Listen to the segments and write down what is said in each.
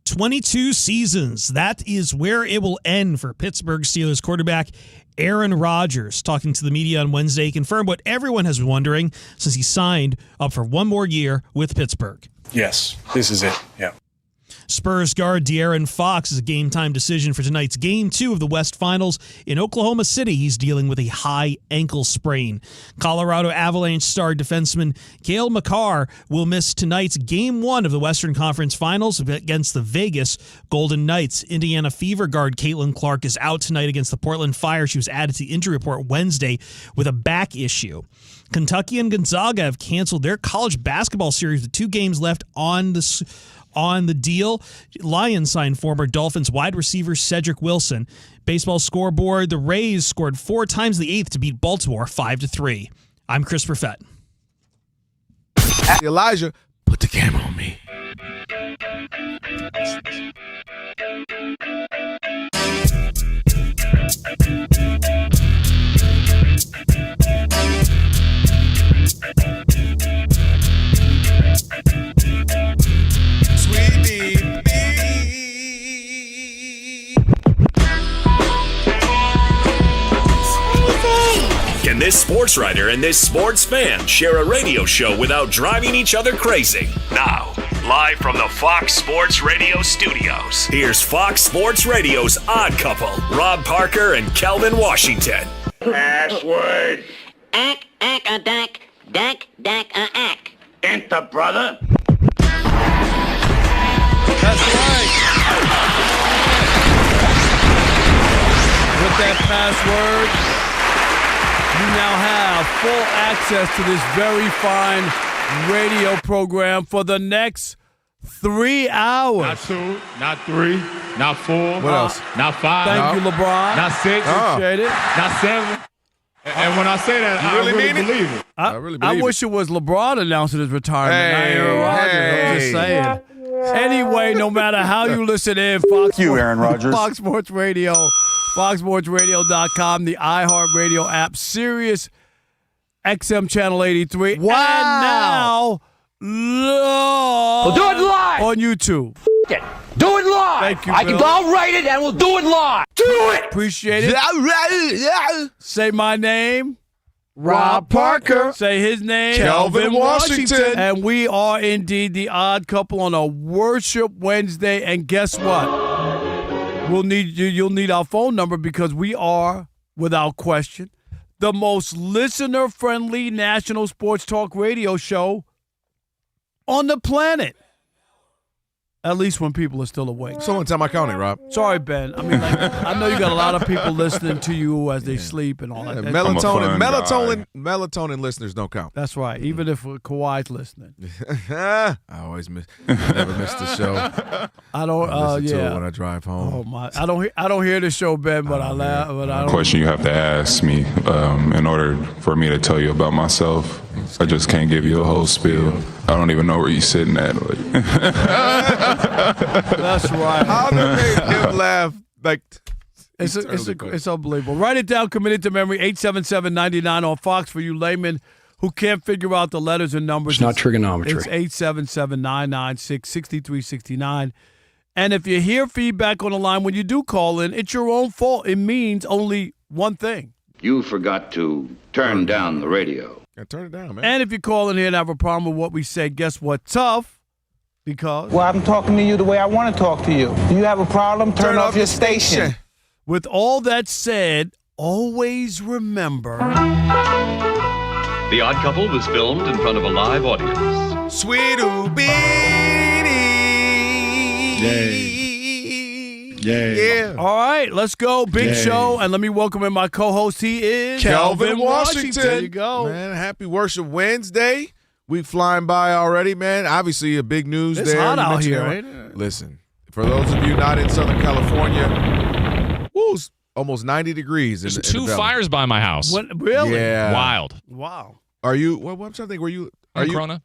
22 seasons. That is where it will end for Pittsburgh Steelers quarterback Aaron Rodgers. Talking to the media on Wednesday, he confirmed what everyone has been wondering since he signed up for one more year with Pittsburgh. Yes, this is it. Yeah. Spurs guard De'Aaron Fox is a game-time decision for tonight's Game 2 of the West Finals in Oklahoma City. He's dealing with a high ankle sprain. Colorado Avalanche star defenseman Cale Makar will miss tonight's Game 1 of the Western Conference Finals against the Vegas Golden Knights. Indiana Fever guard Caitlin Clark is out tonight against the Portland Fire. She was added to the injury report Wednesday with a back issue. Kentucky and Gonzaga have canceled their college basketball series with 2 games left on the deal. Lions signed former Dolphins wide receiver Cedric Wilson. Baseball scoreboard, the Rays scored 4 times the 8th to beat Baltimore 5-3. I'm Chris Perfett. Elijah, put the camera on me. Can this sports writer and this sports fan share a radio show without driving each other crazy? Now, live from the Fox Sports Radio studios, here's Fox Sports Radio's Odd Couple, Rob Parker and Kelvin Washington. Password. Ack, a dack, a ack. Enter, brother. That's right. With that password, you now have full access to this very fine radio program for the next 3 hours. Not 2, not 3, not 4. What else? Not 5. Thank you, LeBron. Not 6. Appreciate it. Not 7. And when I say that, I really believe it. I really believe I wish it was LeBron announcing his retirement. Not Aaron Rodgers. I'm just saying. Anyway, no matter how you listen in, Aaron Rodgers. Fox Sports Radio, FoxSportsRadio.com, the iHeartRadio app, Sirius XM Channel 83. Wow. And now, We'll do it live. on YouTube. Do it live. Thank you, Bill. I'll write it and we'll do it live. Do it. Appreciate it. Say my name. Rob Parker. Say his name. Kelvin Washington. And we are indeed the Odd Couple on a Worship Wednesday. And guess what? You'll need our phone number because we are, without question, the most listener-friendly national sports talk radio show on the planet. At least when people are still awake. Someone tell my county, Rob. Sorry, Ben. I mean, I know you got a lot of people listening to you as they sleep and all that. Melatonin listeners don't count. That's right. Even if Kawhi's listening. I always never miss the show. I don't. I listen to it Yeah. when I drive home. Oh my! I don't hear the show, Ben, but I laugh. But I don't. Question you have to ask me in order for me to tell you about myself. I just can't give you a whole spiel. I don't even know where you're sitting at. That's right. How to make him laugh? Like It's unbelievable. Write it down. Commit it to memory. 877-99 on Fox for you laymen who can't figure out the letters and numbers. It's not trigonometry. It's 877-996-6369. And if you hear feedback on the line when you do call in, it's your own fault. It means only one thing. You forgot to turn down the radio. Yeah, turn it down, man. And if you call in here and have a problem with what we say, guess what? Tough. Because Well, I'm talking to you the way I want to talk to you. Do you have a problem? Turn off your station. with all that said, always remember. The Odd Couple was filmed in front of a live audience. Sweet Ubini. Yeah. All right, let's go. Big show. And let me welcome in my co-host. He is Kelvin Washington. There you go. Man, happy Worship Wednesday. We flying by already, man. Obviously, a big news It's there. hot You out mentioned here, it. ain't it? Listen, for those of you not in Southern California, it's almost 90 degrees. There's in two the valley. fires by my house. What, really? Yeah. Wild. Wow. Are you? What I'm trying to think. Were you? Are you? Corona?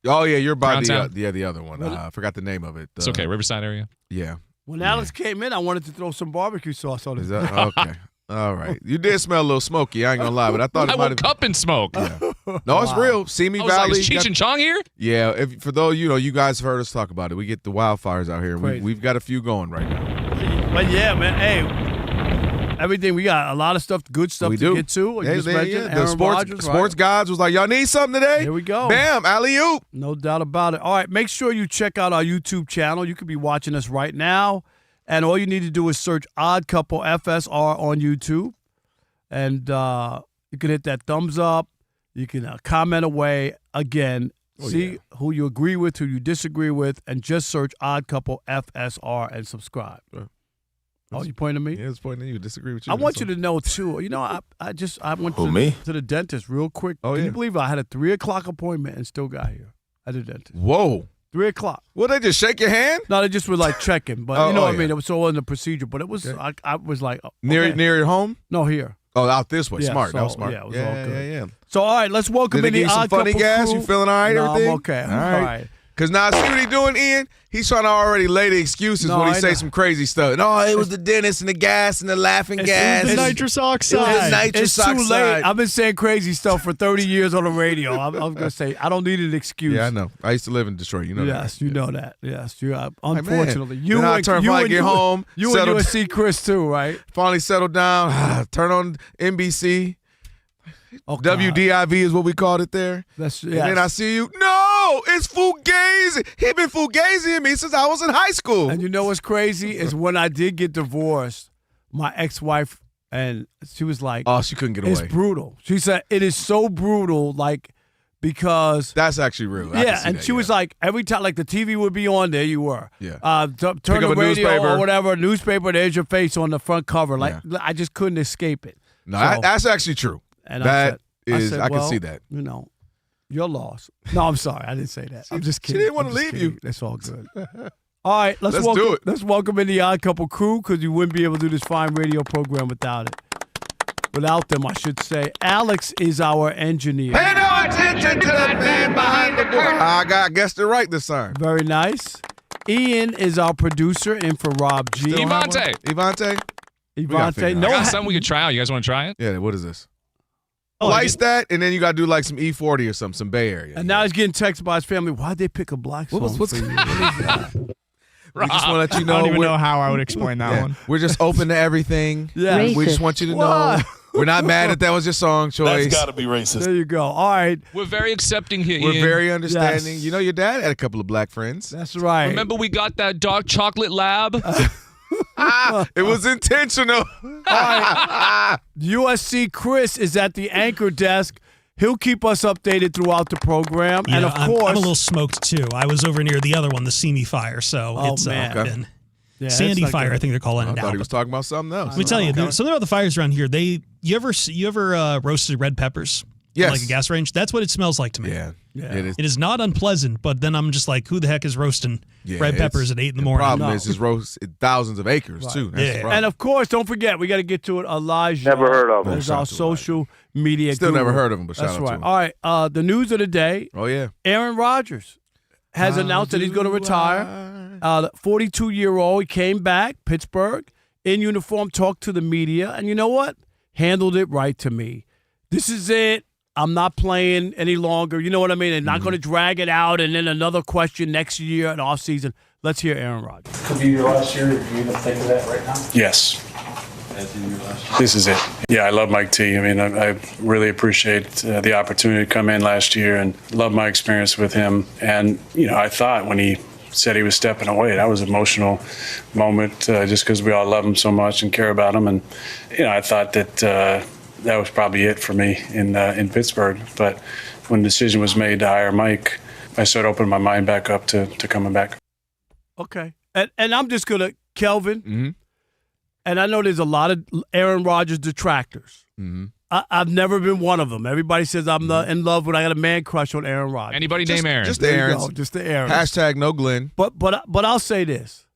Oh yeah, you're by Downtown? the other one. I forgot the name of it. It's okay. Riverside area. Yeah. When Alex came in, I wanted to throw some barbecue sauce on it. Is that okay? All right. You did smell a little smoky. I ain't gonna lie, but I thought I it might woke have. up in smoke. Yeah. No, it's real. Simi I was Valley. like, is Cheech and Chong here? Yeah, for those, you guys have heard us talk about it. We get the wildfires out here. We've got a few going right now. But yeah, man, hey, everything, we got a lot of stuff, good stuff to get to. Yeah, just mentioned the Aaron Rodgers, sports gods was like, y'all need something today? Here we go. Bam, alley-oop. No doubt about it. All right, make sure you check out our YouTube channel. You could be watching us right now, and all you need to do is search Odd Couple FSR on YouTube, and you can hit that thumbs up. You can comment away. Again, see who you agree with, who you disagree with, and just search Odd Couple FSR and subscribe. Oh, you pointing at me? Yeah, it's pointing at you. Disagree with you. I want you to know, too. You know, I went to the dentist real quick. Oh, Can yeah. you believe I had a 3 o'clock appointment and still got here at the dentist? Whoa. 3 o'clock. Well, they just shake your hand? No, they just were like checking, but you know what I mean? It was all in the procedure, but it was, I was like. Okay. Near your home? No, here. Oh, out this way. Yeah, Smart. so, that was smart. yeah, it was all good. Yeah. So, all right, let's welcome Did in they the give you some Odd funny Couple gas? crew. You feeling all right, No, everything? I'm okay. All All right. right. Because now, see what he doing, Ian? He's trying to already lay the excuses when he say some crazy stuff. No, it was the dentist and the gas and the laughing gas. It was the nitrous oxide. It was the nitrous It's too oxide. late. I've been saying crazy stuff for 30 years on the radio. I was going to say, I don't need an excuse. Yeah, I know. I used to live in Detroit. You know that. Yes, you know that. Yes, unfortunately. Then I finally get home. You and USC Chris too, right? Finally settled down. Turn on NBC. Oh, God. WDIV is what we called it there. And then I see you. No, it's Fugazi. He been Fugazing me since I was in high school. And you know what's crazy is when I did get divorced, my ex-wife, and she was like, oh, she couldn't get away. It's brutal. She said, it is so brutal, like, because. That's actually real. Yeah, and she was like, every time, like the TV would be on, there you were. Yeah. Turn Pick the up a radio newspaper. or whatever, newspaper, there's your face on the front cover. Like, I just couldn't escape it. No, So- that's actually true. And I said, can well, see that. You know, your loss. No, I'm sorry. I didn't say that. I'm just kidding. She didn't want I'm to just leave kidding. you. That's all good. All right, let's Let's welcome, do it. Let's welcome in the Odd Couple crew because you wouldn't be able to do this fine radio program without it. Without them, I should say. Alex is our engineer. Pay no attention to that man behind the curtain. I guessed it right this time. Very nice. Ian is our producer in for Rob G. Evante. Evante. I No, got something we could try out. You guys want to try it? Yeah, what is this? Oh, Lice that, and then you got to do like some E40 or something, some Bay Area. and now he's getting texted by his family. Why'd they pick a black song What's- for you? What is that? We just want to let you know. I don't even we're- know how I would explain that one. We're just open to everything. Yeah. We just want you to know What? we're not mad that was your song choice. be racist. There you go. All right. We're very accepting here, We're Ian. very understanding. Yes. You know, your dad had a couple of black friends. That's right. Remember we got that dark chocolate lab? It was intentional. USC Chris is at the anchor desk. He'll keep us updated throughout the program. Yeah, and of course, I'm a little smoked too. I was over near the other one, the Simi Fire. So Oh, it's man. been yeah, Sandy it's like Fire. a- I think they're calling I it now. thought he but- was talking about something else. Let me tell you, something about the fires around here. You ever roasted red peppers? Yes. Like a gas range? That's what it smells like to me. Yeah. Yeah. It is. It is not unpleasant, but then I'm just like, who the heck is roasting Yeah, red peppers at 8 in the morning? The problem No. is it's roast thousands of acres too. That's the Yeah. problem. And of course, don't forget, we got to get to it. Elijah. Never heard of him. Is Shout our out to social media Still guru. never heard of him, but shout That's out to right. him. All right. The news of the day. Oh yeah. Aaron Rodgers has announced that he's going to retire. 42-year-old. He came back, Pittsburgh, in uniform, talked to the media, and you know what? Handled it right to me. This is it. I'm not playing any longer. You know what I mean? And not going to drag it out and then another question next year in offseason. Let's hear Aaron Rodgers. Could be your last year. Do you even think of that right now? Yes. This is it. Yeah, I love Mike T. I mean, I really appreciate the opportunity to come in last year and love my experience with him. And, I thought when he said he was stepping away, that was an emotional moment just because we all love him so much and care about him. And, I thought that that was probably it for me in Pittsburgh. But when the decision was made to hire Mike, I started opening my mind back up to coming back. Okay. And I'm just going to, Kelvin, Mm-hmm. and I know there's a lot of Aaron Rodgers detractors. Mm-hmm. I've never been one of them. Everybody says I'm in love with, I got a man crush on Aaron Rodgers. Anybody name Aaron? Just the There you Aaron's. go, just the Aaron. Hashtag no Glenn. But I'll say this.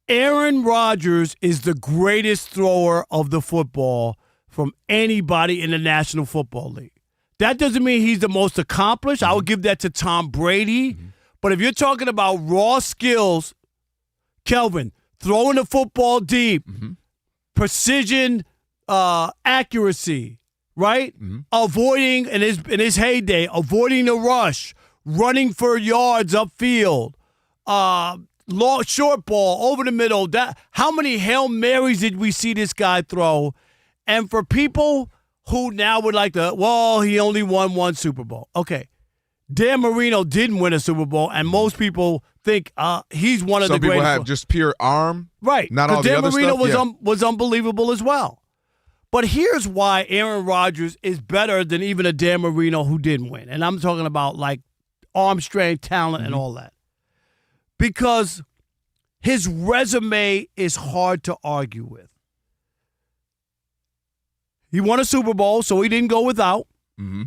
Aaron Rodgers is the greatest thrower of the football from anybody in the National Football League. That doesn't mean he's the most accomplished. I would give that to Tom Brady. But if you're talking about raw skills, Kelvin, throwing the football deep, precision, accuracy, right? Mm-hmm. Avoiding in his heyday, avoiding the rush, running for yards upfield, short ball over the middle. How many Hail Marys did we see this guy throw? And for people who now would like to, well, he only won one Super Bowl. Okay. Dan Marino didn't win a Super Bowl, and most people think he's one of the greatest. Some people have just pure arm. Right. Not all the Dan other Marino stuff. was unbelievable as well. But here's why Aaron Rodgers is better than even a Dan Marino who didn't win. And I'm talking about like arm strength, talent, and all that. Because his resume is hard to argue with. He won a Super Bowl, so he didn't go without. Mm-hmm.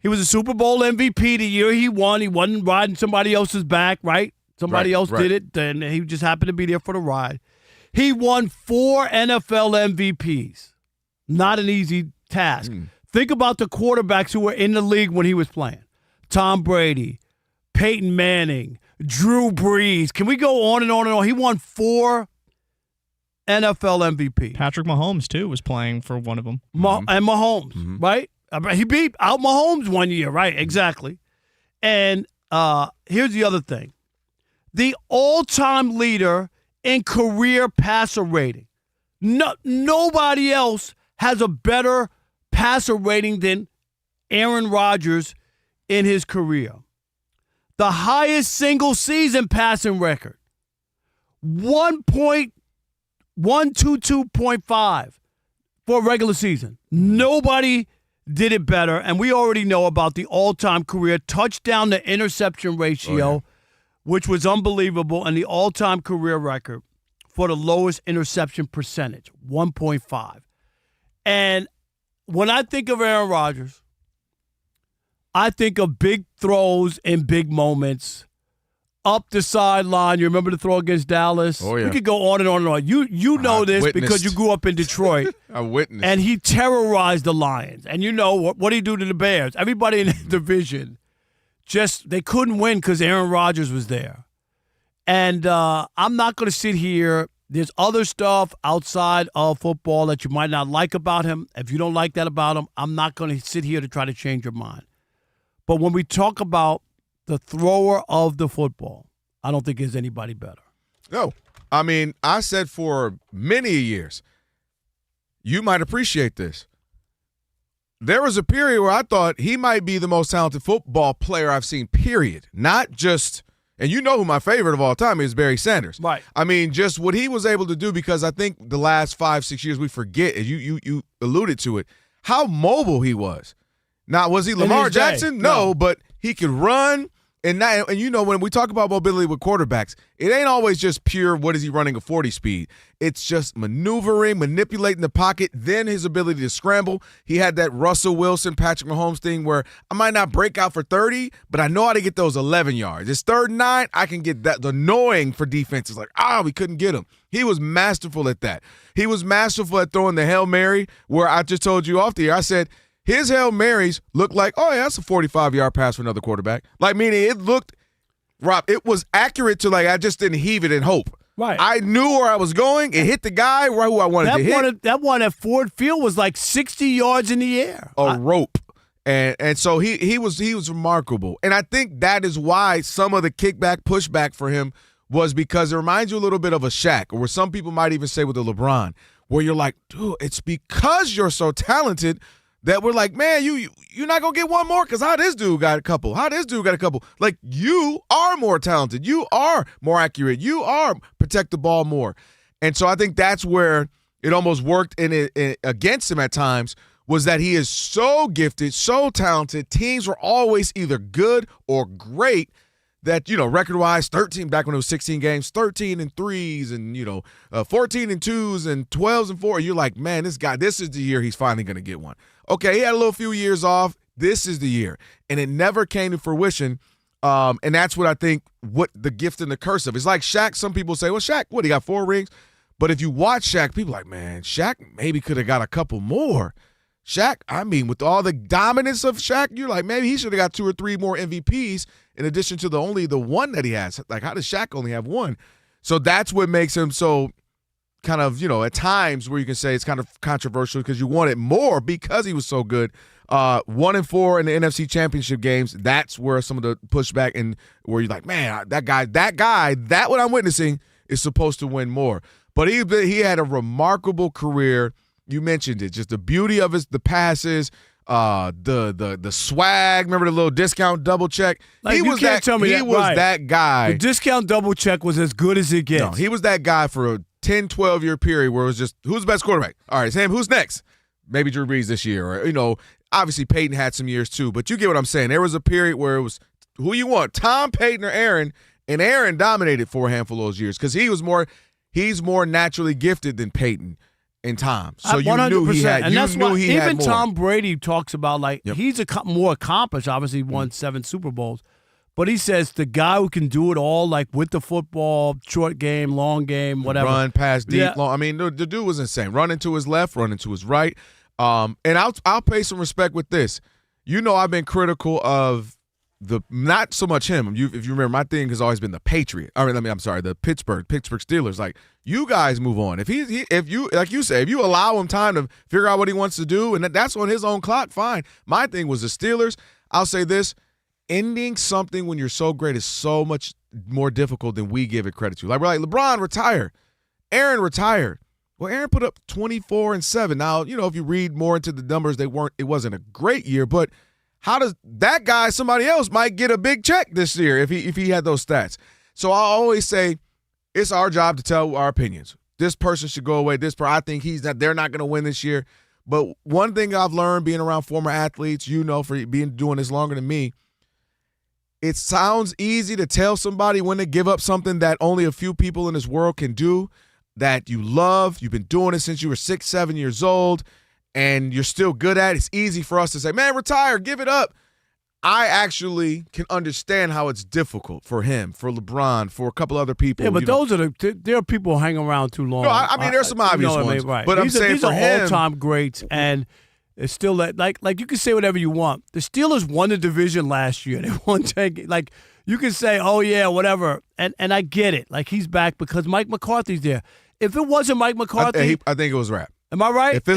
He was a Super Bowl MVP the year he won. He wasn't riding somebody else's back, right? Somebody else did it, and he just happened to be there for the ride. He won 4 NFL MVPs. Not an easy task. Think about the quarterbacks who were in the league when he was playing. Tom Brady, Peyton Manning, Drew Brees. Can we go on and on and on? He won 4 NFL MVP. Patrick Mahomes, too, was playing for one of them. And Mahomes, right? He beat out Mahomes one year, right? Exactly. And here's the other thing. The all-time leader in career passer rating. Nobody else has a better passer rating than Aaron Rodgers in his career. The highest single-season passing record, 122.5 for a regular season. Nobody did it better, and we already know about the all-time career touchdown to interception ratio, which was unbelievable, and the all-time career record for the lowest interception percentage, 1.5. And when I think of Aaron Rodgers, I think of big throws in big moments, up the sideline. You remember the throw against Dallas? Oh, yeah. We could go on and on and on. You know this because you grew up in Detroit. I witnessed. And he terrorized the Lions. And you know what did he do to the Bears? Everybody in the division, they couldn't win because Aaron Rodgers was there. And I'm not going to sit here. There's other stuff outside of football that you might not like about him. If you don't like that about him, I'm not going to sit here to try to change your mind. But when we talk about the thrower of the football, I don't think there's anybody better. No. I mean, I said for many years, you might appreciate this. There was a period where I thought he might be the most talented football player I've seen, period. Not just, and you know who my favorite of all time is, Barry Sanders. Right. I mean, just what he was able to do, because I think the last 5-6 years we forget, and you alluded to it, how mobile he was. Now, was he Lamar Jackson? No, but he could run. And you know, when we talk about mobility with quarterbacks, it ain't always just pure what is he running a 40 speed. It's just maneuvering, manipulating the pocket, then his ability to scramble. He had that Russell Wilson, Patrick Mahomes thing where I might not break out for 30, but I know how to get those 11 yards. It's 3rd and 9, I can get that. The annoying for defenses, like, we couldn't get him. He was masterful at that. He was masterful at throwing the Hail Mary, where I just told you off the air, I said, his Hail Marys looked like, that's a 45-yard pass for another quarterback. Like, meaning it looked, Rob, it was accurate to, like, I just didn't heave it in hope. Right. I knew where I was going. It hit the guy right who I wanted to hit. That one at Ford Field was like 60 yards in the air. A rope. And so he was remarkable. And I think that is why some of the kickback, pushback for him was because it reminds you a little bit of a Shaq, or some people might even say with a LeBron, where you're like, dude, it's because you're so talented that we're like, man, you're not going to get one more because how this dude got a couple? How this dude got a couple? Like, you are more talented. You are more accurate. You are protect the ball more. And so I think that's where it almost worked against him at times, was that he is so gifted, so talented. Teams were always either good or great. That, record-wise, 13, back when it was 16 games, 13 and 3s and, 14 and 2s and 12s and 4. You're like, man, this guy, this is the year he's finally going to get one. Okay, he had a few years off. This is the year. And it never came to fruition. And that's what I think, what the gift and the curse of. It's like Shaq. Some people say, well, Shaq, he got 4 rings? But if you watch Shaq, people are like, man, Shaq maybe could have got a couple more. Shaq, I mean, with all the dominance of Shaq, you're like, maybe he should have got 2 or 3 more MVPs in addition to only the one that he has. Like, how does Shaq only have 1? So that's what makes him so kind of, at times where you can say it's kind of controversial because you wanted more because he was so good. 1-4 in the NFC Championship games. That's where some of the pushback and where you're like, man, that what I'm witnessing is supposed to win more. But he had a remarkable career. You mentioned it, just the beauty of the passes, the swag. Remember the little discount double check? Like, he was that guy. The discount double check was as good as it gets. No, he was that guy for a 10, 12-year period where it was just, who's the best quarterback? All right, Sam, who's next? Maybe Drew Brees this year. Or, obviously Peyton had some years too. But you get what I'm saying. There was a period where it was who you want, Tom, Peyton, or Aaron. And Aaron dominated for a handful of those years because he's more naturally gifted than Peyton and Tom. So you 100%. knew he had. And that's why even more. Tom Brady talks about he's more accomplished. Obviously, won 7 Super Bowls, but he says the guy who can do it all, like with the football, short game, long game, whatever, run, pass, deep, long. I mean, the dude was insane. Running to his left, running to his right. And I'll pay some respect with this. I've been critical of not so much him. If you remember, my thing has always been the Patriot. The Pittsburgh Steelers. Like, you guys move on. If you like you say, if you allow him time to figure out what he wants to do, and that's on his own clock, fine. My thing was the Steelers. I'll say this: ending something when you're so great is so much more difficult than we give it credit to. Like, we're like, LeBron retired, Aaron retired. Well, Aaron put up 24 and 7. Now, if you read more into the numbers, it wasn't a great year, but how does that guy, somebody else, might get a big check this year if he had those stats? So I always say it's our job to tell our opinions. This person should go away. I think they're not going to win this year. But one thing I've learned being around former athletes, for doing this longer than me, it sounds easy to tell somebody when to give up something that only a few people in this world can do, that you love. You've been doing it since you were 6, 7 years old. And you're still good at it. It's easy for us to say, man, retire, give it up. I actually can understand how it's difficult for him, for LeBron, for a couple other people. Yeah, but there are people hanging around too long. No, I mean, there's some obvious ones. Right. But these are all-time greats, and it's still like you can say whatever you want. The Steelers won the division last year. They won 10. Like, you can say, oh, yeah, whatever. And I get it. Like, he's back because Mike McCarthy's there. If it wasn't Mike McCarthy, I think it was rap. Am I right? If they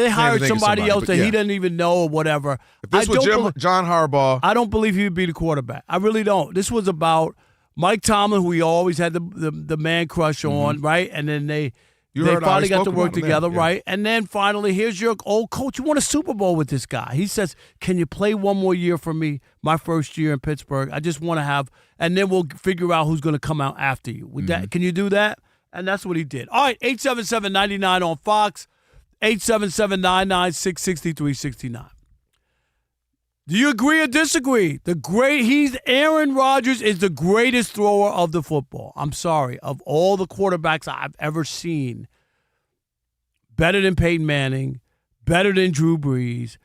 hired somebody else that he didn't even know or whatever. If this was John Harbaugh, I don't believe he would be the quarterback. I really don't. This was about Mike Tomlin, who he always had the man crush on, right? And then they finally got to work together, right? And then finally, here's your old coach. You won a Super Bowl with this guy. He says, can you play one more year for me, my first year in Pittsburgh? I just want to have, and then we'll figure out who's going to come out after you. With that, can you do that? And that's what he did. All right, 877-99 on Fox, 877-996-6369. Do you agree or disagree? Aaron Rodgers is the greatest thrower of the football. I'm sorry, of all the quarterbacks I've ever seen, better than Peyton Manning, better than Drew Brees,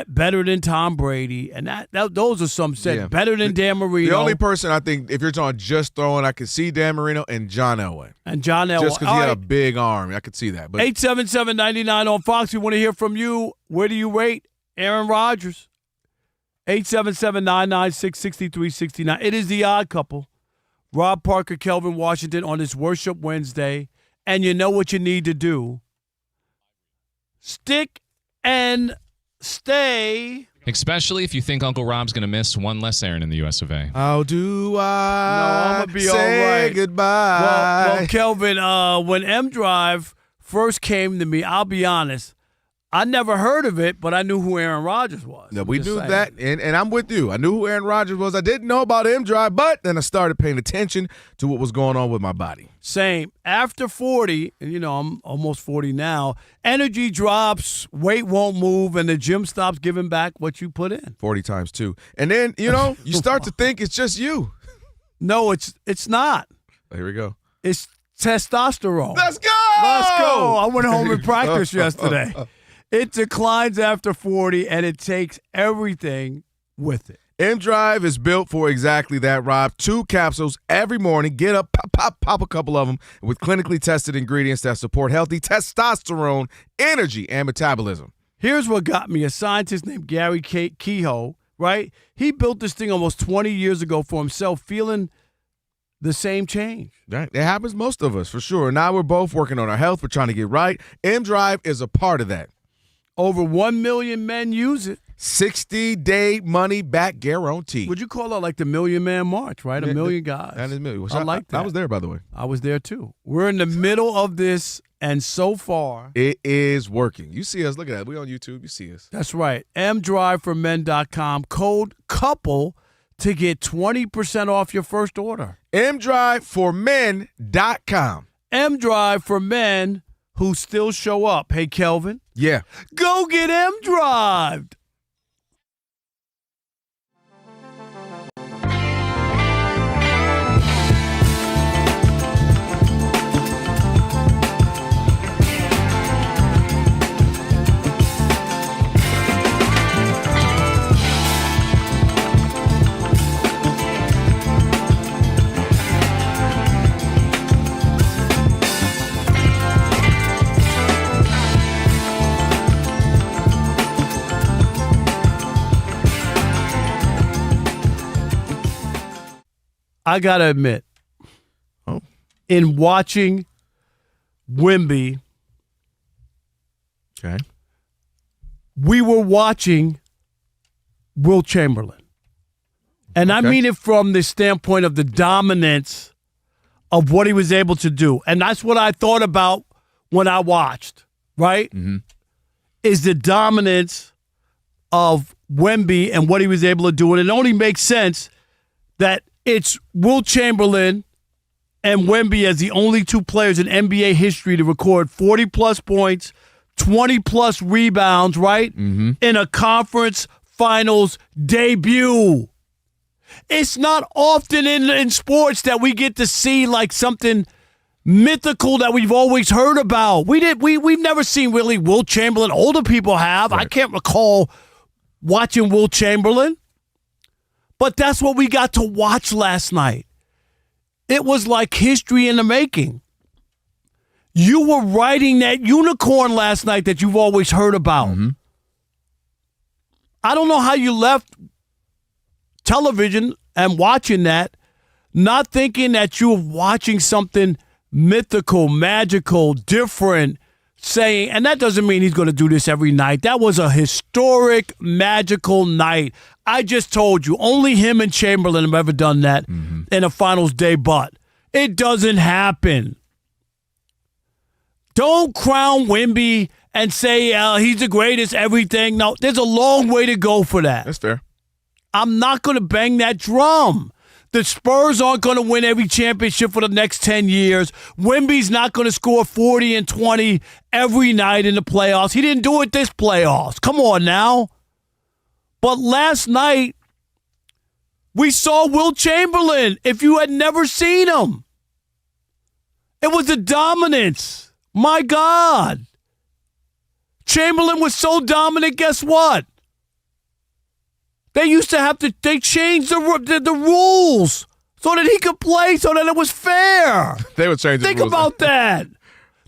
better than Tom Brady, and those are some said better than Dan Marino. The only person I think, if you're talking just throwing, I could see Dan Marino and John Elway. Just because he had a big arm, I could see that. But 877-99 on Fox. We want to hear from you. Where do you rate Aaron Rodgers? 877-996-6369. It is the Odd Couple. Rob Parker, Kelvin Washington on this Worship Wednesday, and you know what you need to do. Stick and stay. Especially if you think Uncle Rob's going to miss one less Aaron in the US of A. How do I I'm gonna be say all right. goodbye? Well, Kelvin, when M Drive first came to me, I'll be honest, I never heard of it, but I knew who Aaron Rodgers was. No, we knew that, and I'm with you. I knew who Aaron Rodgers was. I didn't know about M-Drive, but then I started paying attention to what was going on with my body. Same. After 40, and I'm almost 40 now, energy drops, weight won't move, and the gym stops giving back what you put in. 40 times 2. And then, you start to think it's just you. No, it's not. Here we go. It's testosterone. Let's go! I went home and practiced yesterday. It declines after 40, and it takes everything with it. M-Drive is built for exactly that, Rob. 2 capsules every morning. Get up, pop a couple of them with clinically tested ingredients that support healthy testosterone, energy, and metabolism. Here's what got me. A scientist named Gary Kehoe, right? He built this thing almost 20 years ago for himself, feeling the same change. Right. It happens most of us, for sure. Now we're both working on our health. We're trying to get right. M-Drive is a part of that. Over 1 million men use it. 60-day money-back guarantee. Would you call it like the Million Man March, right? A million guys. That is million. I like that. I was there, by the way. I was there, too. We're in the middle of this, and so far, it is working. You see us. Look at that. We're on YouTube. You see us. That's right. mdriveformen.com. Code COUPLE to get 20% off your first order. mdriveformen.com. mDrive for men who still show up. Hey, Kelvin. Yeah. Go get mDrived. I got to admit, in watching Wemby, we were watching Will Chamberlain. And I mean it from the standpoint of the dominance of what he was able to do. And that's what I thought about when I watched, right? Mm-hmm. Is the dominance of Wemby and what he was able to do. And it only makes sense that it's Will Chamberlain and Wemby as the only two players in NBA history to record 40-plus points, 20-plus rebounds, right? Mm-hmm. In a conference finals debut. It's not often in sports that we get to see like something mythical that we've always heard about. We've never seen really Will Chamberlain. Older people have. Right. I can't recall watching Will Chamberlain. But that's what we got to watch last night. It was like history in the making. You were riding that unicorn last night that you've always heard about. Mm-hmm. I don't know how you left television and watching that, not thinking that you were watching something mythical, magical, different, saying, and that doesn't mean he's going to do this every night. That was a historic, magical night. I just told you, only him and Chamberlain have ever done that in a finals day, but it doesn't happen. Don't crown Wemby and say he's the greatest everything. No, there's a long way to go for that. That's fair. I'm not going to bang that drum. The Spurs aren't going to win every championship for the next 10 years. Wemby's not going to score 40 and 20 every night in the playoffs. He didn't do it this playoffs. Come on now. But last night, we saw Will Chamberlain, if you had never seen him. It was the dominance. My God. Chamberlain was so dominant, guess what? They used to have to, they changed the rules so that he could play, so that it was fair. They would change the rules. Think about that.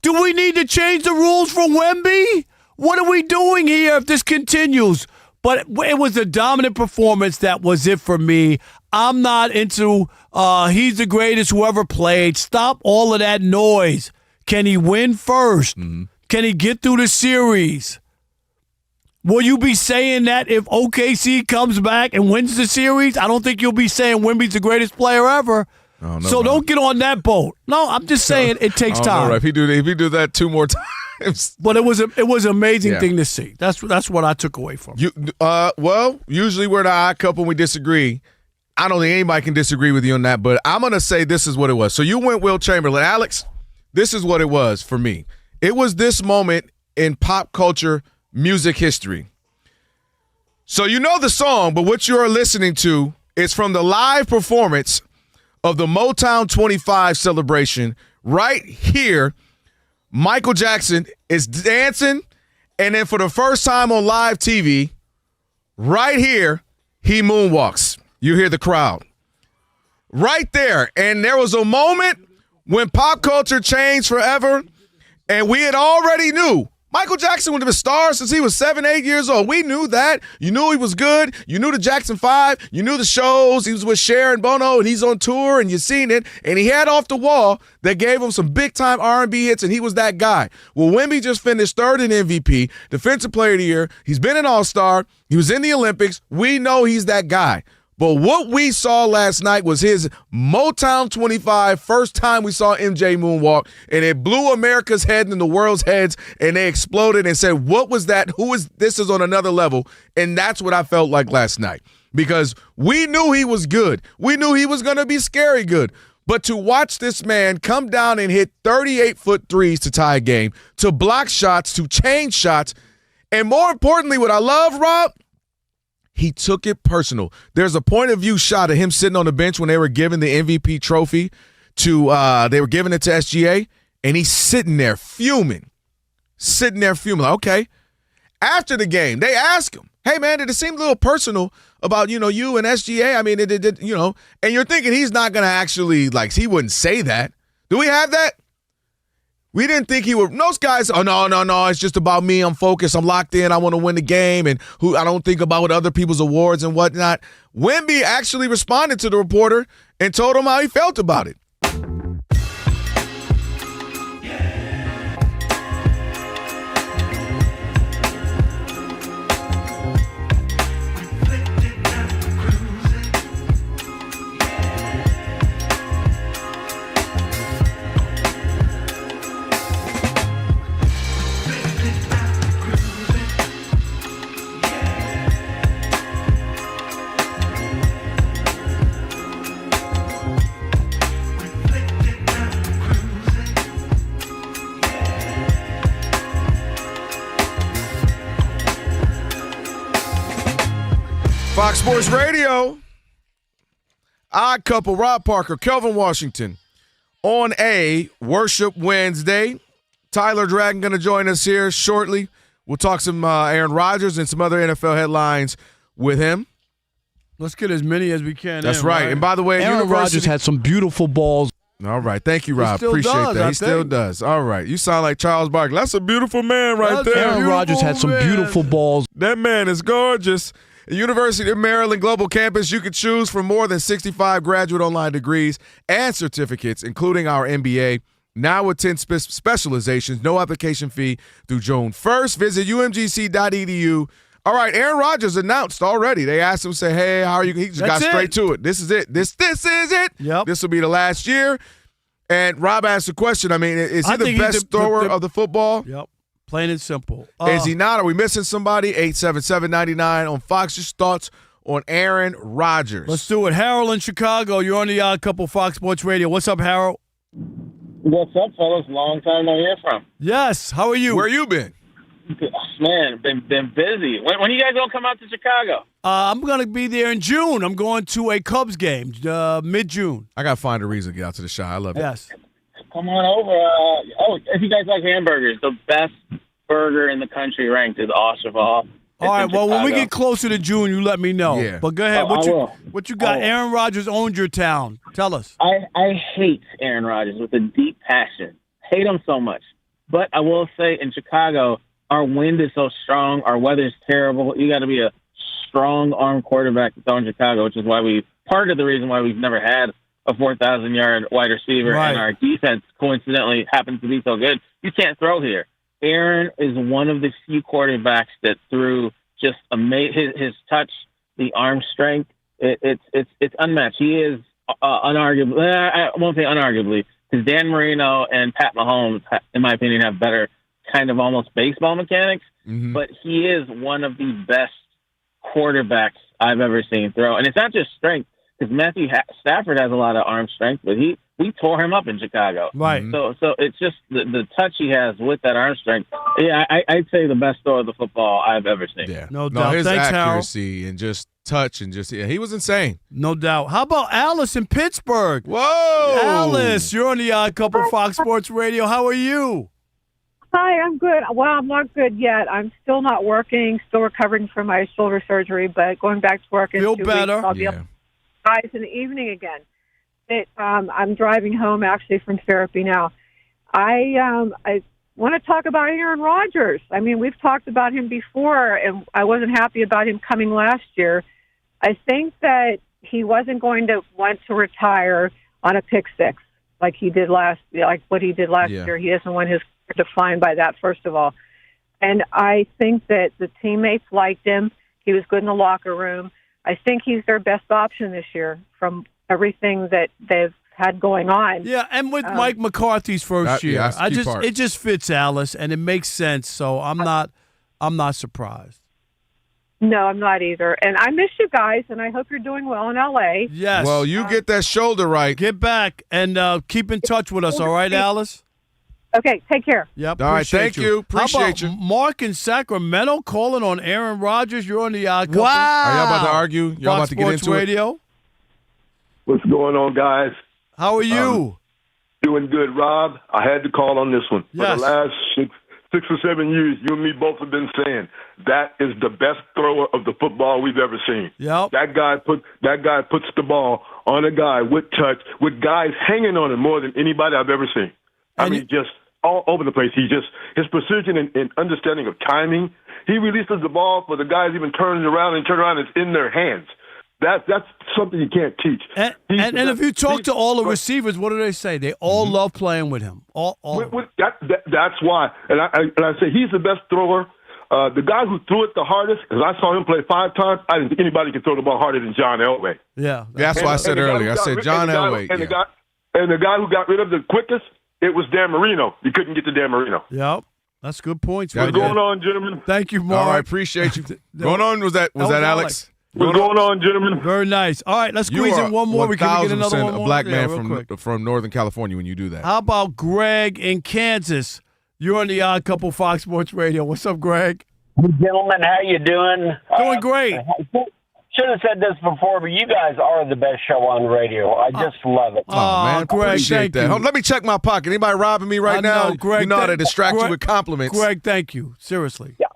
Do we need to change the rules for Wemby? What are we doing here if this continues? But it was a dominant performance that was it for me. I'm not into he's the greatest who ever played. Stop all of that noise. Can he win first? Mm-hmm. Can he get through the series? Will you be saying that if OKC comes back and wins the series? I don't think you'll be saying Wemby's the greatest player ever. Oh, no, so don't get on that boat. No, I'm just saying it takes time. Right. If he do that two more times. But it was an amazing thing to see. That's what I took away from it. Well, usually we're the odd couple and we disagree. I don't think anybody can disagree with you on that, but I'm going to say this is what it was. So you went Will Chamberlain. Alex, this is what it was for me. It was this moment in pop culture music history. So you know the song, but what you are listening to is from the live performance of the Motown 25 celebration. Right here, Michael Jackson is dancing, and then for the first time on live TV, right here, he moonwalks. You hear the crowd. Right there. And there was a moment when pop culture changed forever, and we had already knew Michael Jackson would have been a star since he was 7, 8 years old. We knew that. You knew he was good. You knew the Jackson 5. You knew the shows. He was with Cher and Bono, and he's on tour, and you've seen it. And he had Off the Wall that gave him some big-time R&B hits, and he was that guy. Well, Wemby just finished third in MVP, Defensive Player of the Year. He's been an All-Star. He was in the Olympics. We know he's that guy. But what we saw last night was his Motown 25, first time we saw MJ moonwalk, and it blew America's head and the world's heads, and they exploded and said, what was that? This is on another level. And that's what I felt like last night, because we knew he was good. We knew he was going to be scary good. But to watch this man come down and hit 38-foot threes to tie a game, to block shots, to change shots, and more importantly, what I love, Rob, he took it personal. There's a point of view shot of him sitting on the bench when they were giving the MVP trophy they were giving it to SGA, and he's sitting there fuming. Like, okay. After the game, they ask him, hey, man, did it seem a little personal about, you and SGA? I mean, and you're thinking he's not going to actually, he wouldn't say that. Do we have that? We didn't think he would. Most guys, oh, no, it's just about me. I'm focused. I'm locked in. I want to win the game, and I don't think about what other people's awards and whatnot. Wemby actually responded to the reporter and told him how he felt about it. Fox Sports Radio, Odd Couple, Rob Parker, Kelvin Washington, on a Worship Wednesday. Tyler Dragon going to join us here shortly. We'll talk some Aaron Rodgers and some other NFL headlines with him. Let's get as many as we can. That's right. And by the way, Aaron Rodgers had some beautiful balls. All right. Thank you, Rob. Appreciate that. He still does. All right. You sound like Charles Barkley. That's a beautiful man right there. Aaron Rodgers had some beautiful balls. That man is gorgeous. At University of Maryland Global Campus, you can choose from more than 65 graduate online degrees and certificates, including our MBA. Now with 10 specializations, no application fee through June 1st. Visit umgc.edu. All right, Aaron Rodgers announced already. They asked him, say, hey, how are you? He just got straight to it. This is it. This is it. Yep. This will be the last year. And Rob asked the question, I mean, is he the best thrower of the football? Yep. Plain and simple. Is he not? Are we missing somebody? 877-99 on Fox. Just thoughts on Aaron Rodgers. Let's do it. Harold in Chicago. You're on the Odd Couple Fox Sports Radio. What's up, Harold? What's up, fellas? Long time no hear from. Yes. How are you? Where you been? Man, been busy. When you guys all come out to Chicago? I'm going to be there in June. I'm going to a Cubs game, mid-June. I got to find a reason to get out to the Chi. I love it. Yes. Come on over. If you guys like hamburgers, the best burger in the country ranked is Ostervall. All right, well, when we get closer to June, you let me know. Yeah. But go ahead. What you got? Aaron Rodgers owned your town. Tell us. I hate Aaron Rodgers with a deep passion. Hate him so much. But I will say in Chicago, our wind is so strong. Our weather is terrible. You got to be a strong arm quarterback to throw in Chicago, which is why part of the reason why we've never had a 4,000-yard wide receiver, right. And our defense coincidentally happens to be so good. You can't throw here. Aaron is one of the few quarterbacks that threw just his touch, the arm strength. It's unmatched. He is unarguably. I won't say unarguably, because Dan Marino and Pat Mahomes, in my opinion, have better kind of almost baseball mechanics. Mm-hmm. But he is one of the best quarterbacks I've ever seen throw, and it's not just strength. Because Matthew Stafford has a lot of arm strength, but we tore him up in Chicago. Right. So it's just the touch he has with that arm strength. Yeah, I'd say the best throw of the football I've ever seen. Yeah. No doubt. His Thanks, accuracy and just touch and he was insane. No doubt. How about Alice in Pittsburgh? Whoa. Alice, you're on the Odd Couple Fox Sports Radio. How are you? Hi, I'm good. Well, I'm not good yet. I'm still not working, still recovering from my shoulder surgery, but going back to work in 2 weeks. I'll be able to guys in the evening again. I'm driving home actually from therapy now. I want to talk about Aaron Rodgers. I mean, we've talked about him before, and I wasn't happy about him coming last year. I think that he wasn't going to want to retire on a pick six like what he did last year. He doesn't want his career defined by that, first of all. And I think that the teammates liked him. He was good in the locker room. I think he's their best option this year from everything that they've had going on. Yeah, and with Mike McCarthy's first year, it just fits Alice, and it makes sense. So I'm not surprised. No, I'm not either. And I miss you guys, and I hope you're doing well in L.A. Yes. Well, you get that shoulder right. Get back and keep in touch with us, all right, Alice? Okay, take care. Yep. All right, thank you. Appreciate you. Mark in Sacramento calling on Aaron Rodgers. You're on the Odd Couple. Wow. Are y'all about to argue? Y'all about to get into Radio? What's going on, guys? How are you? Doing good, Rob. I had to call on this one. Yes. For the last six or 7 years, you and me both have been saying that is the best thrower of the football we've ever seen. Yep. That guy puts the ball on a guy with touch, with guys hanging on him more than anybody I've ever seen. I mean, just all over the place. His precision and understanding of timing. He releases the ball for the guys even turning around and it's in their hands. That's something you can't teach. And if you talk to all the receivers, what do they say? They all love playing with him. That's why. And I say he's the best thrower. The guy who threw it the hardest, because I saw him play 5 times, I didn't think anybody could throw the ball harder than John Elway. Yeah. That's what I said earlier. I said John Elway. And the guy who got rid of the quickest, it was Dan Marino. You couldn't get to Dan Marino. Yep. That's good points. What's going on, gentlemen? Thank you, Mark. All right, appreciate you. Going on, was that Alex? What's going on, gentlemen? Very nice. All right, let's squeeze in one more. We can get another one more. A black man from Northern California when you do that. How about Greg in Kansas? You're on the Odd Couple Fox Sports Radio. What's up, Greg? Gentlemen, how you doing? Doing great. Should have said this before, but you guys are the best show on radio. I just love it. Oh, man. Greg, appreciate that. Let me check my pocket. Anybody robbing me right now? Greg, you know how to distract you with compliments. Greg, thank you. Seriously. Yeah,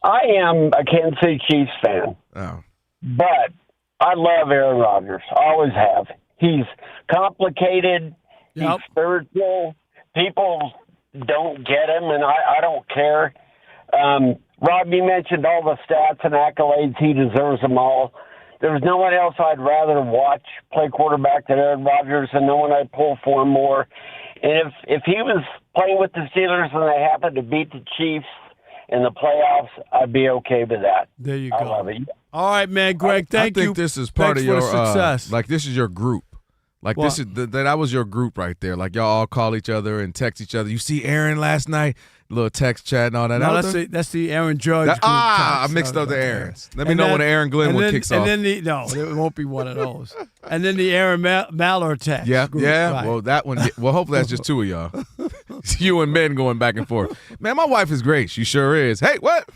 I am a Kansas City Chiefs fan. Oh. But I love Aaron Rodgers. I always have. He's complicated. He's spiritual. People don't get him, and I don't care. Rob, you mentioned all the stats and accolades. He deserves them all. There's no one else I'd rather watch play quarterback than Aaron Rodgers, and no one I'd pull for him more. And if he was playing with the Steelers and they happened to beat the Chiefs in the playoffs, I'd be okay with that. There you go. I love it. All right, man, Greg, thank you. I think this is part of your success. Like this is your group. Like what? This is that was your group right there. Like y'all all call each other and text each other. You see Aaron last night, little text chat and all that. No, that's the Aaron Judge group. I mixed up the Aarons. Let me know when the Aaron Glenn one kicks off. And then it won't be one of those. And then the Aaron Mallard text. Yeah, group. yeah. Right. Well, that one. Well, hopefully that's just 2 of y'all. You and Ben going back and forth. Man, my wife is great. She sure is. Hey, what?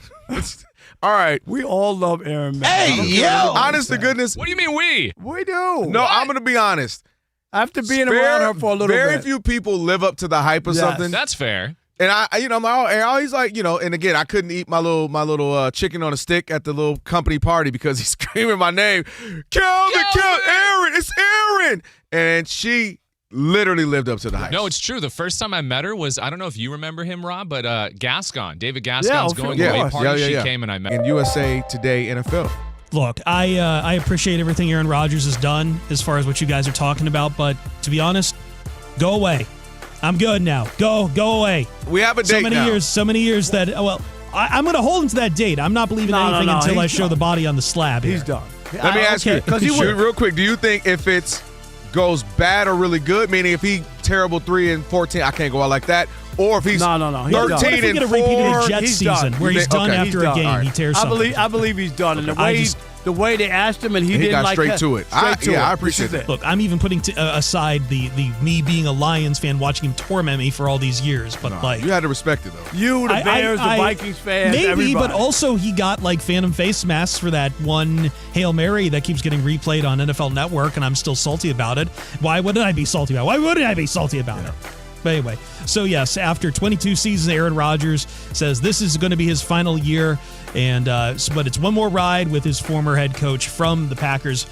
All right. We all love Aaron Mallard. Hey, yo. Honest to goodness. What do you mean we? We do. No, I'm going to be honest. After being around her for a little bit. Very few people live up to the hype of something. That's fair. And I'm always like, and again, I couldn't eat my little chicken on a stick at the little company party because he's screaming my name, Kelvin, Aaron, it's Aaron. And she literally lived up to the hype. No, it's true. The first time I met her was, I don't know if you remember him, Rob, but Gascon. David Gascon's going away party. She came and I met her. In USA Today NFL. Look, I appreciate everything Aaron Rodgers has done as far as what you guys are talking about, but to be honest, go away. I'm good now. Go away. We have a date now. So many years that, I'm going to hold him to that date. I'm not believing anything until I show the body on the slab here. He's done. Let me ask you, real quick, do you think if it goes bad or really good, meaning if he terrible 3-14, I can't go out like that, or if he's 13 and 4, a Jets season where he's done after a game, he tears something. I believe he's done, and the way they asked him, and he didn't got like straight to it. I appreciate that. Look, I'm even putting aside the me being a Lions fan, watching him torment me for all these years. But you had to respect it though. You, the Bears, the Vikings fans, maybe, everybody. But also he got like phantom face masks for that one Hail Mary that keeps getting replayed on NFL Network, and I'm still salty about it. Why wouldn't I be salty about it? Why wouldn't I be salty about it? But anyway, so yes, after 22 seasons, Aaron Rodgers says this is going to be his final year, But it's one more ride with his former head coach from the Packers,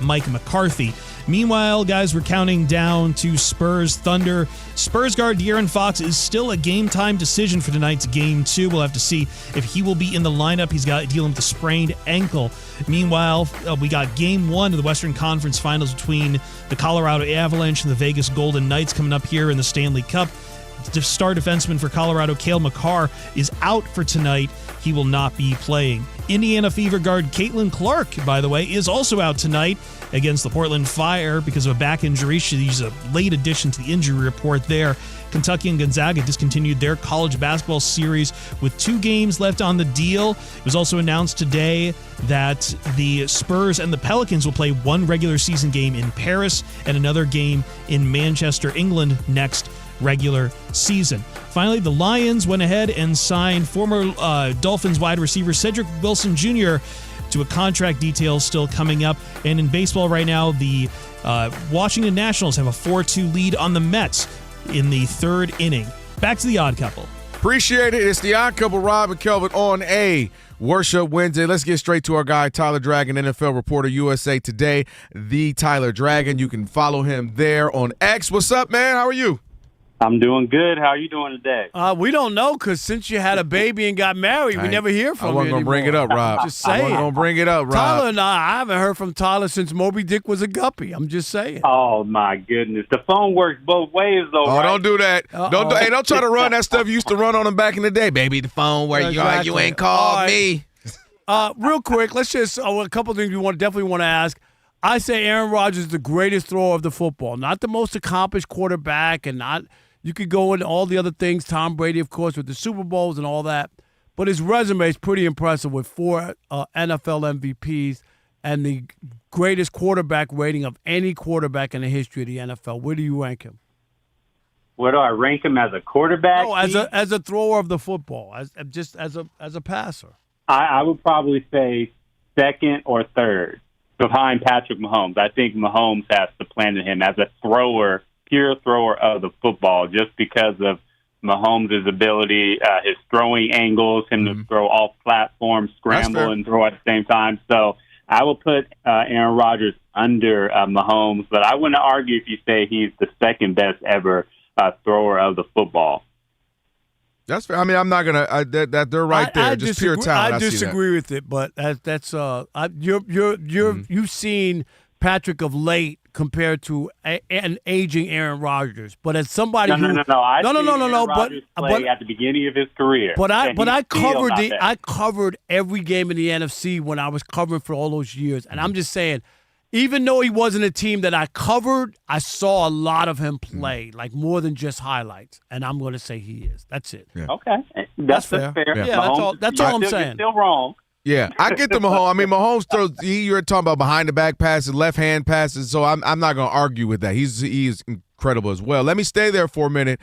Mike McCarthy. Meanwhile, guys, we're counting down to Spurs Thunder. Spurs guard De'Aaron Fox is still a game-time decision for tonight's Game 2. We'll have to see if he will be in the lineup. He's got dealing with a sprained ankle. Meanwhile, we got Game 1 of the Western Conference Finals between the Colorado Avalanche and the Vegas Golden Knights coming up here in the Stanley Cup. The star defenseman for Colorado, Cale Makar, is out for tonight. He will not be playing. Indiana Fever guard Caitlin Clark, by the way, is also out tonight against the Portland Fire because of a back injury. She's a late addition to the injury report there. Kentucky and Gonzaga discontinued their college basketball series with 2 games left on the deal. It was also announced today that the Spurs and the Pelicans will play one regular season game in Paris and another game in Manchester, England next regular season. Finally, the Lions went ahead and signed former Dolphins wide receiver Cedric Wilson Jr. to a contract detail still coming up. And in baseball right now, the Washington Nationals have a 4-2 lead on the Mets in the 3rd inning. Back to the Odd Couple. Appreciate it. It's the Odd Couple, Rob and Kelvin, on a Worship Wednesday. Let's get straight to our guy, Tyler Dragon, NFL reporter, USA Today, the Tyler Dragon. You can follow him there on X. What's up, man? How are you? I'm doing good. How are you doing today? We don't know because since you had a baby and got married, we never hear from you. I wasn't going to bring it up, Rob. Just saying. I wasn't going to bring it up, Rob. Tyler and I haven't heard from Tyler since Moby Dick was a guppy. I'm just saying. Oh, my goodness. The phone works both ways, though, Oh, right? don't do that. Don't try to run that stuff you used to run on them back in the day. Baby, the phone where Exactly. you ain't called me. Real quick, let's just a couple things we definitely want to ask. I say Aaron Rodgers is the greatest thrower of the football, not the most accomplished quarterback, and not. You could go into all the other things, Tom Brady, of course, with the Super Bowls and all that. But his resume is pretty impressive with 4 NFL MVPs and the greatest quarterback rating of any quarterback in the history of the NFL. Where do you rank him? Where do I rank him as a quarterback? No, as a thrower of the football, as a passer. I would probably say 2nd or 3rd behind Patrick Mahomes. I think Mahomes has supplanted him as a thrower, pure thrower of the football, just because of Mahomes' ability, his throwing angles, him to throw off platform, scramble, and throw at the same time. So I will put Aaron Rodgers under Mahomes, but I wouldn't argue if you say he's the 2nd best ever thrower of the football. That's fair. I mean, I'm not gonna. That they're right there. Just pure talent. I disagree with it, but you've seen Patrick of late compared to an aging Aaron Rodgers. But as somebody No. Aaron Rodgers play at the beginning of his career. But I covered every game in the NFC when I was covering for all those years, and I'm just saying, even though he wasn't a team that I covered, I saw a lot of him play, like more than just highlights. And I'm going to say he is. That's it. Yeah. Okay, that's fair. Yeah, that's all I'm saying. You're still wrong. Yeah, I get the Mahomes. I mean, Mahomes throws. You're talking about behind the back passes, left hand passes. So I'm not going to argue with that. He is incredible as well. Let me stay there for a minute.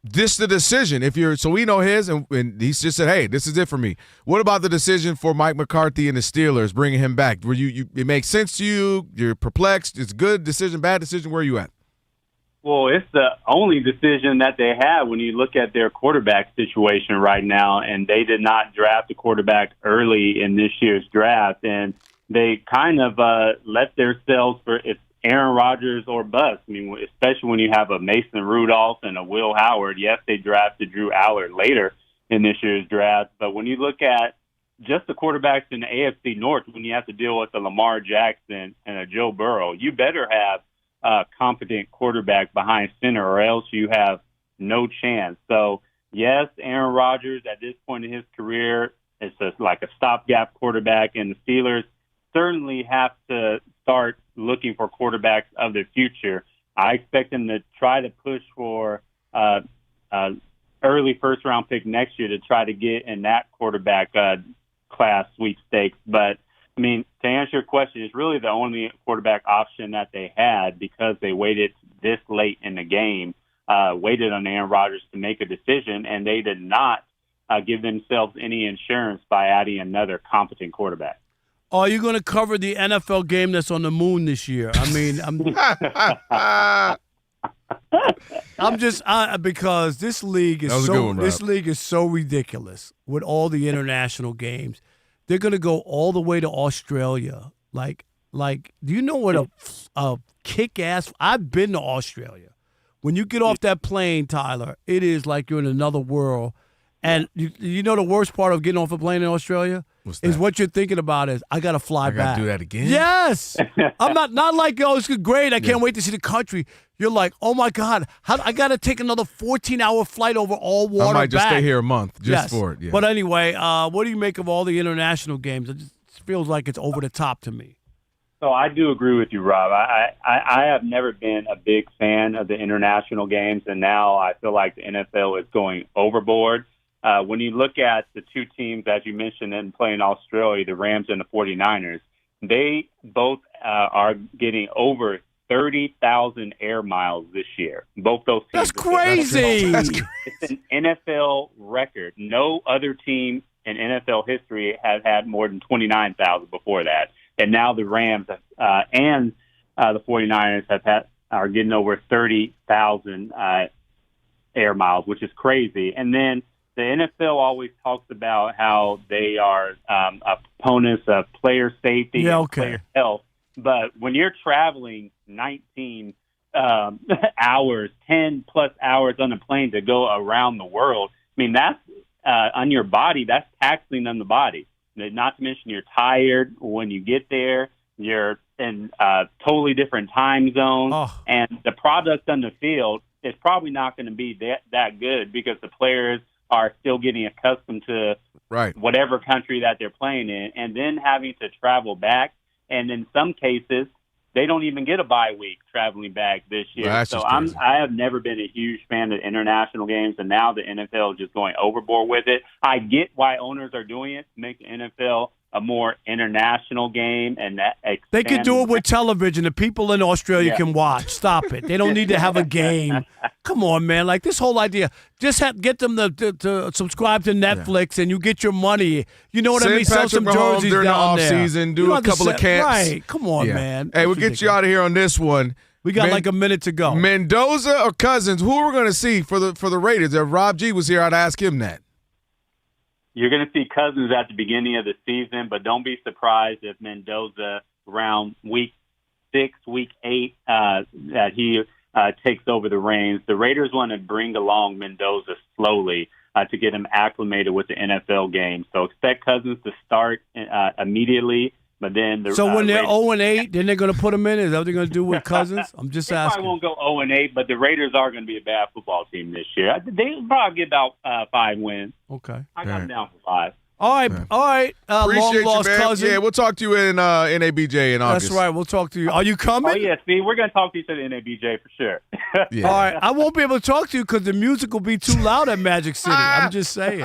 This the decision. So we know his, and he just said, "Hey, this is it for me." What about the decision for Mike McCarthy and the Steelers bringing him back? Were you it makes sense to you? You're perplexed. It's a good decision, bad decision. Where are you at? Well, it's the only decision that they have when you look at their quarterback situation right now, and they did not draft a quarterback early in this year's draft, and they kind of let themselves for it's Aaron Rodgers or bust. I mean, especially when you have a Mason Rudolph and a Will Howard. Yes, they drafted Drew Allard later in this year's draft, but when you look at just the quarterbacks in the AFC North, when you have to deal with a Lamar Jackson and a Joe Burrow, you better have a competent quarterback behind center, or else you have no chance. So, yes, Aaron Rodgers at this point in his career is like a stopgap quarterback, and the Steelers certainly have to start looking for quarterbacks of the future. I expect them to try to push for early first-round pick next year to try to get in that quarterback class sweepstakes. But, I mean, to answer your question, it's really the only quarterback option that they had because they waited this late in the game, waited on Aaron Rodgers to make a decision, and they did not give themselves any insurance by adding another competent quarterback. Are you going to cover the NFL game that's on the moon this year? I mean, I'm just because this league is so ridiculous with all the international games. They're going to go all the way to Australia. Like, do you know what a kick-ass? I've been to Australia. When you get off that plane, Tyler, it is like you're in another world. And you know the worst part of getting off a plane in Australia is what you're thinking about is I got to fly back. I got to do that again? Yes. I'm not like, oh, it's great. I can't wait to see the country. You're like, oh, my God, I got to take another 14-hour flight over all water I might just back. stay here a month just for it. Yeah. But anyway, what do you make of all the international games? It just feels like it's over the top to me. So I do agree with you, Rob. I have never been a big fan of the international games, and now I feel like the NFL is going overboard. When you look at the two teams, as you mentioned, and playing Australia, the Rams and the 49ers, they both are getting over 30,000 air miles this year. Both those teams. That's crazy. It's an NFL record. No other team in NFL history has had more than 29,000 before that. And now the Rams and the 49ers are getting over 30,000 air miles, which is crazy. And then the NFL always talks about how they are opponents of player safety and player health. But when you're traveling 19 hours, 10-plus hours on a plane to go around the world, I mean, that's on your body. That's taxing on the body. Not to mention you're tired when you get there. You're in a totally different time zone. And the product on the field is probably not going to be that good because the players are still getting accustomed to whatever country that they're playing in, and then having to travel back. And in some cases, they don't even get a bye week traveling back this year. I have never been a huge fan of international games, and now the NFL is just going overboard with it. I get why owners are doing it to make the NFL a more international game, and that they could do it with television. The people in Australia can watch. Stop it. They don't need to have a game. Come on, man. Like this whole idea, just get them to subscribe to Netflix, and you get your money. You know what I mean? Sell some jerseys during down the off-season. Do a couple of camps. Right. Come on, man. Hey, we'll get you out of here on this one. We got like a minute to go. Mendoza or Cousins? Who are we going to see for the Raiders? If Rob G was here, I'd ask him that. You're going to see Cousins at the beginning of the season, but don't be surprised if Mendoza around week 6, week 8, that he takes over the reins. The Raiders want to bring along Mendoza slowly to get him acclimated with the NFL game. So expect Cousins to start immediately. But then when they're 0-8, then they're going to put him in? Is that what they're going to do with Cousins? I'm just asking. They probably won't go 0-8, but the Raiders are going to be a bad football team this year. They'll probably get about 5 wins. Okay. I got them down for 5. All right. Appreciate long-lost you, man. cousin. Yeah, we'll talk to you in NABJ in August. That's right. We'll talk to you. Are you coming? Oh, yeah. See, we're going to talk to each other in NABJ for sure. Yeah. All right. I won't be able to talk to you because the music will be too loud at Magic City. I'm just saying.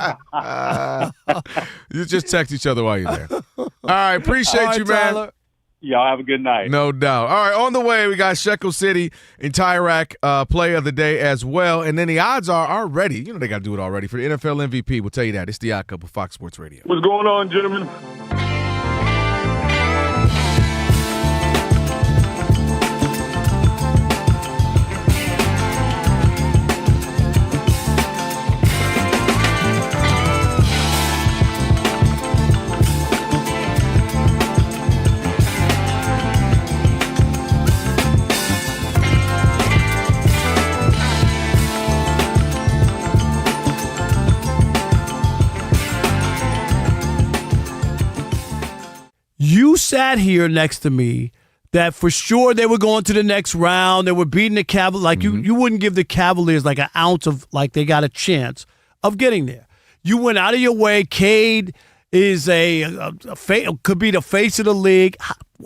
You just text each other while you're there. All right. Appreciate you, man. Tyler. Y'all have a good night. No doubt. All right, on the way, we got Shekel City and Tyrack play of the day as well. And then the odds are already, you know they got to do it already, for the NFL MVP. We'll tell you that. It's the Odd Couple, Fox Sports Radio. What's going on, gentlemen? You sat here next to me that for sure they were going to the next round. They were beating the Cavaliers. Like you wouldn't give the Cavaliers like an ounce of like they got a chance of getting there. You went out of your way. Cade is could be the face of the league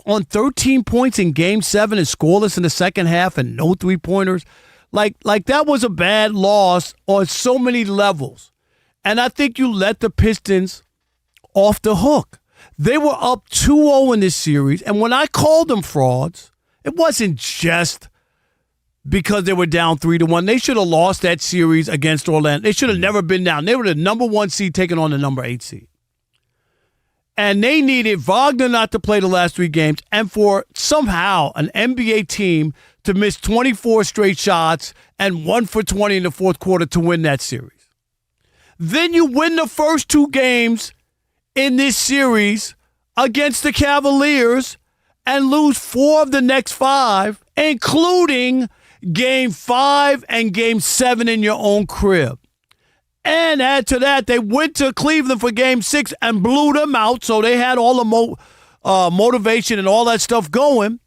on 13 points in Game 7 and scoreless in the second half and no 3-pointers. Like that was a bad loss on so many levels. And I think you let the Pistons off the hook. They were up 2-0 in this series, and when I called them frauds, it wasn't just because they were down 3-1. They should have lost that series against Orlando. They should have never been down. They were the number 1 seed taking on the number 8 seed. And they needed Wagner not to play the last 3 games and for somehow an NBA team to miss 24 straight shots and 1 for 20 in the fourth quarter to win that series. Then you win the first 2 games in this series against the Cavaliers and lose 4 of the next 5, including Game 5 and Game 7 in your own crib. And add to that, they went to Cleveland for Game 6 and blew them out, so they had all the motivation and all that stuff going.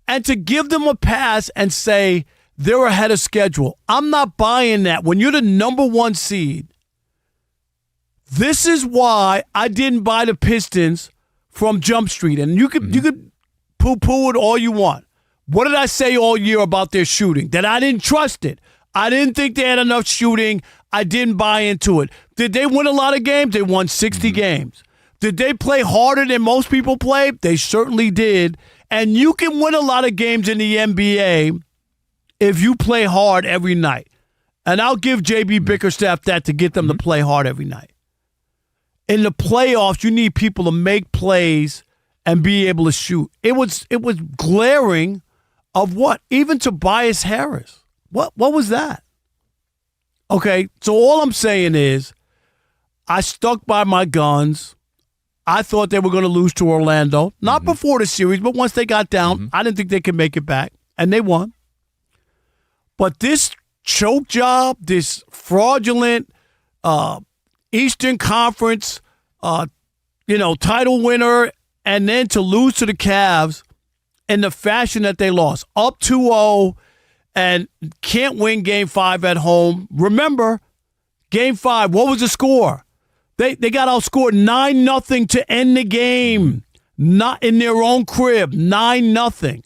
And to give them a pass and say they're ahead of schedule, I'm not buying that. When you're the number 1 seed, this is why I didn't buy the Pistons from Jump Street. And you could poo-poo it all you want. What did I say all year about their shooting? That I didn't trust it. I didn't think they had enough shooting. I didn't buy into it. Did they win a lot of games? They won 60 games. Did they play harder than most people play? They certainly did. And you can win a lot of games in the NBA if you play hard every night. And I'll give J.B. Bickerstaff that to get them to play hard every night. In the playoffs, you need people to make plays and be able to shoot. It was glaring of what? Even Tobias Harris. What was that? Okay, so all I'm saying is I stuck by my guns. I thought they were going to lose to Orlando. Not before the series, but once they got down, I didn't think they could make it back. And they won. But this choke job, this fraudulent Eastern Conference title winner, and then to lose to the Cavs in the fashion that they lost, up 2-0 and can't win Game 5 at home. Remember, Game 5, what was the score? They got outscored 9-0 to end the game, not in their own crib, 9-0.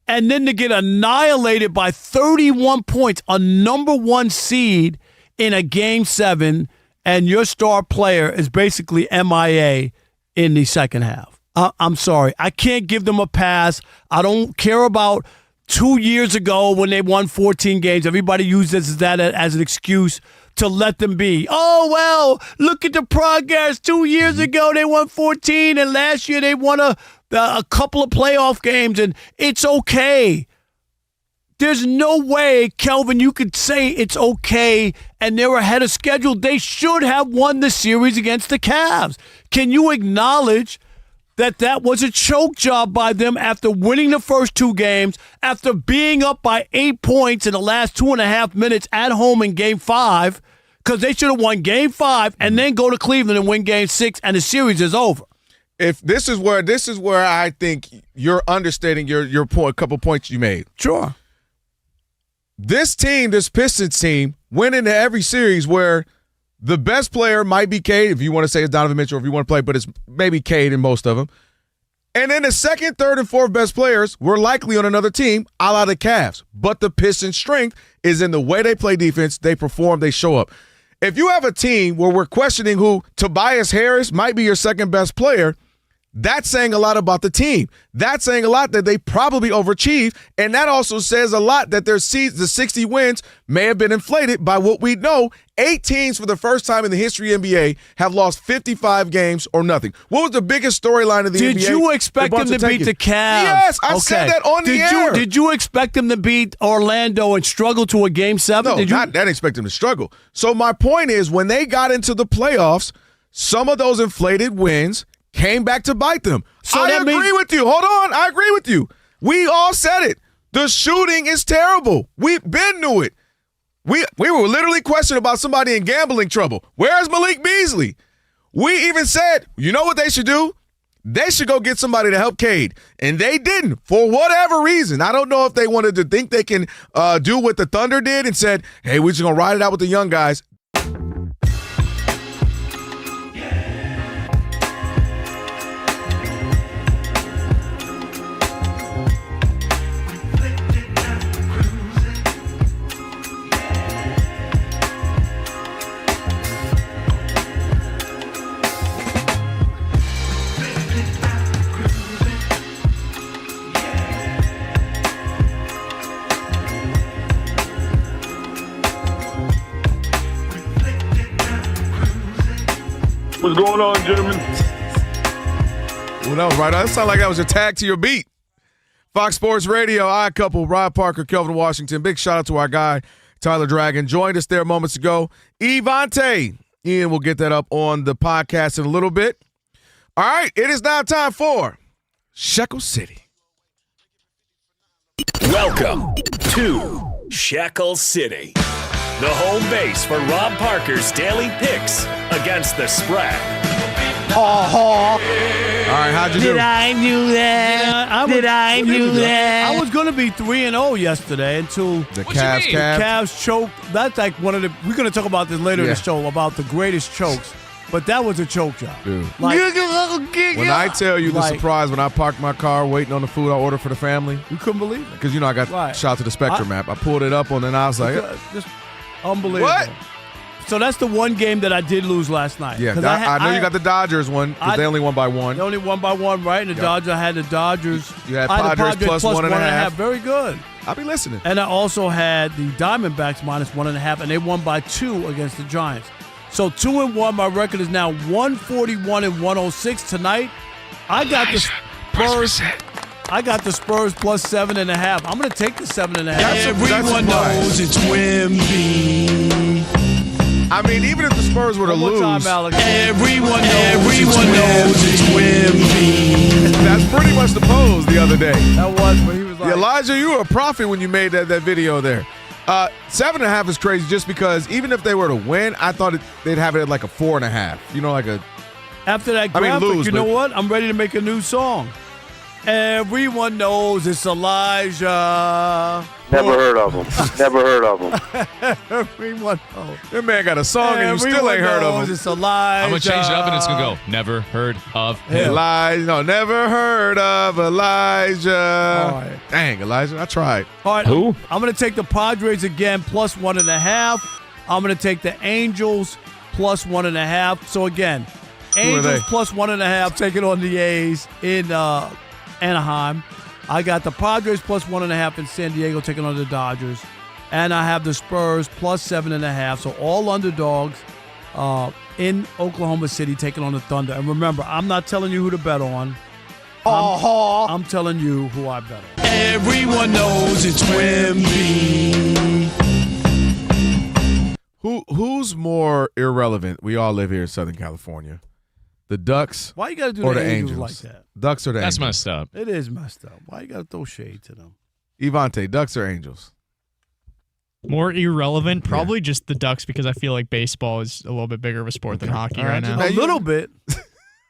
And then to get annihilated by 31 points, a number 1 seed in a Game 7, and your star player is basically MIA in the second half. I'm sorry. I can't give them a pass. I don't care about 2 years ago when they won 14 games. Everybody uses that as an excuse to let them be. Oh, well, look at the progress. 2 years ago, they won 14, and last year they won a couple of playoff games, and it's okay. There's no way, Kelvin, you could say it's okay and they're ahead of schedule. They should have won the series against the Cavs. Can you acknowledge that was a choke job by them after winning the first 2 games, after being up by 8 points in the last 2.5 minutes at home in Game 5, because they should have won Game 5 and then go to Cleveland and win Game 6, and the series is over. If this is where I think you're understating your point, a couple points you made. Sure. This team, this Pistons team, went into every series where the best player might be Cade, if you want to say it's Donovan Mitchell, if you want to play, but it's maybe Cade in most of them. And then the second, third, and fourth best players were likely on another team, a la the Cavs. But the Pistons' strength is in the way they play defense, they perform, they show up. If you have a team where we're questioning who Tobias Harris might be your second best player, that's saying a lot about the team. That's saying a lot that they probably overachieved, and that also says a lot that the 60 wins may have been inflated by what we know. 8 teams for the first time in the history of the NBA have lost 55 games or nothing. What was the biggest storyline of the NBA? Did you expect them to beat the Cavs? Yes, I said that on the air. Did you expect them to beat Orlando and struggle to a Game 7? No, I didn't expect them to struggle. So my point is, when they got into the playoffs, some of those inflated wins came back to bite them. So I agree with you. Hold on. I agree with you. We all said it. The shooting is terrible. We've been to it. We were literally questioning about somebody in gambling trouble. Where's Malik Beasley? We even said, you know what they should do? They should go get somebody to help Cade. And they didn't, for whatever reason. I don't know if they wanted to think they can do what the Thunder did and said, hey, we're just going to ride it out with the young guys. What's going on, gentlemen? Well, that was right on. That sounded like that was a tag to your beat. Fox Sports Radio, Odd Couple, Rob Parker, Kelvin Washington. Big shout out to our guy, Tyler Dragon. Joined us there moments ago. Evante. Ian will get that up on the podcast in a little bit. All right, it is now time for Shekel City. Welcome to Shekel City, the home base for Rob Parker's daily picks against the spread. All right, how'd you do? Did I do that? I was going to be 3-0 yesterday until the Cavs choked. That's like one of the. We're going to talk about this later in the show about the greatest chokes. But that was a choke job. Dude. Like, when I tell you the surprise when I parked my car waiting on the food I ordered for the family. You couldn't believe it. Because, I got shot to the Spectrum app. I pulled it up and I was like. Just unbelievable. What? So that's the one game that I did lose last night. Yeah, I know you got the Dodgers one because they only won by one. They only won by one, right? And the Dodgers, I had the Dodgers. You had Padres plus 1.5. Very good. I'll be listening. And I also had the Diamondbacks minus 1.5, and they won by 2 against the Giants. So 2-1. My record is now 141 and 106 tonight. I got the Spurs. I got the Spurs plus 7.5. I'm going to take the 7.5. Everyone knows it's Wemby. I mean, even if the Spurs were to lose, everyone knows it's Wemby. That's pretty much the pose the other day. That was when he was like, Elijah, you were a prophet when you made that video there. 7.5 is crazy just because even if they were to win, I thought they'd have it at like a 4.5. Like a. After that graphic, lose, you know what? I'm ready to make a new song. Everyone knows it's Elijah. Never heard of him. Never heard of him. Everyone knows. That man got a song and you still ain't heard of him. It's Elijah. I'm going to change it up and it's going to go, never heard of him. Elijah. No, never heard of Elijah. All right. Dang, Elijah, I tried. All right. Who? I'm going to take the Padres again, plus 1.5. I'm going to take the Angels, plus 1.5. So, again, Angels plus 1.5, taking on the A's in Anaheim. I got the Padres plus 1.5 in San Diego taking on the Dodgers. And I have the Spurs plus 7.5. So all underdogs in Oklahoma City taking on the Thunder. And remember, I'm not telling you who to bet on. I'm telling you who I bet on. Everyone knows it's Wemby. Who's more irrelevant? We all live here in Southern California. The Ducks Why you got to do or the the Angels like that? Ducks or the That's Angels? messed up. It is messed up. Why you got to throw shade to them? Evante, Ducks or Angels? More irrelevant, probably just the Ducks because I feel like baseball is a little bit bigger of a sport than hockey right now. A little bit.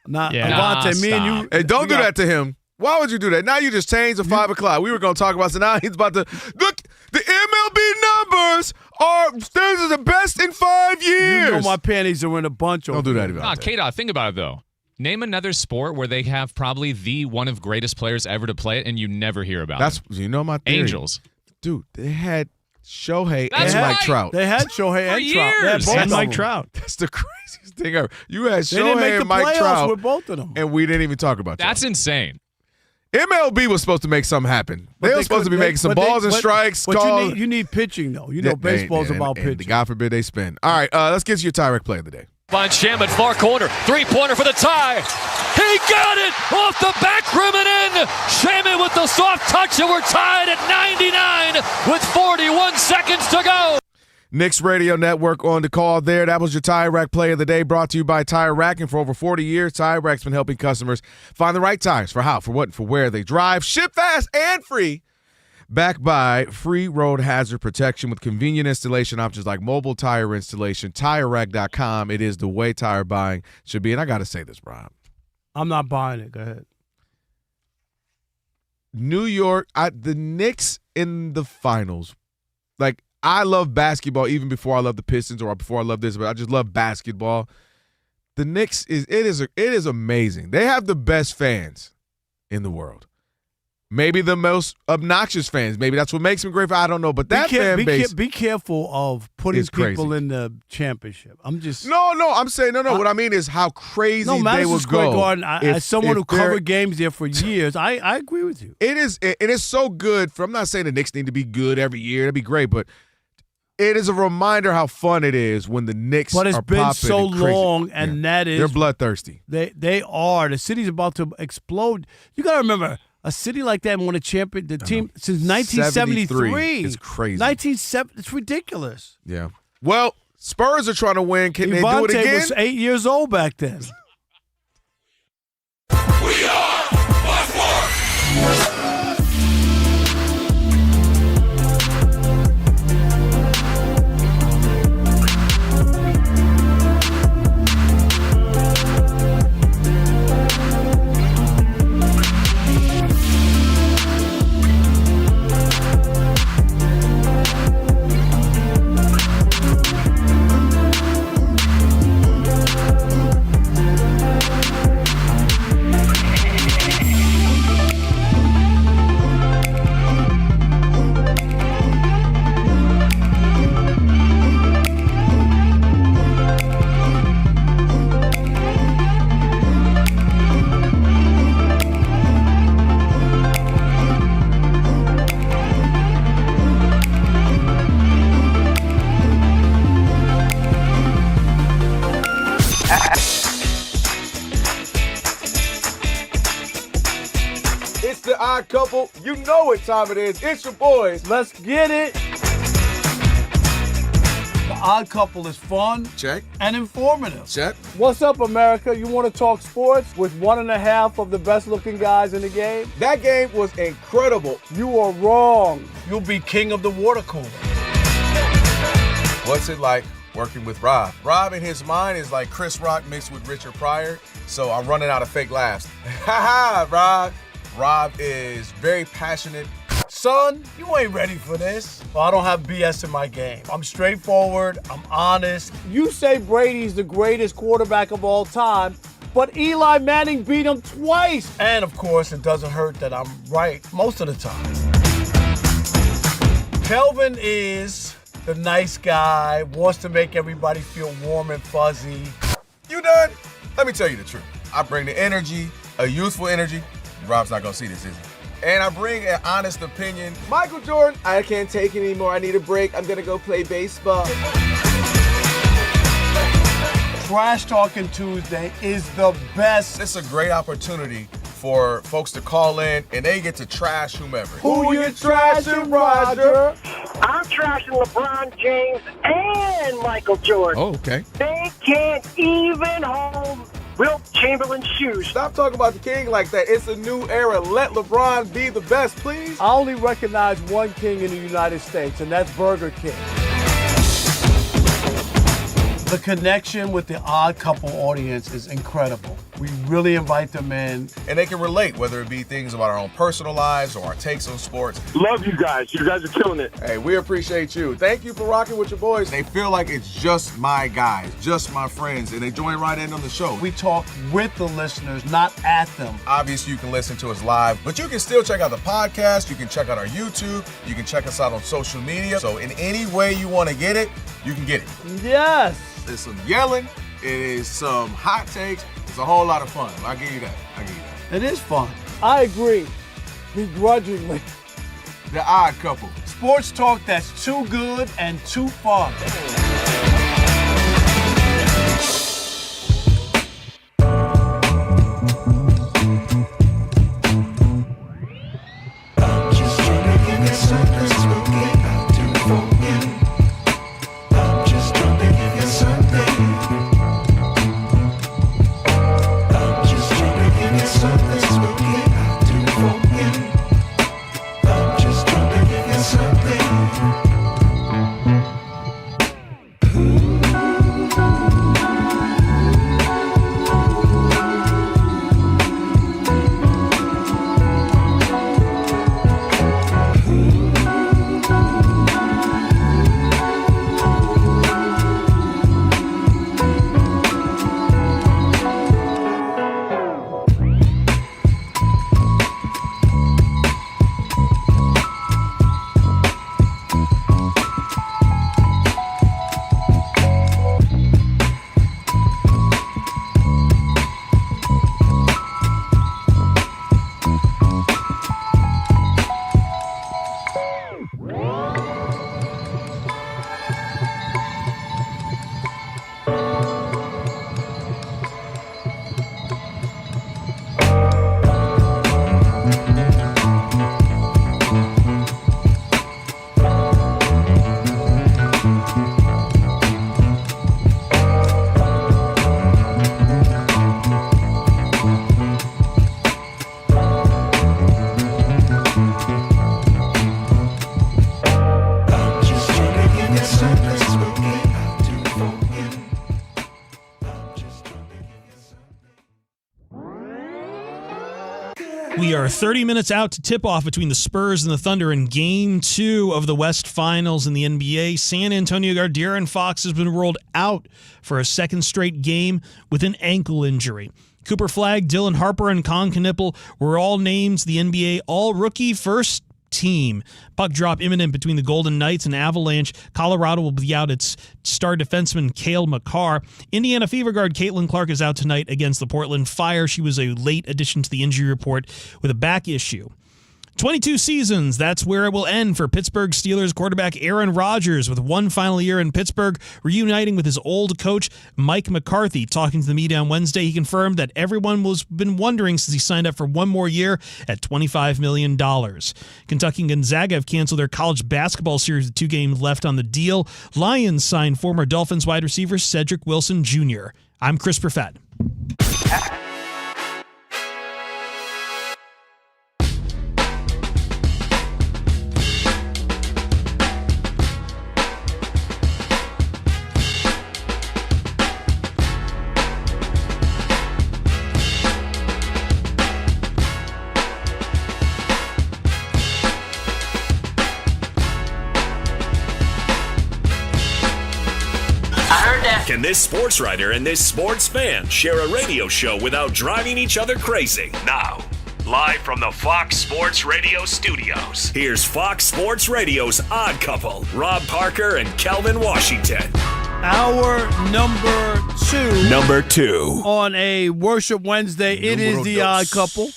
Not Evante, me and you. Hey, don't do that to him. Why would you do that? Now you just changed the 5 o'clock. We were going to talk about, so now he's about to look. The MLB numbers are the best in 5 years. You know my panties are in a bunch. Don't do that, Evante. K-Dot, think about it, though. Name another sport where they have probably the one of greatest players ever to play it, and you never hear about it. You know my theory. Angels. Dude, they had Shohei That's and right. Mike Trout. They had Shohei For and years. Trout. They had both And of Mike them. Trout. That's the craziest thing ever. You had They didn't make Shohei the and Mike playoffs Trout, with both of them. and we didn't even talk about that. That's insane. MLB was supposed to make something happen. They were supposed to be making some balls and strikes. But you need pitching, though. You know, baseball's about and pitching. God forbid they spin. All right, let's get to your Tyrek play of the day. Finds Shaman far corner. 3-pointer for the tie. He got it off the back rim and in. Shaman with the soft touch, and we're tied at 99 with 41 seconds to go. Knicks Radio Network on the call there. That was your Tire Rack play of the day, brought to you by Tire Rack. And for over 40 years, Tire Rack's been helping customers find the right tires for how, for what, and for where they drive. Ship fast and free. Backed by free road hazard protection with convenient installation options like mobile tire installation. TireRack.com. It is the way tire buying should be. And I got to say this, Rob. I'm not buying it. Go ahead. New York, the Knicks in the finals. Like, I love basketball even before I love the Pistons or before I love this, but I just love basketball. The Knicks it is amazing. They have the best fans in the world. Maybe the most obnoxious fans. Maybe that's what makes them great. I don't know, but that fan base. Be careful of putting people crazy. in the championship. I'm just No. I'm saying no. What I mean is how crazy they Madison would Square go. Garden, as someone who covered games there for years, I agree with you. It is so good. I'm not saying the Knicks need to be good every year. That'd be great, but it is a reminder how fun it is when the Knicks are popping. But it's been so and crazy. long, and that is they're bloodthirsty. They are. The city's about to explode. You got to remember, A city like that won a champion, the team since 1973. It's crazy. 1970. It's ridiculous. Yeah. Well, Spurs are trying to win. Can they do it again? Was 8 years old back then. We are Buffalo. It's the Odd Couple. You know what time it is. It's your boys. Let's get it. The Odd Couple is fun. Check. And informative. Check. What's up, America? You want to talk sports with 1.5 of the best-looking guys in the game? That game was incredible. You are wrong. You'll be king of the water cooler. What's it like working with Rob? Rob in his mind is like Chris Rock mixed with Richard Pryor, so I'm running out of fake laughs. Ha ha, Rob. Rob is very passionate. Son, you ain't ready for this. Well, I don't have BS in my game. I'm straightforward. I'm honest. You say Brady's the greatest quarterback of all time, but Eli Manning beat him twice. And, of course, it doesn't hurt that I'm right most of the time. Kelvin is the nice guy, wants to make everybody feel warm and fuzzy. You done? Let me tell you the truth. I bring the energy, a youthful energy. Rob's not gonna see this, is he? And I bring an honest opinion. Michael Jordan, I can't take it anymore. I need a break. I'm gonna go play baseball. Trash Talking Tuesday is the best. It's a great opportunity for folks to call in and they get to trash whomever. Who you trashing, Roger? I'm trashing LeBron James and Michael Jordan. Oh, okay. They can't even hold Wilt Chamberlain's shoes. Stop talking about the king like that. It's a new era. Let LeBron be the best, please. I only recognize one king in the United States, and that's Burger King. The connection with the Odd Couple audience is incredible. We really invite them in. And they can relate, whether it be things about our own personal lives or our takes on sports. Love you guys. You guys are killing it. Hey, we appreciate you. Thank you for rocking with your boys. They feel like it's just my guys, just my friends, and they join right in on the show. We talk with the listeners, not at them. Obviously, you can listen to us live, but you can still check out the podcast. You can check out our YouTube. You can check us out on social media. So in any way you want to get it, you can get it. Yes. There's some yelling. It is some hot takes. It's a whole lot of fun. I'll give you that. It is fun. I agree. Begrudgingly. The Odd Couple. Sports talk that's too good and too fun. We are 30 minutes out to tip-off between the Spurs and the Thunder in Game 2 of the West Finals in the NBA. San Antonio guard De'Aaron Fox has been ruled out for a second straight game with an ankle injury. Cooper Flagg, Dylan Harper, and Con Knippel were all named the NBA All-Rookie First Team. Puck drop imminent between the Golden Knights and Avalanche. Colorado will be out its star defenseman Cale Makar. Indiana Fever guard Caitlin Clark is out tonight against the Portland Fire. She was a late addition to the injury report with a back issue. 22 seasons, that's where it will end for Pittsburgh Steelers quarterback Aaron Rodgers, with one final year in Pittsburgh, reuniting with his old coach Mike McCarthy. Talking to the media on Wednesday, he confirmed that everyone was been wondering since he signed up for one more year at $25 million. Kentucky and Gonzaga have canceled their college basketball series with 2 games left on the deal. Lions signed former Dolphins wide receiver Cedric Wilson Jr. I'm Chris Perfett. Can this sports writer and this sports fan share a radio show without driving each other crazy? Now, live from the Fox Sports Radio studios, here's Fox Sports Radio's Odd Couple, Rob Parker and Kelvin Washington. Hour number two on a Worship Wednesday. It is the Odd Couple.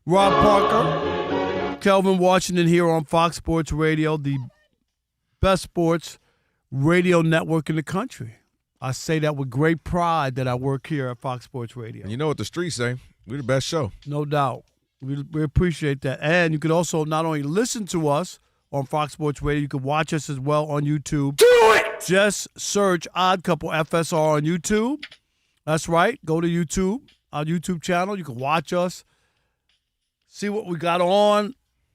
Rob Parker, Kelvin Washington here on Fox Sports Radio, the best sports radio network in the country. I say that with great pride that I work here at Fox Sports Radio. You know what the streets say. We're the best show. No doubt. We appreciate that. And you can also not only listen to us on Fox Sports Radio, you can watch us as well on YouTube. Do it! Just search Odd Couple FSR on YouTube. That's right. Go to YouTube, our YouTube channel. You can watch us, see what we got on,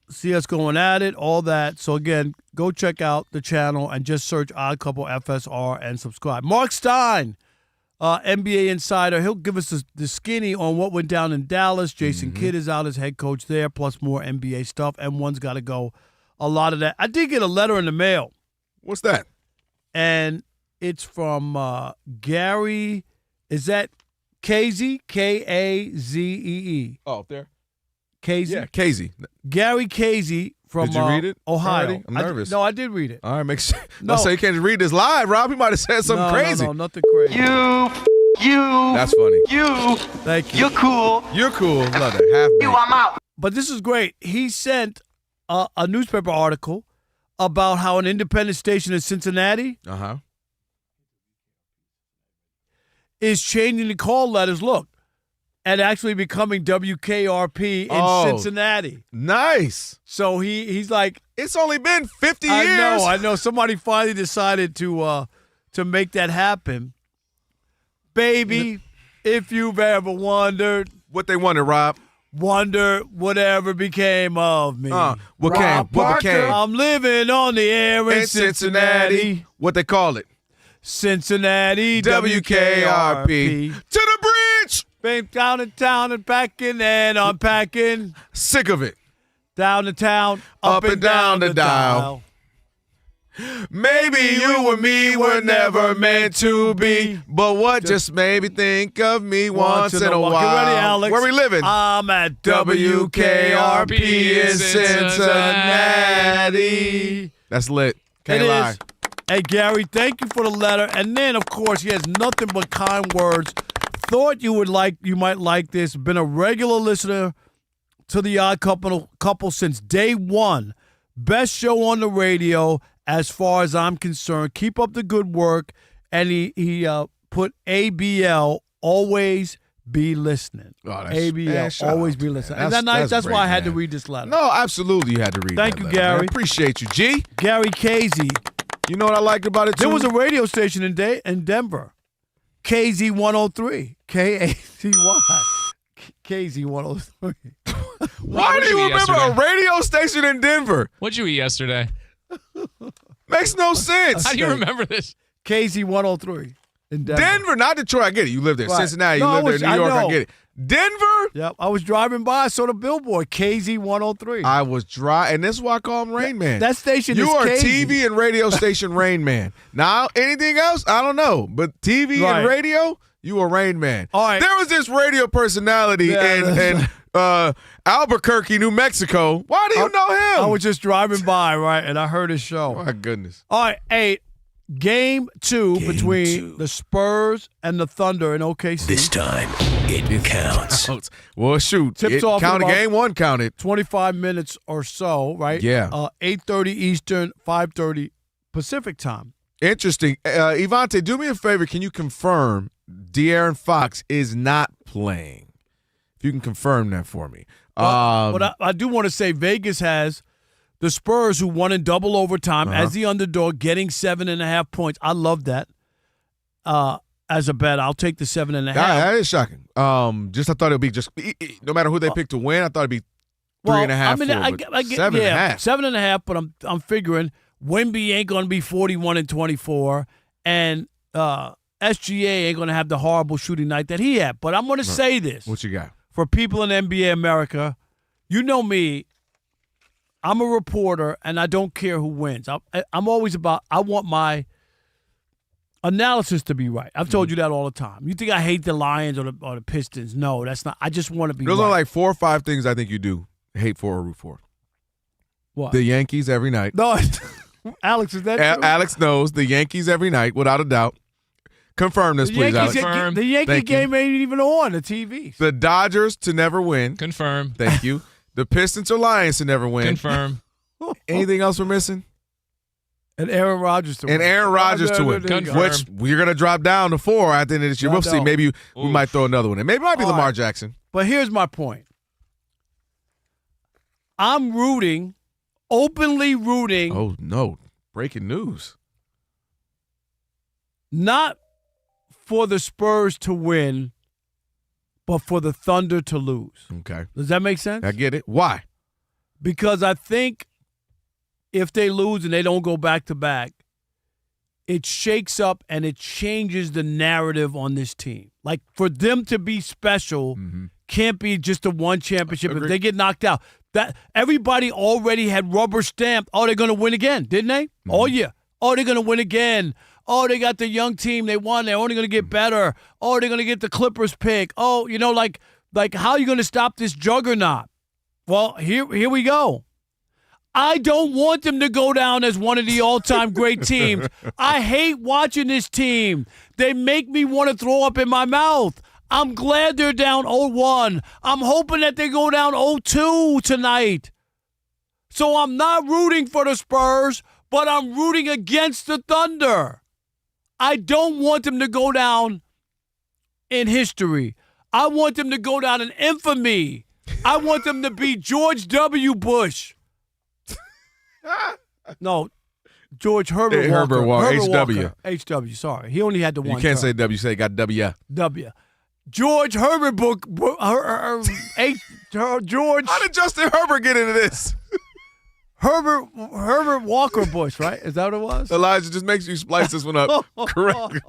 see us going at it, all that. So, again, go check out the channel and just search Odd Couple FSR and subscribe. Mark Stein, NBA insider, he'll give us the skinny on what went down in Dallas. Jason Kidd is out as head coach there, plus more NBA stuff. M1's got to go. A lot of that. I did get a letter in the mail. What's that? And it's from Gary. Is that Kazee? K-A-Z-E-E. Oh, up there? Kazee? Yeah, Kazee. Gary Kazee from Did you read it Ohio. already? I'm nervous. I did read it. All right, make sure. No. So you can't just read this live, Rob. He might have said something crazy. No, nothing crazy. You. That's funny. You. Thank you. You're cool. You're cool. Love it. I'm out. But this is great. He sent a newspaper article about how an independent station in Cincinnati is changing the call letters. Look. And actually becoming WKRP in Cincinnati. Nice. So he's like, it's only been 50 years. I know. Somebody finally decided to make that happen. Baby, if you've ever wondered. What they wondered, Rob? Wonder whatever became of me. What became? I'm living on the air in Cincinnati. What they call it? Cincinnati WKRP. To the bridge. Been down in town and packing and unpacking. Sick of it. Down to town, up and down the dial. Maybe you and me were never meant to be, but what just made me think of me once in a while. Get ready, Alex. Where we living? I'm at WKRP in Cincinnati. That's lit. Can't lie. Is. Hey, Gary, thank you for the letter. And then, of course, he has nothing but kind words. Thought you might like this. Been a regular listener to the Odd Couple since day one. Best show on the radio as far as I'm concerned. Keep up the good work. And he put ABL, always be listening. Oh, ABL, always be listening. Isn't that nice? That's why I had to read this letter. No, absolutely you had to read Thank that you, letter, Gary. Man. Appreciate you, G. Gary Kazee. You know what I liked about it, too? There was a radio station in Denver. KZ 103. K-A-Z-Y. KZ 103. Why do you remember a radio station in Denver? What'd you eat yesterday? Makes no sense. How do you remember this? KZ 103 in Denver. Denver, not Detroit. I get it. You live there. Right. Cincinnati, you live there. New York, I get it. Denver? Yep. I was driving by. I saw the billboard, KZ103. I was dry, and this is why I call him Rain Man. That station you is are KZ. TV and radio station Rain Man. Now, anything else, I don't know. But TV and radio, you are Rain Man. All right. There was this radio personality in Albuquerque, New Mexico. Why do you know him? I was just driving by, right, and I heard his show. My goodness. All right, hey, Game 2 between the Spurs and the Thunder in OKC. This time, it counts. Well, shoot. Tips off in about Game 1 counted. 25 minutes or so, right? Yeah. 8:30 Eastern, 5:30 Pacific time. Interesting. Ivante, do me a favor. Can you confirm De'Aaron Fox is not playing? If you can confirm that for me. But I do want to say Vegas has the Spurs, who won in double overtime as the underdog, getting 7.5 points. I love that. As a bet, I'll take the 7.5. That is shocking. I thought it would be just no matter who they pick to win. I thought it'd be 3.5. I mean, I get 7.5. Yeah, 7.5. But I'm figuring Wemby ain't going to be 41-24, and SGA ain't going to have the horrible shooting night that he had. But I'm going to say this. What you got? For people in NBA America, you know me. I'm a reporter, and I don't care who wins. I'm always about – I want my analysis to be right. I've told you that all the time. You think I hate the Lions or the Pistons? No, that's not – I just want to be Those right. are like 4 or 5 things I think you do hate for or root for. What? The Yankees every night. No, Alex, is that true? Alex knows the Yankees every night, without a doubt. Confirm this, please, Alex. The Yankee game ain't even on the TV. The Dodgers to never win. Confirm. Thank you. The Pistons or Lions to never win. Confirm. Anything else we're missing? And Aaron Rodgers to win. And Aaron Rodgers to win. Confirm. Which we're going to drop down to 4 at the end of this year. We'll see. Maybe we might throw another one in. Maybe it might be Lamar Jackson. But here's my point. I'm openly rooting. Oh, no. Breaking news. Not for the Spurs to win, but for the Thunder to lose. Okay. Does that make sense? I get it. Why? Because I think if they lose and they don't go back-to-back, it shakes up and it changes the narrative on this team. Like, for them to be special can't be just a one championship. If they get knocked out, that everybody already had rubber stamped, oh, they're going to win again, didn't they? All year. Oh, they're going to win again. Oh, they got the young team. They won. They're only going to get better. Oh, they're going to get the Clippers pick. Oh, like how are you going to stop this juggernaut? Well, here we go. I don't want them to go down as one of the all-time great teams. I hate watching this team. They make me want to throw up in my mouth. I'm glad they're down 0-1. I'm hoping that they go down 0-2 tonight. So I'm not rooting for the Spurs, but I'm rooting against the Thunder. I don't want them to go down in history. I want them to go down in infamy. I want them to be George W. Bush. No, George Herbert Walker. Herbert Walker. HW. HW, sorry. He only had the one. You can't term. say W. Say got W. W. George Herbert George. How did Justin Herbert get into this? Herbert Walker Bush, right? Is that what it was? Elijah, just makes you splice this one up correctly.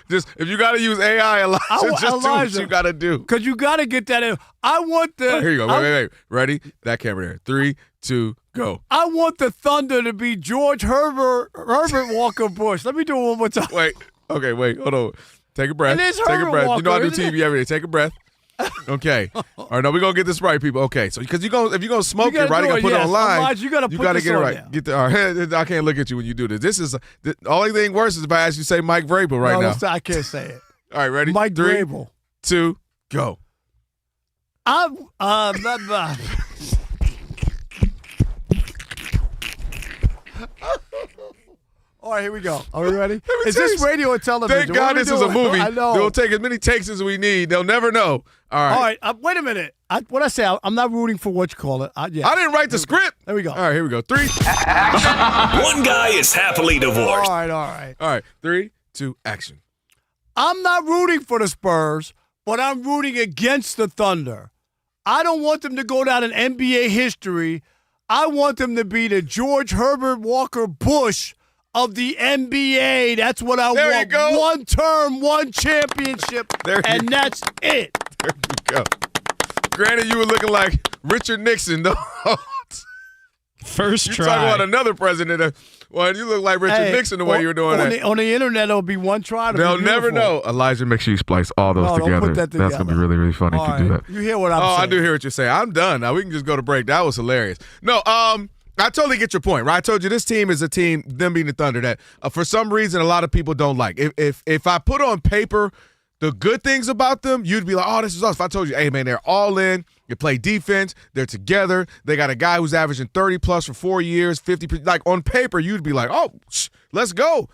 Just if you got to use AI, Elijah, just do what you got to do. Because you got to get that in. I want the. Here you go. Wait. Ready? That camera there. 3, 2, go. I want the Thunder to be George Herbert Walker Bush. Let me do it one more time. Wait. Okay. Wait. Hold on. Take a breath. It is Take Herbert a breath. Walker, You know I do isn't TV every day. Take a breath. Okay. All right. Now we're gonna get this right, people. Okay. So because if you're gonna smoke it, right, you gotta put it online. Elijah, you gotta get it right. There. All right. I can't look at you when you do this. This is the only thing worse is if I ask you to say Mike Vrabel right now. I can't say it. All right. Ready? Mike 3, Vrabel. 2, go. All right, here we go. Are we ready? Is this radio or television? Thank God this is a movie. I know. They'll take as many takes as we need. They'll never know. All right. Wait a minute. What I say? I'm not rooting for what you call it. I didn't write the script. There we go. All right, here we go. 3. One guy is happily divorced. All right. All right. 3, 2, action. I'm not rooting for the Spurs, but I'm rooting against the Thunder. I don't want them to go down in NBA history. I want them to be the George Herbert Walker Bush of the NBA. That's what I want. There you go. One term, one championship, and that's it. There you go. Granted, you were looking like Richard Nixon, though. First try. You talking about another president. Well, you look like Richard Nixon the way you were doing that. On the internet, it'll be one try. They'll never know. Elijah, make sure you splice all those together. Don't put that together. That's going to be really, really funny if you do that. You hear what I'm saying? I do hear what you're saying. I'm done. Now we can just go to break. That was hilarious. No, I totally get your point, right? I told you this team is a team, them being the Thunder, that for some reason a lot of people don't like. If I put on paper the good things about them, you'd be like, oh, this is awesome. If I told you, hey, man, they're all in. They play defense. They're together. They got a guy who's averaging 30-plus for 4 years, 50. Like, on paper, you'd be like, oh, let's go.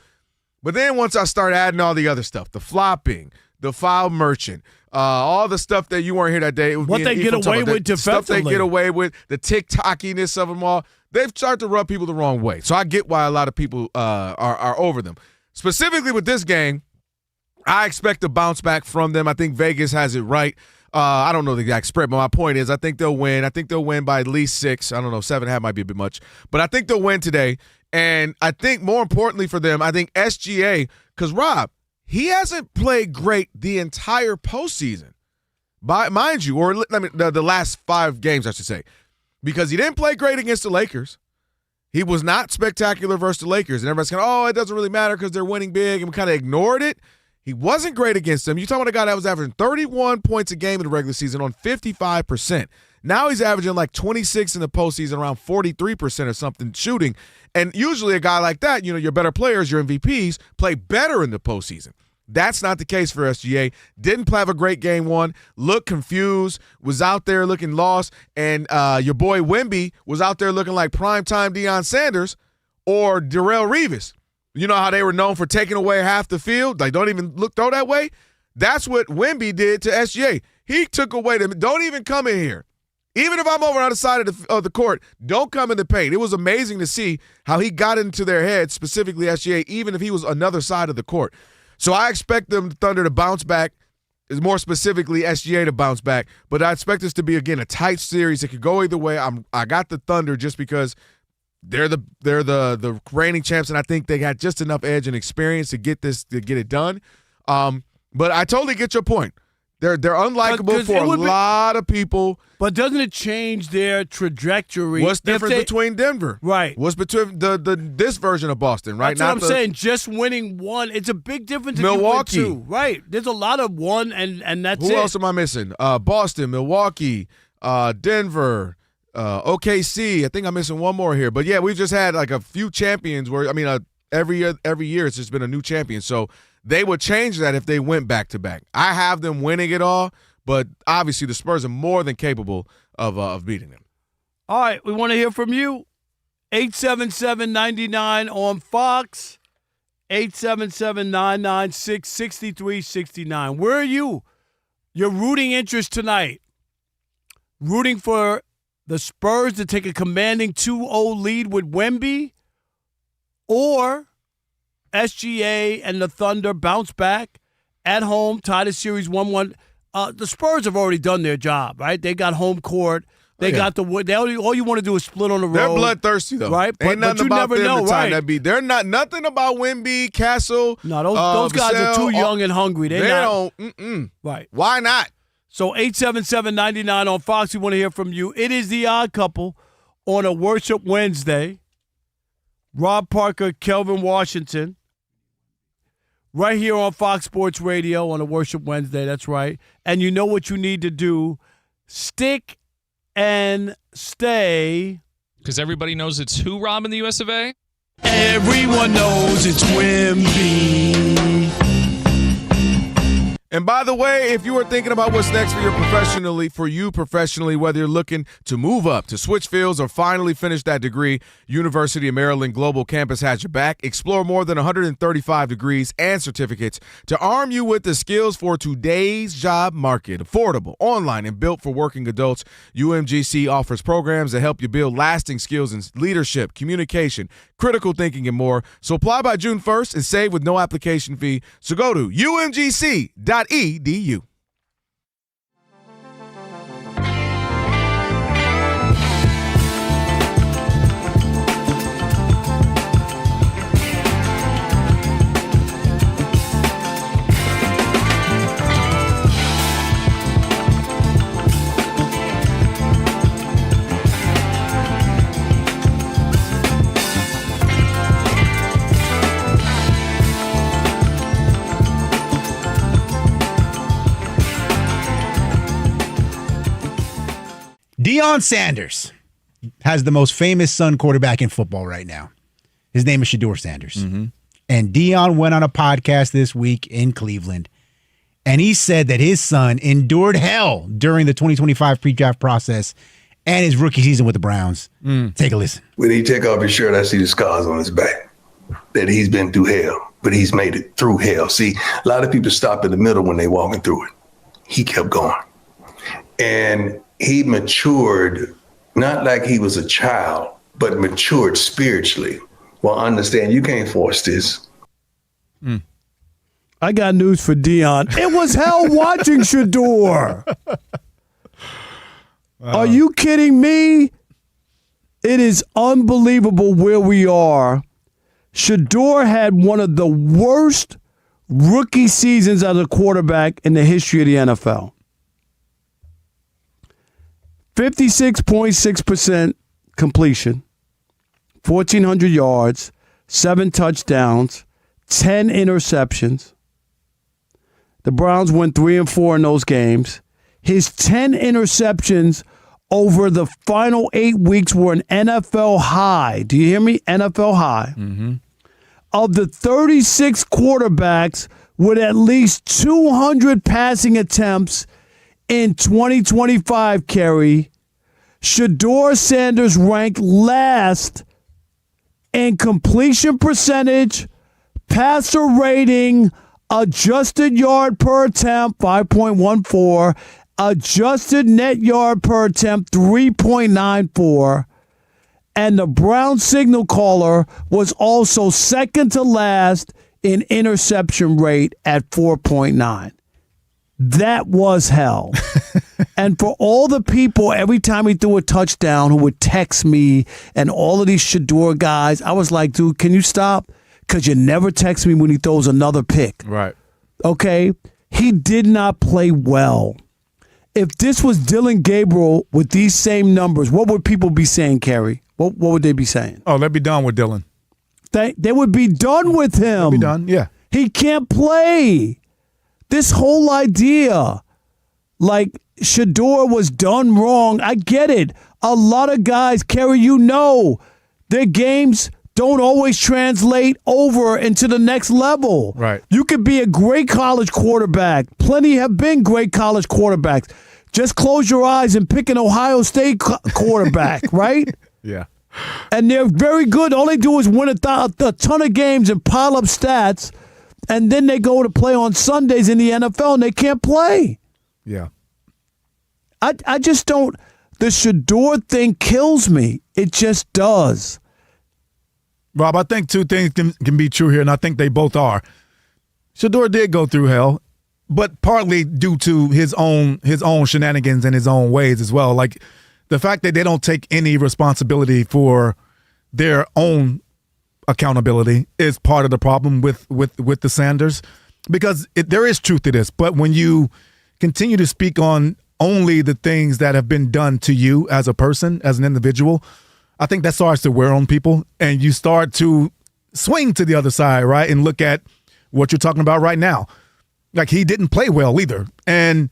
But then once I start adding all the other stuff, the flopping, the foul merchant, all the stuff that you weren't here that day. What they get away with defensively. Stuff they get away with, the tick-tockiness of them all. They've started to rub people the wrong way. So I get why a lot of people are over them. Specifically with this game, I expect a bounce back from them. I think Vegas has it right. I don't know the exact spread, but my point is I think they'll win. I think they'll win by at least 6. I don't know, 7.5 might be a bit much. But I think they'll win today. And I think more importantly for them, I think SGA, because Rob, he hasn't played great the entire postseason. Mind you, or the last 5 games, I should say. Because he didn't play great against the Lakers. He was not spectacular versus the Lakers. And everybody's kind of, oh, it doesn't really matter because they're winning big, and we kind of ignored it. He wasn't great against them. You're talking about a guy that was averaging 31 points a game in the regular season on 55%. Now he's averaging like 26 in the postseason, around 43% or something shooting. And usually a guy like that, your better players, your MVPs, play better in the postseason. That's not the case for SGA. Didn't have a great game 1. Looked confused. Was out there looking lost. And your boy Wemby was out there looking like primetime Deion Sanders or Darrelle Revis. You know how they were known for taking away half the field? Like, don't even throw that way? That's what Wemby did to SGA. He took away them. Don't even come in here. Even if I'm over on the side of the court, don't come in the paint. It was amazing to see how he got into their heads, specifically SGA, even if he was another side of the court. So I expect them, the Thunder, to bounce back, more specifically SGA to bounce back. But I expect this to be, again, a tight series. It could go either way. I got the Thunder just because they're the reigning champs, and I think they got just enough edge and experience to get it done. But I totally get your point. They're unlikable for a lot of people. But doesn't it change their trajectory? What's different between Denver? Right. What's between this version of Boston, right? That's what I'm saying. Just winning one, it's a big difference. Milwaukee. If you win 2. Right. There's a lot of one, and that's it. Who else am I missing? Boston, Milwaukee, Denver, OKC. I think I'm missing one more here. But, yeah, we've just had like a few champions where, every year it's just been a new champion. So they would change that if they went back-to-back. I have them winning it all, but obviously the Spurs are more than capable of beating them. All right, we want to hear from you. 877-99 on Fox, 877-996-6369. Where are you? Your rooting interest tonight. Rooting for the Spurs to take a commanding 2-0 lead with Wemby, or SGA and the Thunder bounce back at home, tie the series 1-1. The Spurs have already done their job, right? They got home court. They got the wood. All you want to do is split on the road. They're bloodthirsty, though. Right? Ain't nothing about them the time that beat. They're not nothing about Wemby, Castle. No, those guys are too young and hungry. They don't. Right. Why not? So 877-99 on Fox. We want to hear from you. It is the Odd Couple on a Worship Wednesday. Rob Parker, Kelvin Washington. Right here on Fox Sports Radio on a Worship Wednesday. That's right. And you know what you need to do. Stick and stay. Because everybody knows it's who, Rob, in the US of A? Everyone knows it's Wemby. And by the way, if you are thinking about what's next for you professionally, whether you're looking to move up, to switch fields, or finally finish that degree, University of Maryland Global Campus has your back. Explore more than 135 degrees and certificates to arm you with the skills for today's job market. Affordable, online, and built for working adults, UMGC offers programs that help you build lasting skills in leadership, communication, critical thinking, and more. So apply by June 1st and save with no application fee. So go to umgc.edu. Deion Sanders has the most famous son quarterback in football right now. His name is Shedeur Sanders. Mm-hmm. And Deion went on a podcast this week in Cleveland, and he said that his son endured hell during the 2025 pre-draft process and his rookie season with the Browns. Take a listen. When he take off his shirt, I see the scars on his back, that he's been through hell, but he's made it through hell. See, a lot of people stop in the middle when they're walking through it. He kept going. And he matured, not like he was a child, but matured spiritually. Well, understand, you can't force this. I got news for Deion. It was hell watching Shedeur. Are you kidding me? It is unbelievable where we are. Shedeur had one of the worst rookie seasons as a quarterback in the history of the NFL. 56.6% completion, 1,400 yards, 7 touchdowns, 10 interceptions. The Browns went 3-4 in those games. His 10 interceptions over the final 8 weeks were an NFL high. Do you hear me? NFL high. Mm-hmm. Of the 36 quarterbacks with at least 200 passing attempts in 2025, Kerry, Shedeur Sanders ranked last in completion percentage, passer rating, adjusted yard per attempt, 5.14, adjusted net yard per attempt, 3.94, and the Brown signal caller was also second to last in interception rate at 4.9. That was hell. And for all the people, every time he threw a touchdown, who would text me and all of these Shedeur guys, I was like, dude, can you stop? Because you never text me when he throws another pick. Right. Okay? He did not play well. If this was Dylan Gabriel with these same numbers, what would people be saying, Kerry? What would they be saying? Oh, they'd be done with Dylan. They would be done with him. They'd be done, yeah. He can't play. This whole idea, like Shedeur was done wrong, I get it. A lot of guys, Kerry, you know, their games don't always translate over into the next level. Right. You could be a great college quarterback. Plenty have been great college quarterbacks. Just close your eyes and pick an Ohio State quarterback, right? Yeah. And they're very good. All they do is win a ton of games and pile up stats, and then they go to play on Sundays in the NFL, and they can't play. Yeah. I just don't. The Shedeur thing kills me. It just does. Rob, I think two things can be true here, and I think they both are. Shedeur did go through hell, but partly due to his own shenanigans and his own ways as well. Like the fact that they don't take any responsibility for their own accountability is part of the problem with the Sanders, because there is truth to this. But when you continue to speak on only the things that have been done to you as a person, as an individual, I think that starts to wear on people, and you start to swing to the other side, right, and look at what you're talking about right now. Like, he didn't play well either, and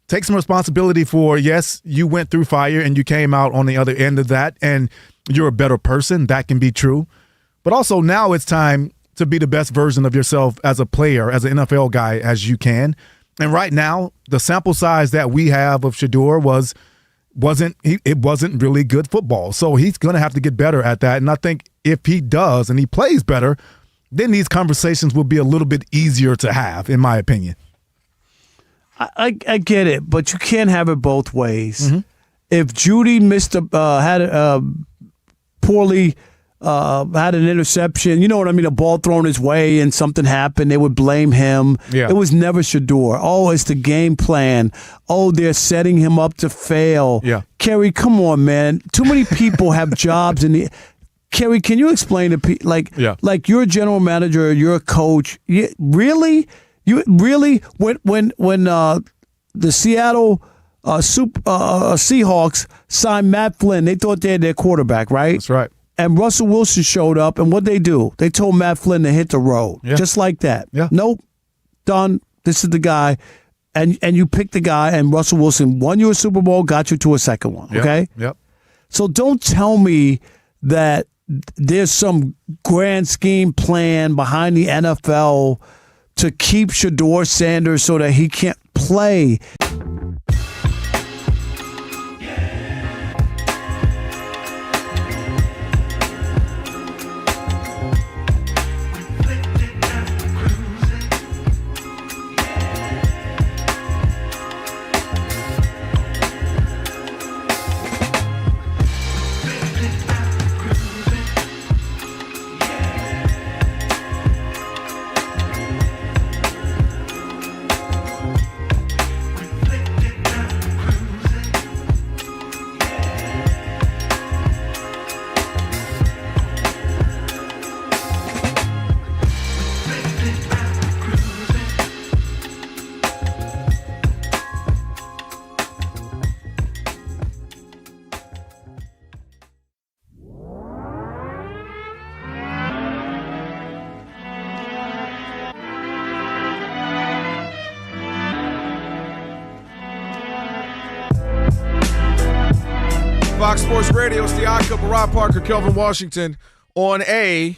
take some responsibility for, yes, you went through fire and you came out on the other end of that, and you're a better person. That can be true. But also now it's time to be the best version of yourself as a player, as an NFL guy, as you can. And right now, the sample size that we have of Shedeur wasn't really good football. So he's going to have to get better at that. And I think if he does and he plays better, then these conversations will be a little bit easier to have, in my opinion. I get it, but you can't have it both ways. Mm-hmm. If Judy had an interception, you know what I mean, a ball thrown his way and something happened, they would blame him. Yeah. It was never Shedeur. Oh, it's the game plan. Oh, they're setting him up to fail. Yeah. Kerry, come on, man. Too many people have jobs in the Kerry, can you explain to people, like you're a general manager, you're a coach. When the Seattle Seahawks signed Matt Flynn, they thought they had their quarterback, right? That's right. And Russell Wilson showed up, and what'd they do? They told Matt Flynn to hit the road. Yeah. Just like that. Yeah. Nope. Done. This is the guy. and you picked the guy, and Russell Wilson won you a Super Bowl, got you to a second one, okay? Yep. So don't tell me that there's some grand scheme plan behind the NFL to keep Shedeur Sanders so that he can't play. Fox Sports Radio, it's the Odd Couple, Rob Parker, Kelvin Washington, on a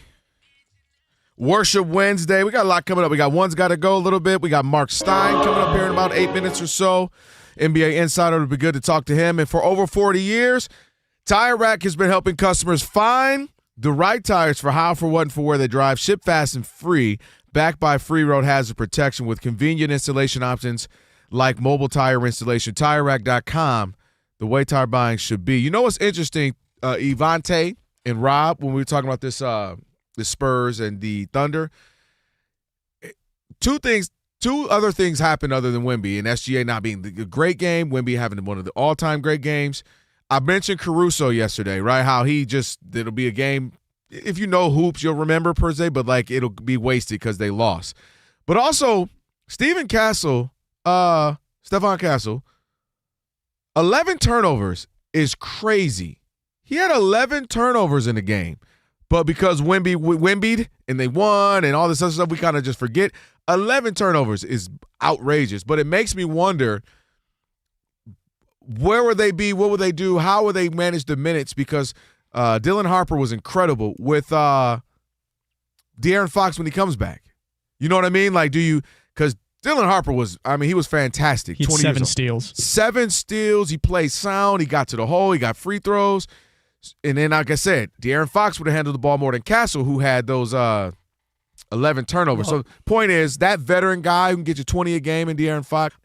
Worship Wednesday. We got a lot coming up. We got One's Got to Go a little bit. We got Mark Stein coming up here in about 8 minutes or so. NBA Insider, it'll be good to talk to him. And for over 40 years, Tire Rack has been helping customers find the right tires for how, for what, and for where they drive. Ship fast and free, backed by free road hazard protection with convenient installation options like mobile tire installation. TireRack.com. The way tire buying should be. You know what's interesting, Evante and Rob, when we were talking about this, the Spurs and the Thunder, two other things happened other than Wemby and SGA not being the great game, Wemby having one of the all-time great games. I mentioned Caruso yesterday, right? How it'll be a game, if you know hoops, you'll remember per se, but like it'll be wasted because they lost. But also, Stephen Castle, Stephon Castle, 11 turnovers is crazy. He had 11 turnovers in the game. But because Wemby'd and they won and all this other stuff, we kind of just forget. 11 turnovers is outrageous. But it makes me wonder, where would they be? What would they do? How would they manage the minutes? Because Dylan Harper was incredible with De'Aaron Fox when he comes back. You know what I mean? Like, because Dylan Harper he was fantastic. He had 7 steals. 7 steals. He played sound. He got to the hole. He got free throws. And then, like I said, De'Aaron Fox would have handled the ball more than Castle, who had those 11 turnovers. So point is, that veteran guy who can get you 20 a game in De'Aaron Fox,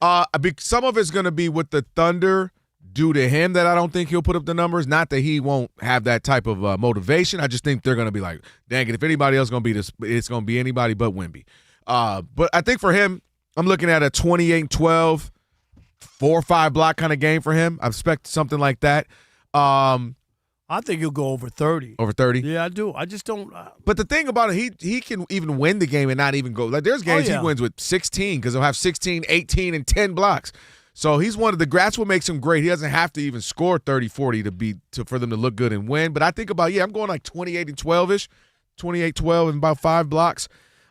some of it's going to be what the Thunder do to him that I don't think he'll put up the numbers. Not that he won't have that type of motivation. I just think they're going to be like, dang it, if anybody else is going to be this, it's going to be anybody but Wemby. But I think for him, I'm looking at a 28-12, 4-5 block kind of game for him. I expect something like that. I think he'll go over 30. Over 30? Yeah, I do. I just don't. But the thing about it, he can even win the game and not even go. Like, there's games he wins with 16 because he'll have 16, 18, and 10 blocks. So he's one of the – that's what makes him great. He doesn't have to even score 30, 40 for them to look good and win. But I think about, I'm going like 28 and 12-ish, 28-12 and about 5 blocks.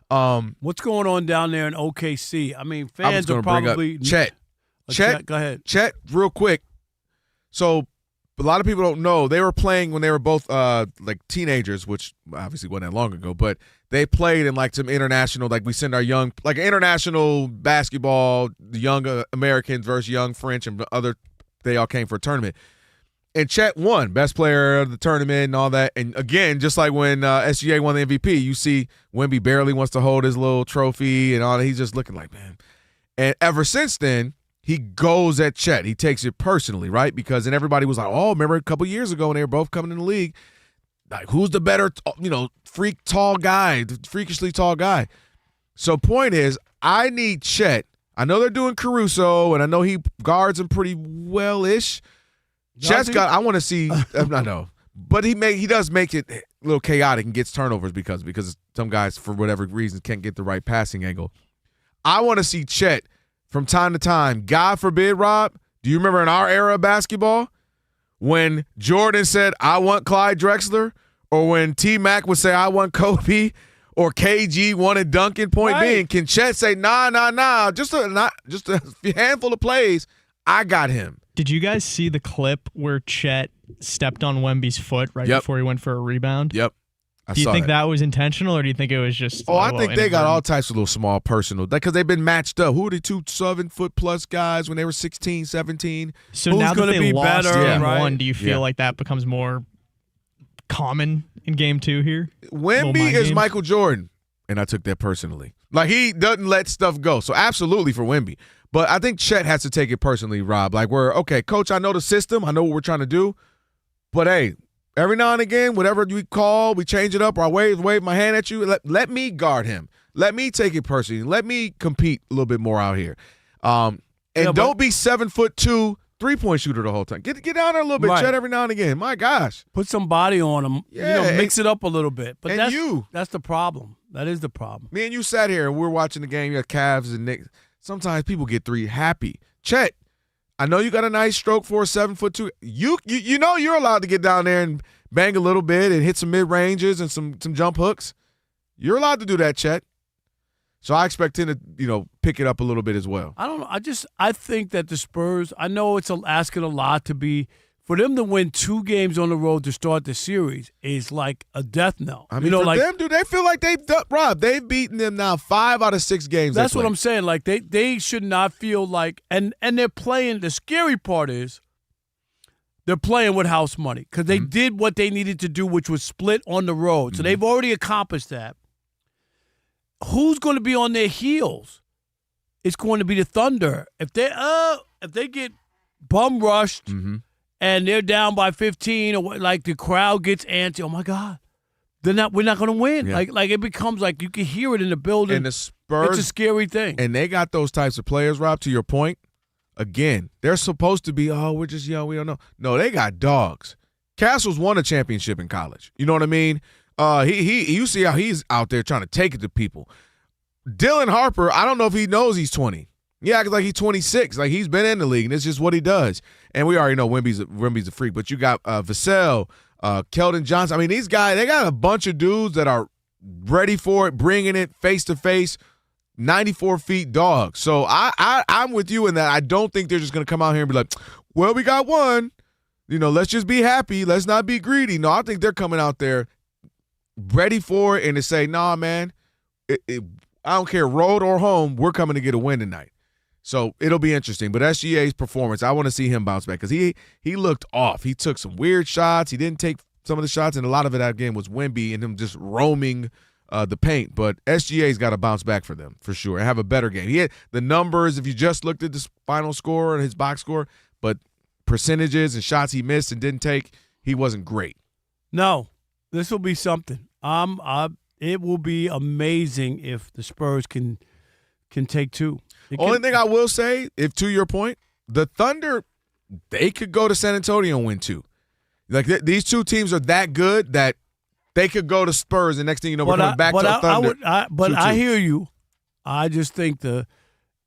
What's going on down there in OKC? I mean, fans are probably – Chet, go ahead. Chet, real quick. So – a lot of people don't know, they were playing when they were both like teenagers, which obviously wasn't that long ago, but they played in like some international, like we send our young, like international basketball, the young Americans versus young French and they all came for a tournament. And Chet won, best player of the tournament and all that. And again, just like when SGA won the MVP, you see Wemby barely wants to hold his little trophy and all that. He's just looking like, man. And ever since then, he goes at Chet. He takes it personally, right? Because then everybody was like, oh, remember a couple years ago when they were both coming in the league, like, who's the better, freakishly tall guy? So point is, I need Chet. I know they're doing Caruso, and I know he guards him pretty well-ish. Chet's got, I want to see, I know. But he does make it a little chaotic and gets turnovers because some guys, for whatever reason, can't get the right passing angle. I want to see Chet from time to time. God forbid, Rob, do you remember in our era of basketball when Jordan said, I want Clyde Drexler, or when T-Mac would say, I want Kobe, or KG wanted Duncan. Point being, can Chet say, nah, just a handful of plays, I got him. Did you guys see the clip where Chet stepped on Wemby's foot before he went for a rebound? Yep. Do you think that was intentional, or do you think it was just? I think they got all types of little small personal, because they've been matched up. Who are the 2 7-foot-plus guys when they were 16, 17? So Who's now that they be lost better? game one, do you feel like that becomes more common in game 2 here? Wemby is Michael Jordan, and I took that personally. Like, he doesn't let stuff go. So absolutely for Wemby. But I think Chet has to take it personally, Rob. Like, okay, coach, I know the system. I know what we're trying to do. But, hey, every now and again, whatever we call, we change it up, or I wave my hand at you. Let me guard him. Let me take it personally. Let me compete a little bit more out here. Don't be 7'2" 3-point shooter the whole time. Get down there a little bit, Chet, every now and again. My gosh. Put some body on him. Yeah, mix it up a little bit. But and that's the problem. That is the problem. Me and you sat here, and we were watching the game. You got Cavs and Knicks. Sometimes people get 3 happy. Chet, I know you got a nice stroke for a 7'2". You know you're allowed to get down there and bang a little bit and hit some mid-ranges and some jump hooks. You're allowed to do that, Chet. So I expect him to, pick it up a little bit as well. I don't know. I think that the Spurs, I know it's asking a lot for them to win 2 games on the road to start the series is like a death knell. I mean, for them, dude, they feel like they've beaten them now 5 out of 6 games. That's what I'm saying. Like, they should not feel like, and they're playing, the scary part is, they're playing with house money because they did what they needed to do, which was split on the road. So they've already accomplished that. Who's going to be on their heels? It's going to be the Thunder. If they get bum rushed and they're down by 15, or like the crowd gets antsy, oh my God, we're not going to win. Yeah. Like it becomes like you can hear it in the building. And the Spurs, it's a scary thing. And they got those types of players, Rob. To your point. Again, they're supposed to be, we're just young, we don't know. No, they got dogs. Castles won a championship in college. You know what I mean? You see how he's out there trying to take it to people. Dylan Harper, I don't know if he knows he's 20. He acts like he's 26. Like, he's been in the league, and it's just what he does. And we already know Wemby's a freak. But you got Vassell, Keldon Johnson. I mean, these guys, they got a bunch of dudes that are ready for it, bringing it face-to-face. 94 feet dogs. So I'm with you in that. I don't think they're just going to come out here and be like, well, we got one. Let's just be happy. Let's not be greedy. No, I think they're coming out there ready for it and to say, nah, man, I don't care, road or home, we're coming to get a win tonight. So it'll be interesting. But SGA's performance, I want to see him bounce back because he looked off. He took some weird shots. He didn't take some of the shots, and a lot of it again was Wemby and him just roaming the paint. But SGA's got to bounce back for them for sure and have a better game. He had the numbers if you just looked at the final score and his box score, but percentages and shots he missed and didn't take, he wasn't great. No, this will be something. It will be amazing if the Spurs can take 2. Only thing I will say, if to your point, the Thunder, they could go to San Antonio and win 2. Like these 2 teams are that good that they could go to Spurs, and next thing you know, we're coming back to the Thunder. I hear you. I just think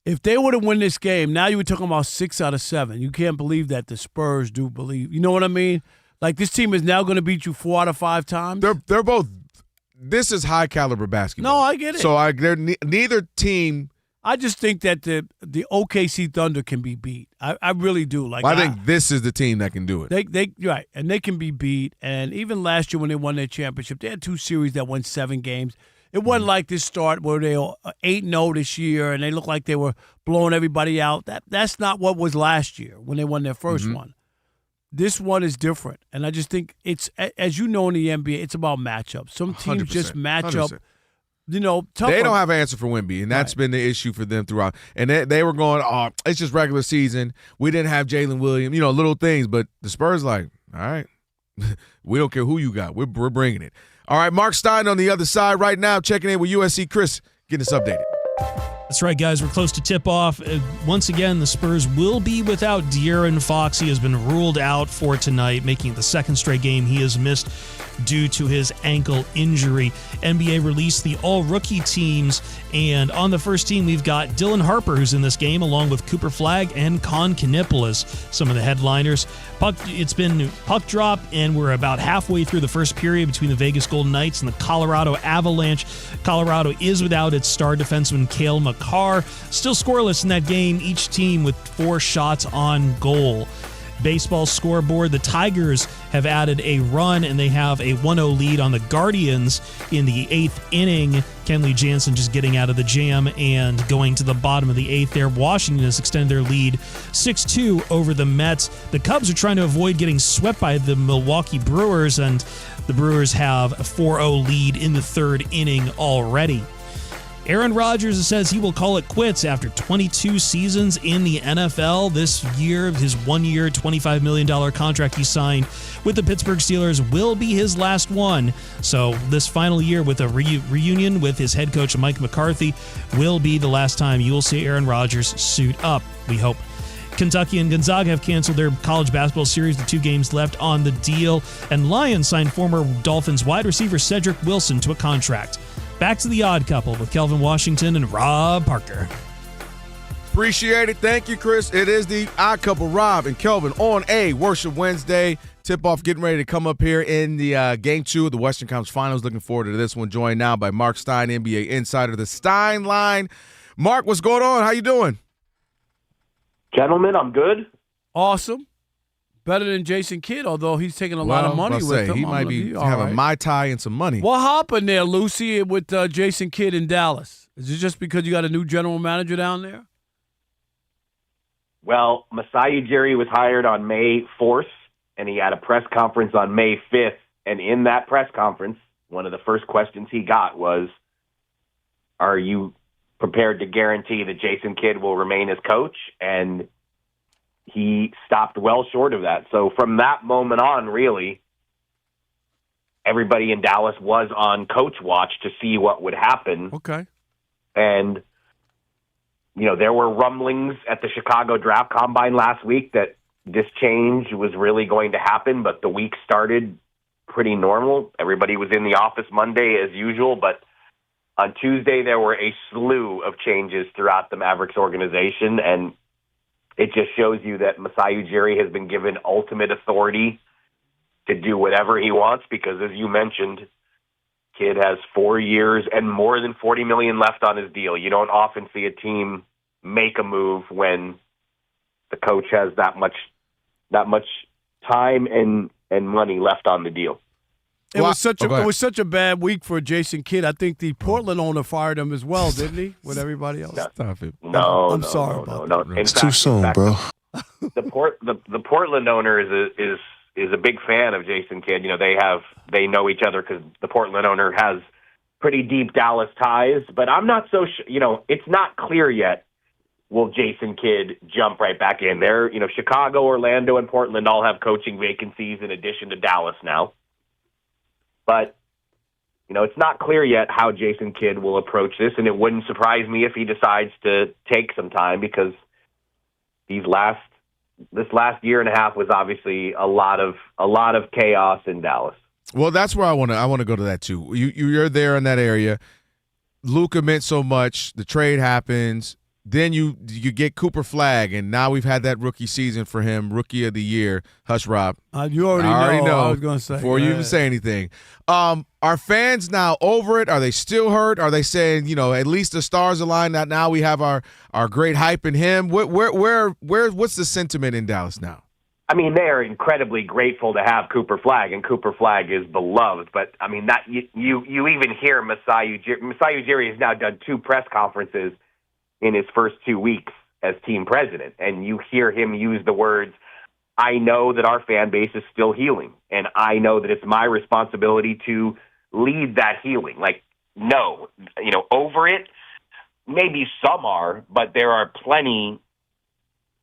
if they were to win this game, now you were talking about 6 out of 7. You can't believe that the Spurs do believe. You know what I mean? Like, this team is now going to beat you 4 out of 5 times. They're both. This is high caliber basketball. No, I get it. So neither team. I just think that the OKC Thunder can be beat. I really do. Like, I think this is the team that can do it. They right, and they can be beat. And even last year when they won their championship, they had 2 series that won 7 games. It wasn't like this start where they were 8-0 this year and they looked like they were blowing everybody out. That's not what was last year when they won their first one. This one is different, and I just think it's, as you know, in the NBA, it's about matchups. Some teams just match up. Tougher. They don't have an answer for Wemby, and that's been the issue for them throughout. And they were going, it's just regular season. We didn't have Jalen Williams, little things. But the Spurs like, all right, we don't care who you got. We're bringing it. All right, Mark Stein on the other side right now, checking in with USC Chris, getting us updated. That's right, guys. We're close to tip-off. Once again, the Spurs will be without De'Aaron Fox. He has been ruled out for tonight, making it the second straight game he has missed due to his ankle injury. NBA released the all-rookie teams, and on the first team, we've got Dylan Harper, who's in this game, along with Cooper Flagg and Con Kanipolis, some of the headliners. It's been puck drop, and we're about halfway through the first period between the Vegas Golden Knights and the Colorado Avalanche. Colorado is without its star defenseman, Cale Makar. Still scoreless in that game, each team with 4 shots on goal. Baseball scoreboard, the Tigers have added a run, and they have a 1-0 lead on the Guardians in the 8th inning. Kenley Jansen just getting out of the jam and going to the bottom of the 8th there. Washington has extended their lead 6-2 over the Mets. The Cubs are trying to avoid getting swept by the Milwaukee Brewers, and the Brewers have a 4-0 lead in the 3rd inning already. Aaron Rodgers says he will call it quits after 22 seasons in the NFL. This year, his 1-year, $25 million contract he signed with the Pittsburgh Steelers will be his last one. So this final year with a reunion with his head coach, Mike McCarthy, will be the last time you will see Aaron Rodgers suit up, we hope. Kentucky and Gonzaga have canceled their college basketball series with 2 games left on the deal. And Lions signed former Dolphins wide receiver Cedric Wilson to a contract. Back to the Odd Couple with Kelvin Washington and Rob Parker. Appreciate it. Thank you, Chris. It is the Odd Couple, Rob and Kelvin, on a Worship Wednesday. Tip-off getting ready to come up here in the Game 2 of the Western Conference Finals. Looking forward to this one. Joined now by Mark Stein, NBA insider, the Stein Line. Mark, what's going on? How you doing? Gentlemen, I'm good. Awesome. Better than Jason Kidd, although he's taking a lot of money with him. He might be having Mai Tai and some money. What happened there, Lucy, with Jason Kidd in Dallas? Is it just because you got a new general manager down there? Well, Masai Ujiri was hired on May 4th, and he had a press conference on May 5th. And in that press conference, one of the first questions he got was, are you prepared to guarantee that Jason Kidd will remain as coach? And he stopped well short of that. So from that moment on, really, everybody in Dallas was on coach watch to see what would happen. Okay. And, you know, there were rumblings at the Chicago Draft Combine last week that this change was really going to happen, but the week started pretty normal. Everybody was in the office Monday as usual, but on Tuesday there were a slew of changes throughout the Mavericks organization, and it just shows you that Masai Ujiri has been given ultimate authority to do whatever he wants because, as you mentioned, Kidd has 4 years and more than $40 million left on his deal. You don't often see a team make a move when the coach has that much time and money left on the deal. It was such a bad week for Jason Kidd. I think the Portland owner fired him as well, didn't he? With everybody else. Stop it. I'm sorry about that. It's too soon, bro. The Portland owner is a big fan of Jason Kidd. You know, they know each other because the Portland owner has pretty deep Dallas ties. But I'm not so sure. You know, it's not clear yet. Will Jason Kidd jump right back in there? You know, Chicago, Orlando, and Portland all have coaching vacancies in addition to Dallas now. But, you know, it's not clear yet how Jason Kidd will approach this, and it wouldn't surprise me if he decides to take some time because this last year and a half was obviously a lot of chaos in Dallas. Well, that's where I want to go to that too. You're there in that area. Luka meant so much. The trade happens. Then you get Cooper Flagg, and now we've had that rookie season for him, Rookie of the Year. Hush, Rob. You already know. I was going to say. Before you even say anything. Are fans now over it? Are they still hurt? Are they saying, you know, at least the stars align that now we have our great hype in him? What's the sentiment in Dallas now? I mean, they are incredibly grateful to have Cooper Flagg, and Cooper Flagg is beloved. But, I mean, that you even hear Masai Ujiri has now done 2 press conferences in his first 2 weeks as team president. And you hear him use the words, I know that our fan base is still healing, and I know that it's my responsibility to lead that healing. Like, no, you know, over it, maybe some are, but there are plenty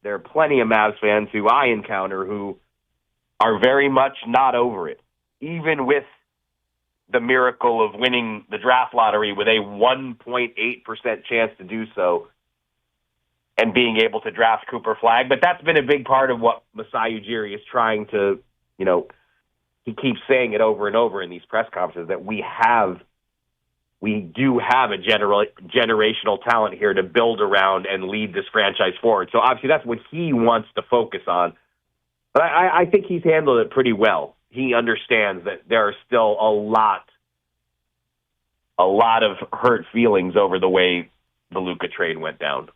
of Mavs fans who I encounter who are very much not over it, even with the miracle of winning the draft lottery with a 1.8% chance to do so and being able to draft Cooper Flagg. But that's been a big part of what Masai Ujiri is trying to, he keeps saying it over and over in these press conferences that we do have a generational talent here to build around and lead this franchise forward. So obviously that's what he wants to focus on. But I think he's handled it pretty well. He understands that there are still a lot of hurt feelings over the way the Luka trade went down.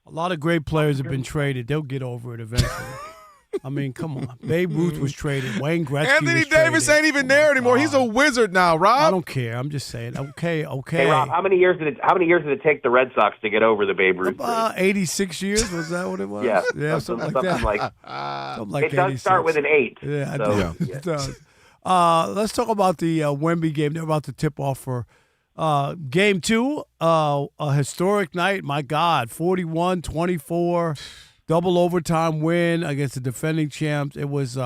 A lot of great players have been traded. They'll get over it eventually. I mean, come on. Babe Ruth was traded. Wayne Gretzky Anthony was Davis traded. ain't even there anymore. He's a wizard now, Rob. I don't care. I'm just saying. Okay. Hey, Rob, how many years did it take the Red Sox to get over the Babe Ruth trade? 86 years. Was that what it was? Yeah, something like that. Something like it does start with an 8. Yeah, so, it does. Let's talk about the Wemby game. They're about to tip off for Game 2. A historic night. My God, 41-24. Double overtime win against the defending champs. It was,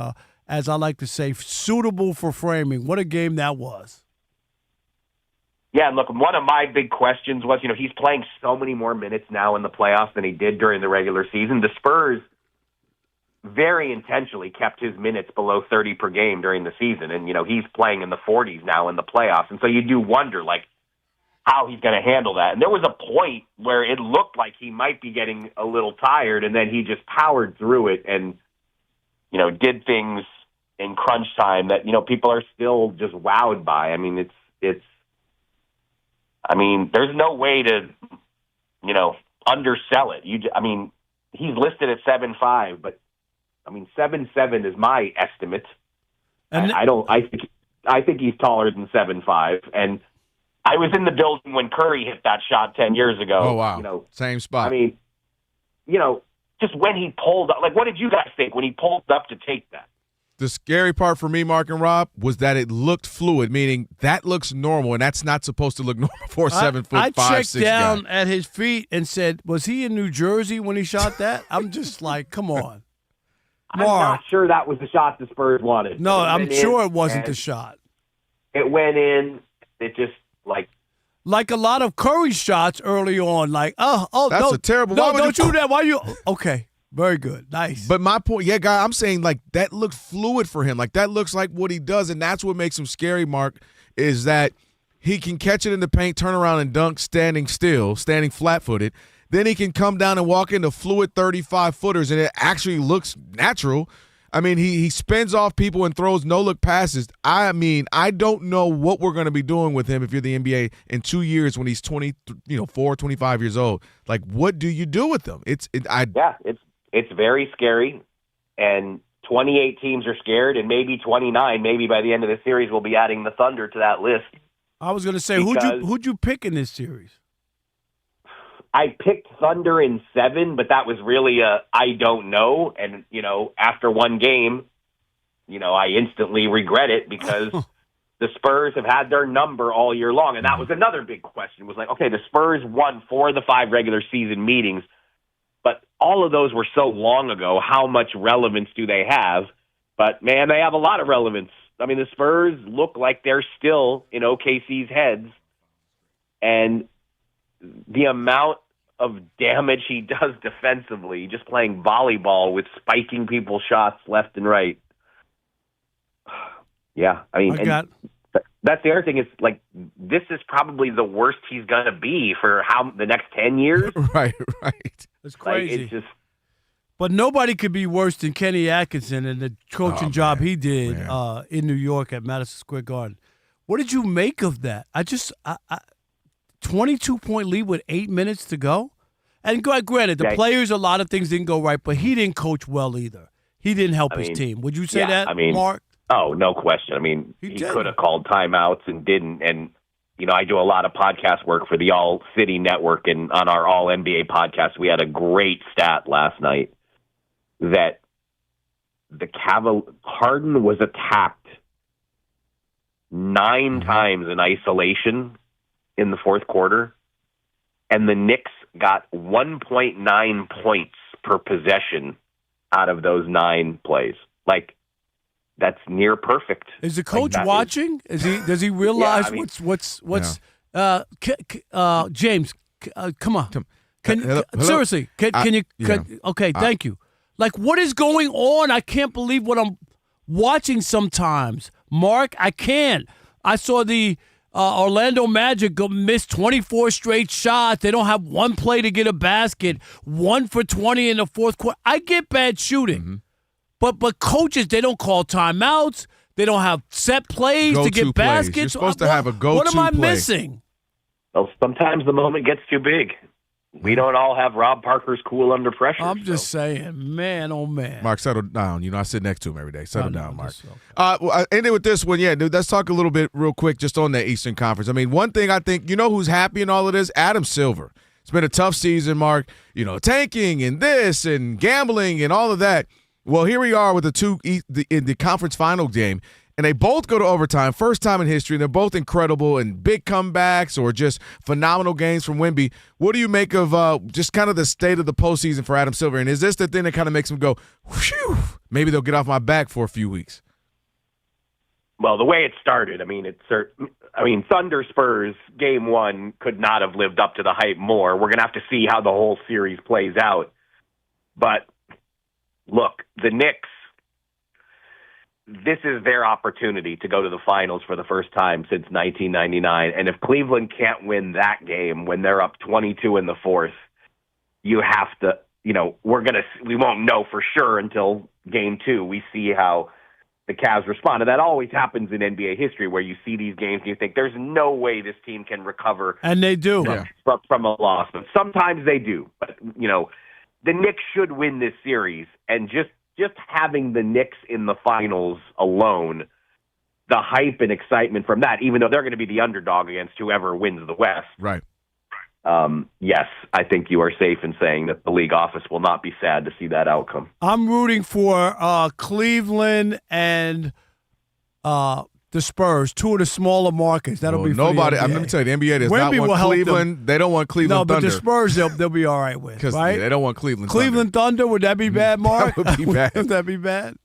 as I like to say, suitable for framing. What a game that was. Yeah, look, one of my big questions was, he's playing so many more minutes now in the playoffs than he did during the regular season. The Spurs very intentionally kept his minutes below 30 per game during the season. And, he's playing in the 40s now in the playoffs. And so you do wonder, how he's going to handle that. And there was a point where it looked like he might be getting a little tired, and then he just powered through it and, did things in crunch time that, people are still just wowed by. I mean, there's no way to, undersell it. He's listed at 7'5", but 7'7" is my estimate. And I think he's taller than 7'5", and I was in the building when Curry hit that shot 10 years ago. Oh, wow. Same spot. Just when he pulled up, what did you guys think when he pulled up to take that? The scary part for me, Mark and Rob, was that it looked fluid, meaning that looks normal, and that's not supposed to look normal for a 7 foot 5'6" guy. I checked down at his feet and said, was he in New Jersey when he shot that? I'm just like, come on. I'm not sure that was the shot the Spurs wanted. No, I'm sure it wasn't the shot. It went in. It just, like a lot of Curry shots early on, that's a terrible. No, don't shoot that. Why you? Okay, very good, nice. But my point, guy, I'm saying that looked fluid for him. That looks like what he does, and that's what makes him scary. Mark, is that he can catch it in the paint, turn around and dunk, standing flat-footed. Then he can come down and walk into fluid 35-footers, and it actually looks natural. He spins off people and throws no-look passes. I don't know what we're going to be doing with him if you're the NBA in 2 years when he's 24, 25 years old. What do you do with him? It's very scary, and 28 teams are scared, and maybe 29. Maybe by the end of the series, we'll be adding the Thunder to that list. I was going to say, who'd you pick in this series? I picked Thunder in 7, but that was really I don't know. And, after one game, I instantly regret it because the Spurs have had their number all year long. And that was another big question. It was okay, the Spurs won 4 of the 5 regular season meetings, but all of those were so long ago. How much relevance do they have? But, man, they have a lot of relevance. The Spurs look like they're still in OKC's heads. And the amount of damage he does defensively, just playing volleyball with spiking people's shots left and right. Yeah, that's the other thing is this is probably the worst he's gonna be for the next 10 years. Right. It's crazy. It's just. But nobody could be worse than Kenny Atkinson and the coaching job he did in New York at Madison Square Garden. What did you make of that? 22-point lead with 8 minutes to go. And granted, the players, a lot of things didn't go right, but he didn't coach well either. He didn't help his team. Would you say that, Mark? Oh, no question. He could have called timeouts and didn't. And, I do a lot of podcast work for the All City Network, and on our All NBA podcast, we had a great stat last night that Harden was attacked 9 times in isolation in the fourth quarter, and the Knicks got 1.9 points per possession out of those 9 plays. that's near perfect. Is the coach watching? Does he realize what's James? Come on. Seriously, can you? Okay, thank you. Like, what is going on? I can't believe what I'm watching sometimes. Mark, I can't. I saw the Orlando Magic miss 24 straight shots. They don't have one play to get a basket. 1 for 20 in the fourth quarter. I get bad shooting, but coaches, they don't call timeouts. They don't have set plays to get baskets. You're supposed to have a go-to What am I play. missing? Well, sometimes the moment gets too big. We don't all have Rob Parker's cool under pressure. I'm just saying, man, oh man. Mark, settle down. I sit next to him every day. Settle down, Mark. Well, I ended with this one. Yeah, dude, let's talk a little bit real quick just on the Eastern Conference. I mean, one thing I think, who's happy in all of this? Adam Silver. It's been a tough season, Mark. Tanking and this and gambling and all of that. Well, here we are with in the conference final game. And they both go to overtime, first time in history. And they're both incredible and big comebacks or just phenomenal games from Wemby. What do you make of just kind of the state of the postseason for Adam Silver? And is this the thing that kind of makes him go, whew, maybe they'll get off my back for a few weeks? Well, the way it started, Thunder Spurs game 1 could not have lived up to the hype more. We're going to have to see how the whole series plays out. But look, the Knicks, this is their opportunity to go to the finals for the first time since 1999. And if Cleveland can't win that game when they're up 22 in the fourth, you have to, we won't know for sure until game 2. We see how the Cavs respond. And that always happens in NBA history where you see these games and you think there's no way this team can recover. And they do. From a loss. But sometimes they do. But, the Knicks should win this series. And just having the Knicks in the finals alone, the hype and excitement from that, even though they're going to be the underdog against whoever wins the West. Right. Yes, I think you are safe in saying that the league office will not be sad to see that outcome. I'm rooting for Cleveland and the Spurs, 2 of the smaller markets. That'll be nobody. Let me tell you, the NBA does not want Cleveland. They don't want Cleveland Thunder. No, but the Spurs they'll be all right with, right? They don't want Cleveland. Cleveland Thunder. Would that be bad, Mark? That would be bad. Would that be bad?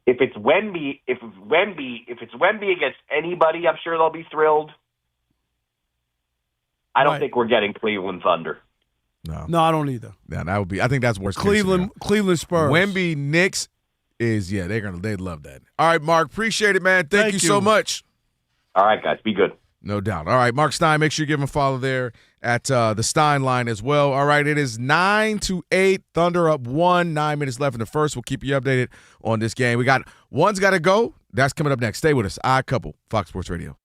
If it's Wemby against anybody, I'm sure they'll be thrilled. I don't think we're getting Cleveland Thunder. No, I don't either. Yeah, that would be. I think that's worse. Cleveland Spurs. Wemby Knicks is they'd love that. All right, Mark, appreciate it, man. Thank you so much. All right, guys, be good. No doubt. All right, Mark Stein, make sure you give him a follow there at the Stein line as well. All right, it is 9-8. Thunder up 1. 9 minutes left in the first. We'll keep you updated on this game. We got one's got to go. That's coming up next. Stay with us. Odd Couple, Fox Sports Radio.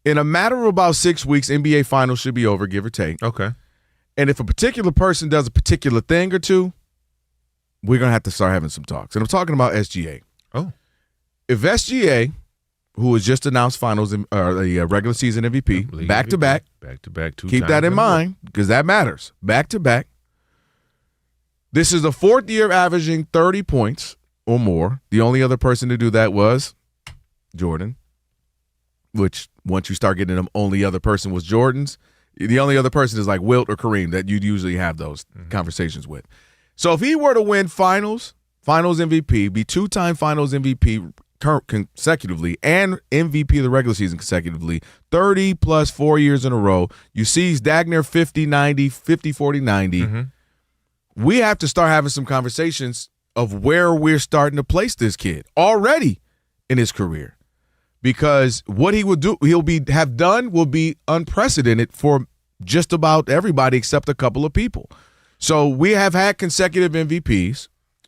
In a matter of about 6 weeks, NBA Finals should be over, give or take. Okay. And if a particular person does a particular thing or two, we're going to have to start having some talks. And I'm talking about SGA. Oh. If SGA, who was just announced Finals the regular season MVP, back-to-back. Back-to-back, 2 keep times that in mind because that matters. Back-to-back. This is the 4th year averaging 30 points or more. The only other person to do that was Jordan, which once you start getting them, only other person was Jordan's. The only other person is like Wilt or Kareem that you'd usually have those conversations with. So if he were to win Finals MVP, be 2-time Finals MVP consecutively, and MVP of the regular season consecutively, 30 plus 4 years in a row, you see he's Dagner 50-90, 50-40-90. We have to start having some conversations of where we're starting to place this kid already in his career. Because what he will have done will be unprecedented for just about everybody except a couple of people. So we have had consecutive MVPs.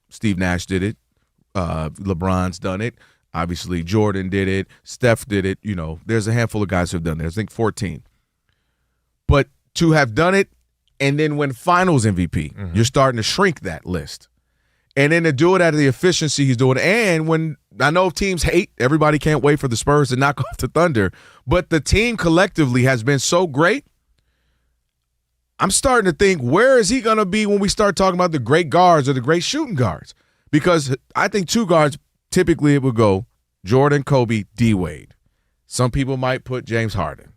Steve Nash did it. LeBron's done it. Obviously, Jordan did it. Steph did it. There's a handful of guys who have done it. I think 14. But to have done it and then win Finals MVP, you're starting to shrink that list. And then to do it at the efficiency he's doing. And when I know teams hate, everybody can't wait for the Spurs to knock off the Thunder. But the team collectively has been so great. I'm starting to think, where is he going to be when we start talking about the great guards or the great shooting guards? Because I think two guards, typically it would go Jordan, Kobe, D-Wade. Some people might put James Harden.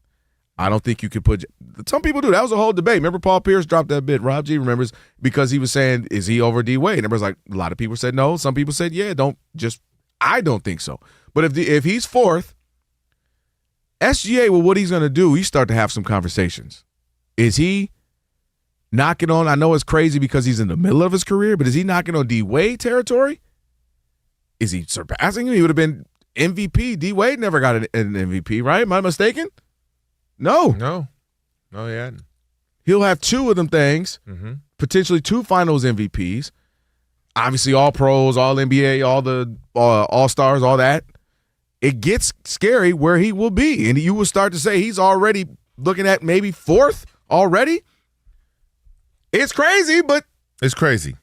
I don't think you could put – some people do. That was a whole debate. Remember Paul Pierce dropped that bit. Rob G remembers because he was saying, is he over D-Wade? And everybody's like, a lot of people said no. Some people said, yeah, I don't think so. But if he's fourth, SGA, well, what he's going to do, you start to have some conversations. Is he knocking on – I know it's crazy because he's in the middle of his career, but is he knocking on D-Wade territory? Is he surpassing him? He would have been MVP. D-Wade never got an MVP, right? Am I mistaken? No, he hadn't. He'll have two of them things, potentially two finals MVPs, obviously all pros, all NBA, all the all-stars, all that. It gets scary where he will be, and you will start to say he's already looking at maybe fourth already. It's crazy, but it's crazy.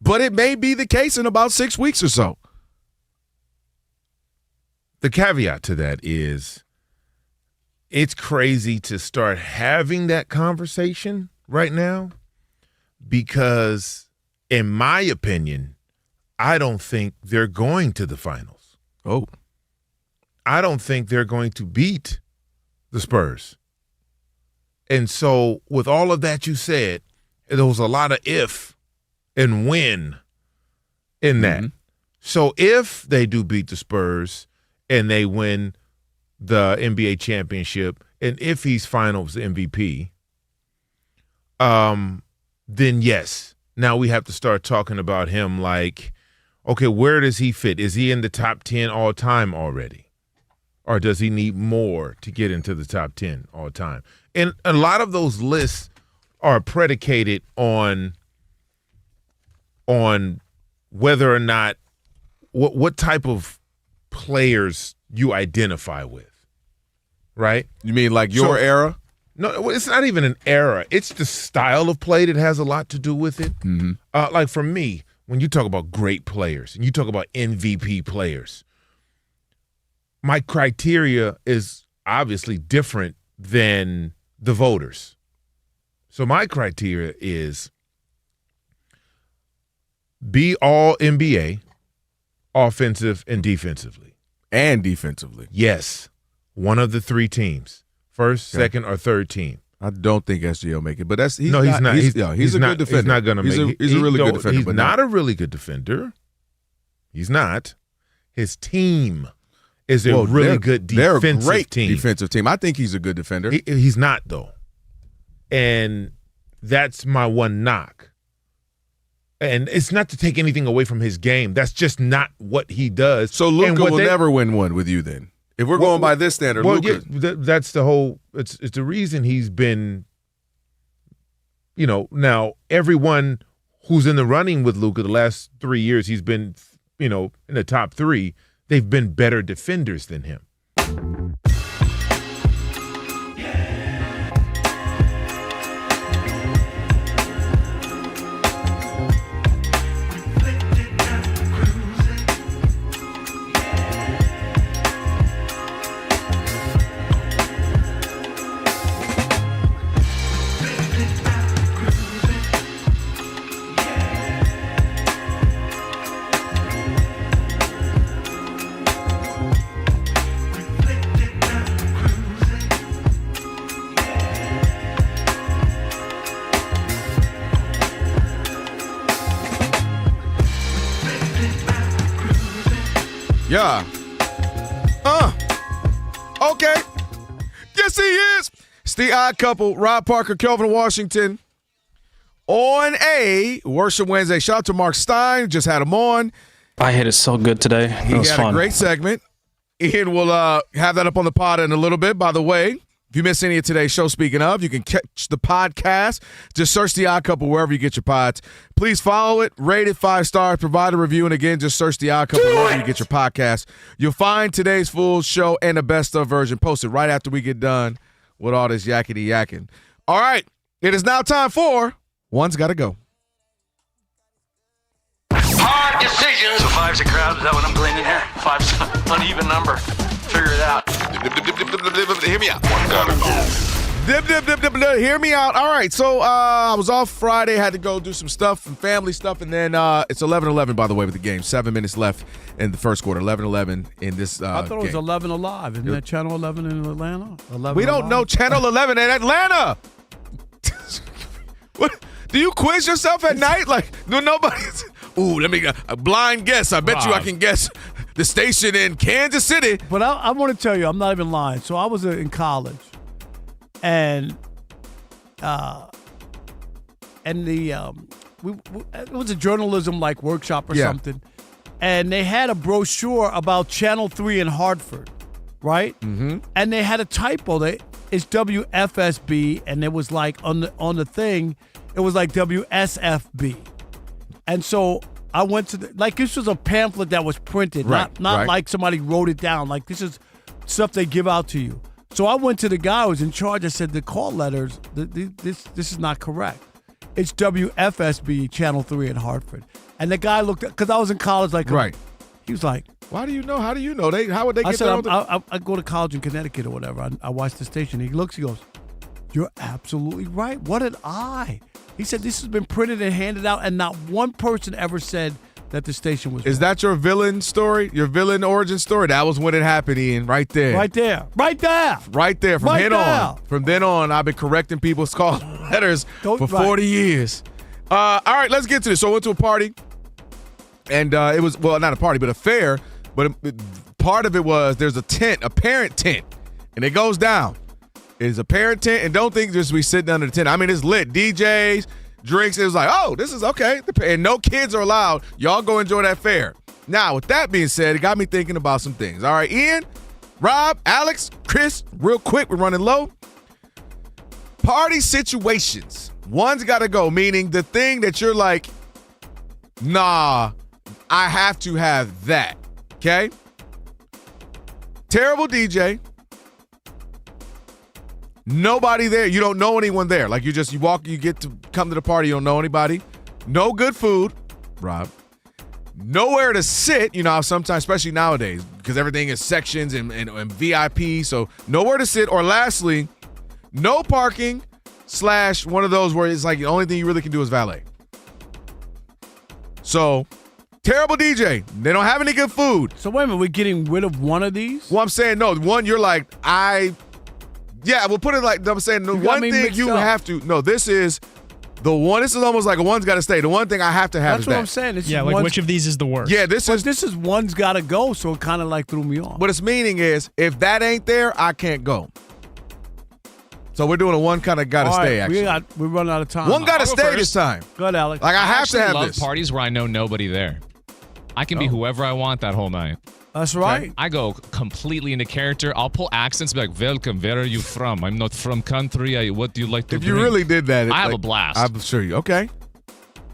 But it may be the case in about 6 weeks or so. The caveat to that is it's crazy to start having that conversation right now because, in my opinion, I don't think they're going to the finals. Oh. I don't think they're going to beat the Spurs. And so with all of that you said, there was a lot of if and when in that. So if they do beat the Spurs and they win the NBA championship, and if he's finals MVP, then yes. Now we have to start talking about him like, okay, where does he fit? Is he in the top 10 all time already? Or does he need more to get into the top 10 all time? And a lot of those lists are predicated on whether or not what type of players you identify with. Right? You mean like your era? No, it's not even an era. It's the style of play that has a lot to do with it. Like for me, when you talk about great players and you talk about MVP players, my criteria is obviously different than the voters. So my criteria is be all NBA, offensive and defensively. And defensively. Yes. One of the three teams, first, second, or third team. I don't think SGA will make it, but he's not. He's a good defender. He's not going to make it. He's a really good defender. He's not a really good defender. He's not. His team is a really good defensive they're a great team. Defensive team. I think he's a good defender. He's not, though. And that's my one knock. And it's not to take anything away from his game. That's just not what he does. So Luka will never win one with you then? If we're going by this standard, Luka. Yeah, that's the whole – it's the reason he's been – now everyone who's in the running with Luka the last 3 years, he's been, in the top three. They've been better defenders than him. Yeah. Okay. Yes, he is. It's the Odd Couple, Rob Parker, Kelvin Washington, on a Worship Wednesday. Shout out to Mark Stein. Just had him on. I hit it so good today. It was fun. A great segment. Ian will have that up on the pod in a little bit. By the way, if you missed any of today's show, speaking of, you can catch the podcast. Just search The Odd Couple wherever you get your pods. Please follow it, rate it 5 stars, provide a review, and again, just search The Odd Couple wherever you get your podcast. You'll find today's full show and the best of version posted right after we get done with all this yakety yakking. All right, it is now time for One's Gotta Go. 5? Is that what I'm gleaning here? 5's an uneven number. Figure it out. Hear me out. Hear me out. All right, so I was off Friday, had to go do some stuff, some family stuff, and then it's 11-11, by the way, with the game. 7 minutes left in the first quarter. 11-11 in this I thought it was game. 11 Alive. Isn't that Channel 11 in Atlanta? 11 We don't Alive? know Channel 11 in Atlanta. What? Do you quiz yourself at night? Like, no, nobody's. Ooh, let me a blind guess. I bet you I can guess the station in Kansas City. But I want to tell you, I'm not even lying. So I was in college, and it was a journalism like workshop or something, and they had a brochure about Channel 3 in Hartford, right? Mm-hmm. And they had a typo. It's WFSB, and it was like on the thing, it was like WSFB. And so I went to this was a pamphlet that was printed, not like somebody wrote it down. Like, this is stuff they give out to you. So I went to the guy who was in charge. I said, the call letters, this is not correct. It's WFSB Channel 3 in Hartford. And the guy looked at, because I was in college, he was like, why do you know? How do you know? How would they get there? I I go to college in Connecticut or whatever. I watch the station. He looks, he goes, you're absolutely right. What did I? He said, this has been printed and handed out, and not one person ever said that the station was. Is that your villain story? Your villain origin story? That was when it happened, Ian. Right there. Right there. Right there. Right there. From then on, I've been correcting people's call letters for 40 years. All right, let's get to this. So I went to a party, and it was, well, not a party, but a fair. But part of it was there's a tent, a parent tent, and it goes down. It's a parent tent, and don't think just we sitting under the tent. I mean, it's lit. DJs, drinks. It was like, oh, this is okay. And no kids are allowed. Y'all go enjoy that fair. Now, with that being said, it got me thinking about some things. All right, Ian, Rob, Alex, Chris, real quick, we're running low. Party situations. One's got to go, meaning the thing that you're like, nah, I have to have that. Okay? Terrible DJ. Nobody there. You don't know anyone there. Like, you walk, you get to come to the party, you don't know anybody. No good food, Rob. Nowhere to sit, sometimes, especially nowadays, because everything is sections and VIP, so nowhere to sit. Or lastly, no parking / one of those where it's like the only thing you really can do is valet. So, terrible DJ. They don't have any good food. So wait a minute, we're getting rid of one of these? Well, I'm saying, no, one you're like, yeah, we'll put it like I'm saying. The one thing you have to. No, this is the one. This is almost like a one's got to stay. The one thing I have to have. That's what I'm saying. Which of these is the worst? Yeah, this is one's got to go. So it kind of like threw me off. What it's meaning is, if that ain't there, I can't go. So we're doing a one kind of got to stay. Actually, we're running out of time. One got to stay this time. Go ahead, Alex. Like I have to have love this. Parties where I know nobody there. I can be whoever I want that whole night. That's right. Okay. I go completely into character. I'll pull accents, be like, welcome, where are you from? I'm not from country. What do you like to drink? If you really did that, I have a blast. I'm sure you. Okay.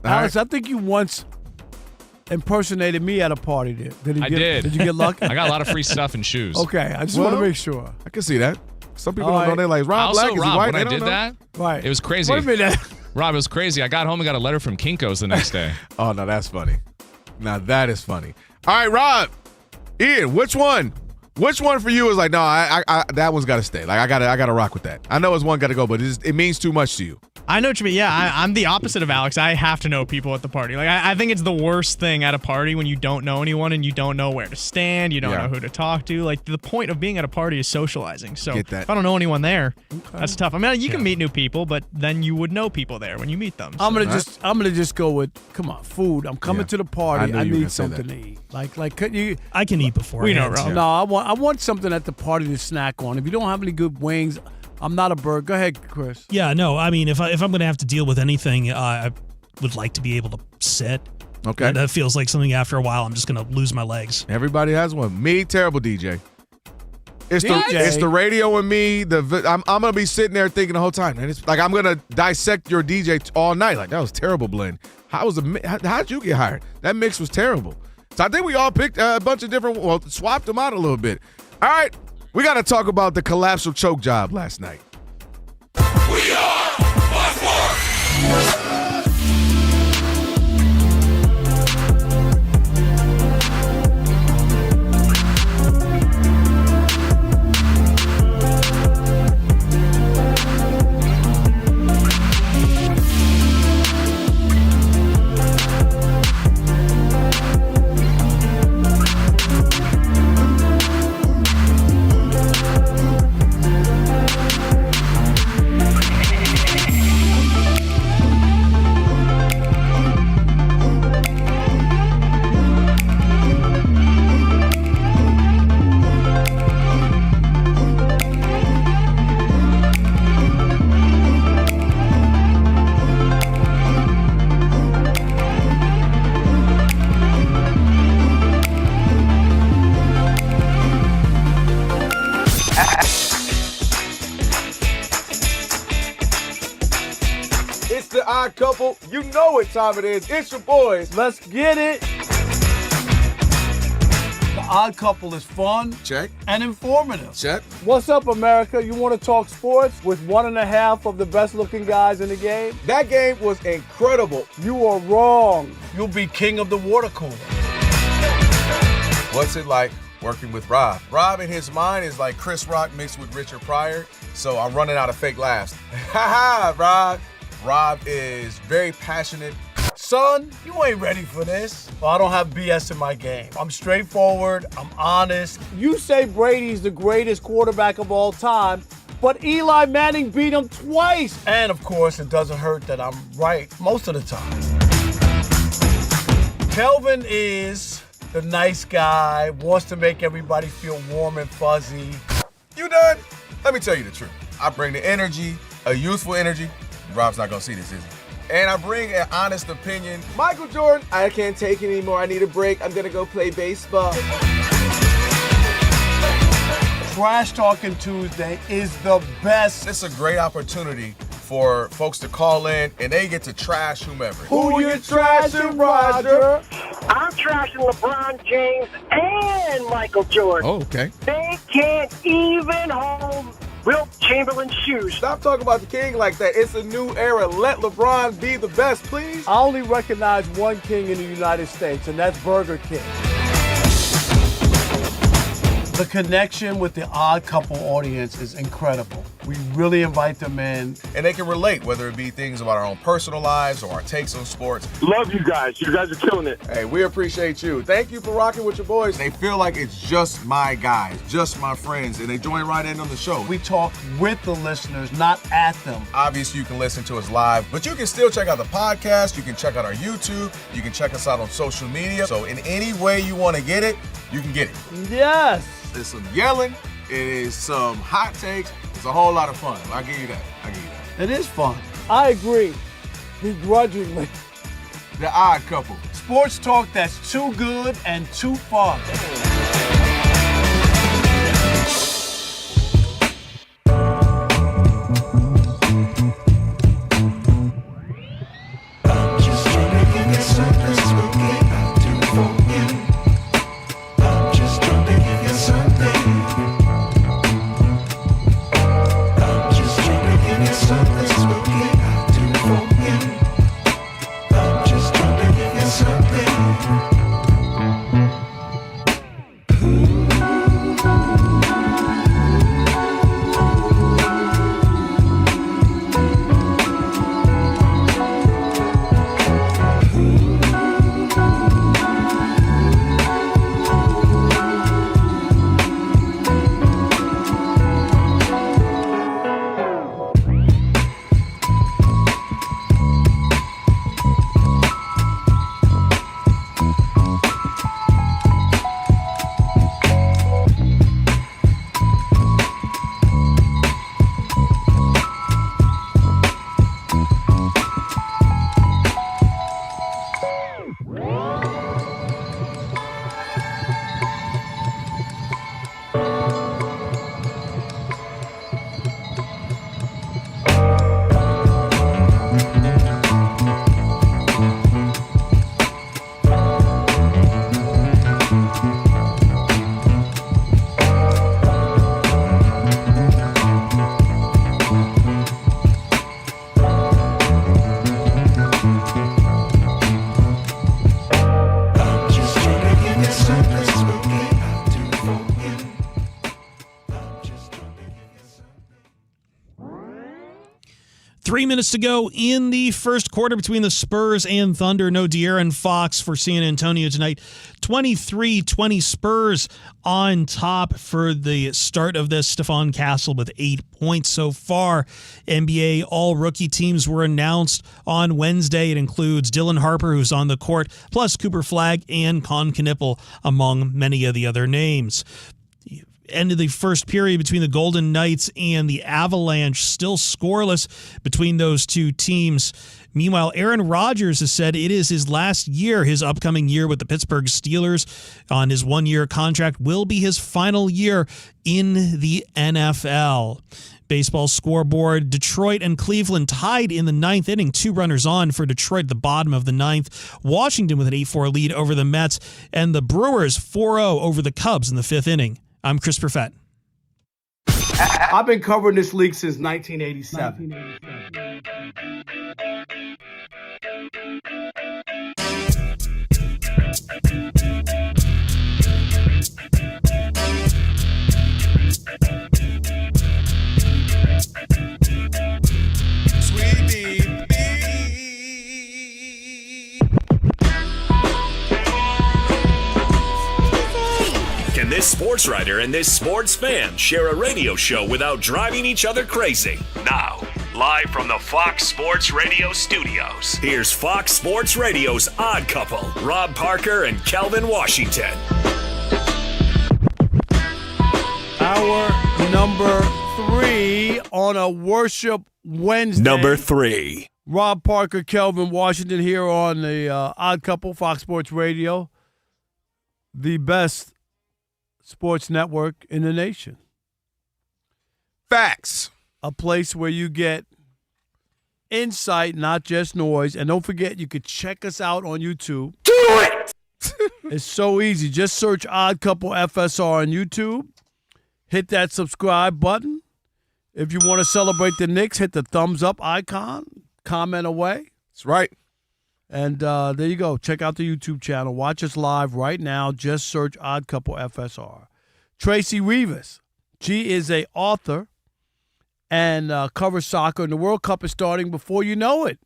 Alex, I think you once impersonated me at a party there. I did. Did you get lucky? I got a lot of free stuff and shoes. Okay, I just want to make sure. I can see that. Some people don't know. They're like, Rob Black, is he white? When I did that, right. It was crazy. Wait a minute. Rob, it was crazy. I got home and got a letter from Kinko's the next day. Oh, no, that's funny. Now that is funny. All right, Rob. Ian, which one? Which one for you is like, no, I that one's got to stay. Like, I gotta rock with that. I know it's one got to go, but it means too much to you. I know what you mean. Yeah, I'm the opposite of Alex. I have to know people at the party. Like, I think it's the worst thing at a party when you don't know anyone and you don't know where to stand. You don't know who to talk to. Like, the point of being at a party is socializing. So if I don't know anyone there, that's tough. I mean, you can meet new people, but then you would know people there when you meet them. So. I'm gonna just go with, come on, food. I'm coming to the party. I need something to eat. Like, could you? I can eat before. We know, Rob. No, I want something at the party to snack on. If you don't have any good wings, I'm not a bird. Go ahead, Chris. Yeah, no, I mean, if I'm going to have to deal with anything, I would like to be able to sit. Okay. That feels like something after a while I'm just going to lose my legs. Everybody has one. Me, terrible DJ. It's the radio and me. I'm going to be sitting there thinking the whole time, man. It's like I'm going to dissect your DJ all night. Like, that was a terrible blend. How'd you get hired? That mix was terrible. So I think we all picked a bunch of different, swapped them out a little bit. All right. We got to talk about the collapsible choke job last night. We are Odd Couple. You know what time it is. It's your boys. Let's get it. The Odd Couple is fun. Check. And informative. Check. What's up, America? You want to talk sports with 1.5 of the best-looking guys in the game? That game was incredible. You are wrong. You'll be king of the water cooler. What's it like working with Rob? Rob in his mind is like Chris Rock mixed with Richard Pryor, so I'm running out of fake laughs. Ha ha, Rob. Rob is very passionate. Son, you ain't ready for this. Well, I don't have BS in my game. I'm straightforward. I'm honest. You say Brady's the greatest quarterback of all time, but Eli Manning beat him twice. And, of course, it doesn't hurt that I'm right most of the time. Kelvin is the nice guy, wants to make everybody feel warm and fuzzy. You done? Let me tell you the truth. I bring the energy, a youthful energy. Rob's not going to see this, is he? And I bring an honest opinion. Michael Jordan, I can't take it anymore. I need a break. I'm going to go play baseball. Trash Talking Tuesday is the best. It's a great opportunity for folks to call in, and they get to trash whomever. Who you trashing, Roger? I'm trashing LeBron James and Michael Jordan. Oh, okay. They can't even hold Wilt Chamberlain's shoes. Stop talking about the king like that. It's a new era. Let LeBron be the best, please. I only recognize one king in the United States, and that's Burger King. The connection with the Odd Couple audience is incredible. We really invite them in. And they can relate, whether it be things about our own personal lives or our takes on sports. Love you guys. You guys are killing it. Hey, we appreciate you. Thank you for rocking with your boys. They feel like it's just my guys, just my friends, and they join right in on the show. We talk with the listeners, not at them. Obviously, you can listen to us live, but you can still check out the podcast. You can check out our YouTube. You can check us out on social media. So in any way you want to get it, you can get it. Yes. There's some yelling. It is some hot takes. It's a whole lot of fun. I'll give you that. It is fun. I agree. Begrudgingly. The Odd Couple. Sports talk that's too good and too fun. Minutes to go in the first quarter between the Spurs and Thunder. No De'Aaron Fox for San Antonio tonight. 23-20 Spurs on top for the start of this. Stephon Castle with 8 points so far. NBA all-rookie teams were announced on Wednesday. It includes Dylan Harper, who's on the court, plus Cooper Flagg and Con Knippel, among many of the other names. End of the first period between the Golden Knights and the Avalanche, still scoreless between those two teams. Meanwhile, Aaron Rodgers has said it is his last year. His upcoming year with the Pittsburgh Steelers on his one-year contract will be his final year in the NFL. Baseball scoreboard, Detroit and Cleveland tied in the ninth inning, 2 runners on for Detroit at the bottom of the ninth. Washington with an 8-4 lead over the Mets, and the Brewers 4-0 over the Cubs in the 5th inning. I'm Chris Perfett. I've been covering this league since 1987. Can this sports writer and this sports fan share a radio show without driving each other crazy? Now, live from the Fox Sports Radio studios, here's Fox Sports Radio's Odd Couple, Rob Parker and Kelvin Washington. Our number 3 on a Worship Wednesday. Number 3. Rob Parker, Kelvin Washington here on the Odd Couple, Fox Sports Radio, the best sports network in the nation. Facts. A place where you get insight, not just noise. And don't forget, you could check us out on YouTube. Do it! It's so easy. Just search Odd Couple FSR on YouTube. Hit that subscribe button. If you want to celebrate the Knicks, hit the thumbs up icon. Comment away. That's right. And there you go. Check out the YouTube channel. Watch us live right now. Just search Odd Couple FSR. Tracy Rivas. She is a author and covers soccer. And the World Cup is starting before you know it.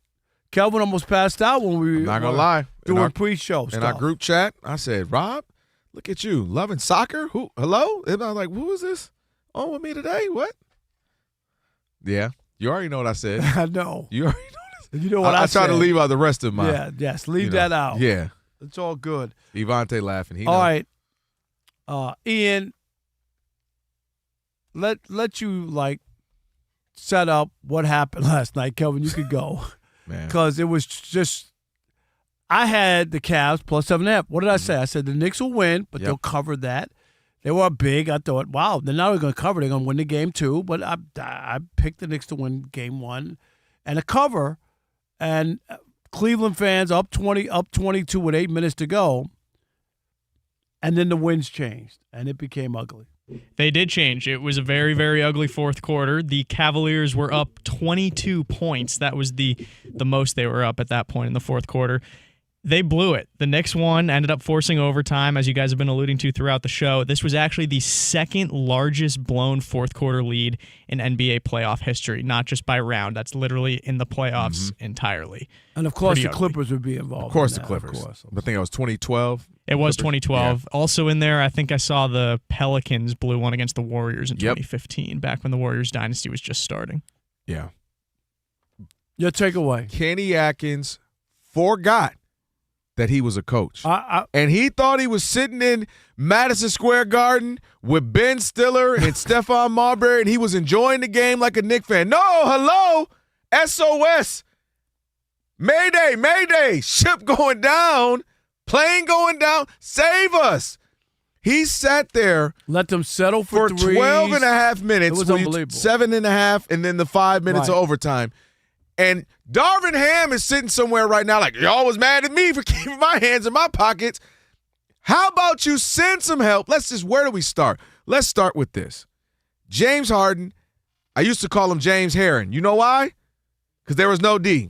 Kelvin almost passed out when we not gonna lie. doing pre-show stuff. In our group chat, I said, Rob, look at you. Loving soccer? Who? Hello? And I was like, who is this on with me today? What? Yeah. You already know what I said. I know. You already know. You know what I said. try to leave out the rest of my. Yeah, yes, leave that out. Yeah. It's all good. Evante laughing. All right. Ian, let you, set up what happened last night. Kelvin, you could go. Man. Because it was just, I had the Cavs plus 7.5. What did I say? I said the Knicks will win, but they'll cover that. They were big. I thought, wow, they're not going to cover. They're going to win the game, too. But I picked the Knicks to win game 1 and a cover. And Cleveland fans up 22 with 8 minutes to go. And then the winds changed, and it became ugly. They did change. It was a very, very ugly fourth quarter. The Cavaliers were up 22 points. That was the most they were up at that point in the fourth quarter. They blew it. The Knicks won, ended up forcing overtime, as you guys have been alluding to throughout the show. This was actually the second largest blown fourth quarter lead in NBA playoff history, not just by round. That's literally in the playoffs entirely. And, of course, Pretty the ugly. Clippers would be involved. Of course, in the that, Clippers. Of course. I think it was 2012. It was Clippers. 2012. Yeah. Also in there, I think I saw the Pelicans blew one against the Warriors in 2015, back when the Warriors dynasty was just starting. Yeah. Your takeaway. Kenny Atkins forgot that he was a coach. And he thought he was sitting in Madison Square Garden with Ben Stiller and Stephon Marbury, and he was enjoying the game like a Knicks fan. No, hello, SOS. Mayday, mayday, ship going down, plane going down, save us. He sat there. Let them settle for 12 and a half minutes. It was unbelievable. 7.5, and then the 5 minutes of overtime. And Darvin Ham is sitting somewhere right now like, y'all was mad at me for keeping my hands in my pockets. How about you send some help? Where do we start? Let's start with this. James Harden, I used to call him James Harden. You know why? Because there was no D.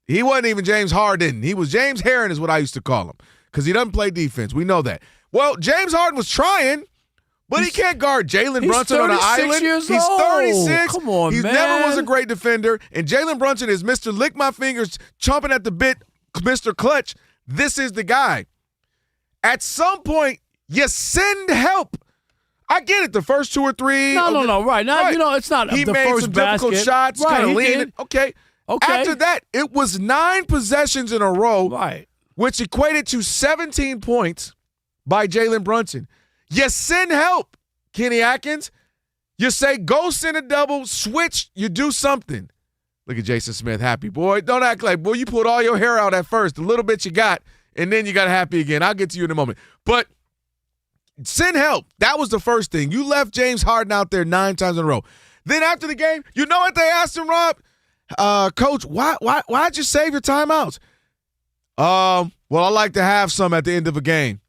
He wasn't even James Harden. He was James Harden is what I used to call him because he doesn't play defense. We know that. Well, James Harden was trying, but he can't guard Jalen Brunson on an island. Years He's old. 36. Come on, he man. never was a great defender. And Jalen Brunson is Mr. Lick My Fingers, chomping at the bit, Mr. Clutch. This is the guy. At some point, you send help. I get it. The first 2 or 3. No. Right. Now, right. It's not he the made first some difficult basket. shots, Right, kind of he leaning. did. Okay. After that, it was 9 possessions in a row, right, which equated to 17 points by Jalen Brunson. You send help, Kenny Atkins. You say, go send a double, switch, you do something. Look at Jason Smith happy. Boy, don't act like, boy, you pulled all your hair out at first, the little bit you got, and then you got happy again. I'll get to you in a moment. But send help. That was the first thing. You left James Harden out there 9 times in a row. Then after the game, you know what they asked him, Rob? Coach, why'd you save your timeouts? Well, I like to have some at the end of a game.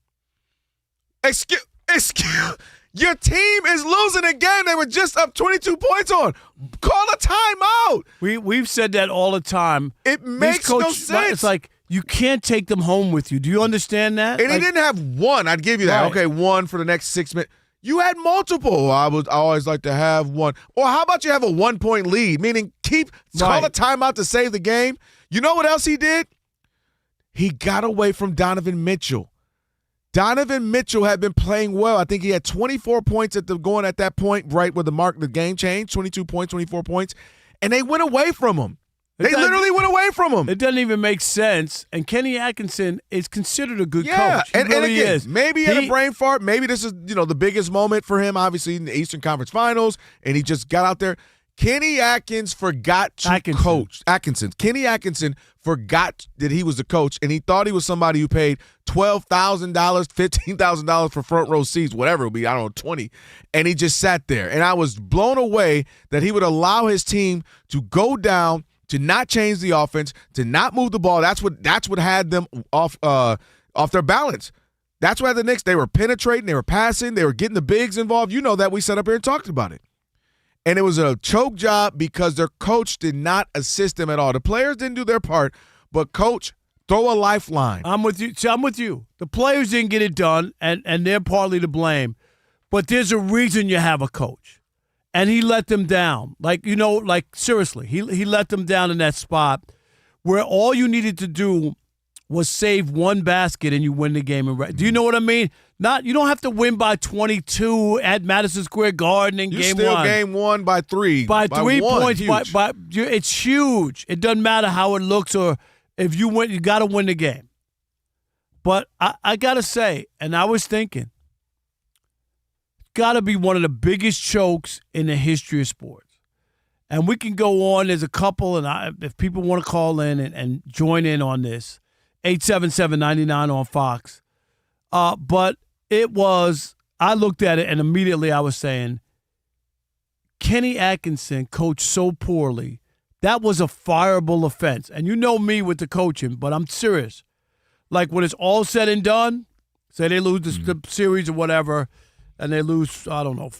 Excuse, your team is losing a game they were just up 22 points on. Call a timeout. We've said that all the time. It makes no sense. It's like you can't take them home with you. Do you understand that? And he didn't have one. I'd give you that. Right. Okay, one for the next 6 minutes. You had multiple. I always like to have one. Or how about you have a 1-point lead, meaning call a timeout to save the game? You know what else he did? He got away from Donovan Mitchell. Donovan Mitchell had been playing well. I think he had 24 points at that point, right where the game changed, 22 points, 24 points, and they went away from him. They literally went away from him. It doesn't even make sense. And Kenny Atkinson is considered a good coach. He really and again, is. Maybe he had a brain fart. Maybe this is the biggest moment for him, obviously, in the Eastern Conference Finals, and he just got out there. Kenny Atkins forgot to coach. Kenny Atkinson forgot that he was the coach, and he thought he was somebody who paid $12,000, $15,000 for front row seats, whatever it would be, I don't know, 20. And he just sat there. And I was blown away that he would allow his team to go down, to not change the offense, to not move the ball. That's what had them off their balance. That's why the Knicks, they were penetrating, they were passing, they were getting the bigs involved. You know that. We sat up here and talked about it. And it was a choke job because their coach did not assist them at all. The players didn't do their part, but coach, throw a lifeline. I'm with you. See, I'm with you. The players didn't get it done, and they're partly to blame. But there's a reason you have a coach. And he let them down. Seriously, he let them down in that spot where all you needed to do was save one basket and you win the game. Do you know what I mean? You don't have to win by 22 at Madison Square Garden in game one. You still game one by 3. By 3 points. Huge. It's huge. It doesn't matter how it looks or if you win, you got to win the game. But I got to say, and I was thinking, got to be one of the biggest chokes in the history of sports. And we can go on. There's a couple, and if people want to call in and join in on this, 877-99 on Fox. But it was, I looked at it and immediately I was saying, Kenny Atkinson coached so poorly. That was a fireable offense. And you know me with the coaching, but I'm serious. Like when it's all said and done, say they lose the series or whatever, and they lose, I don't know,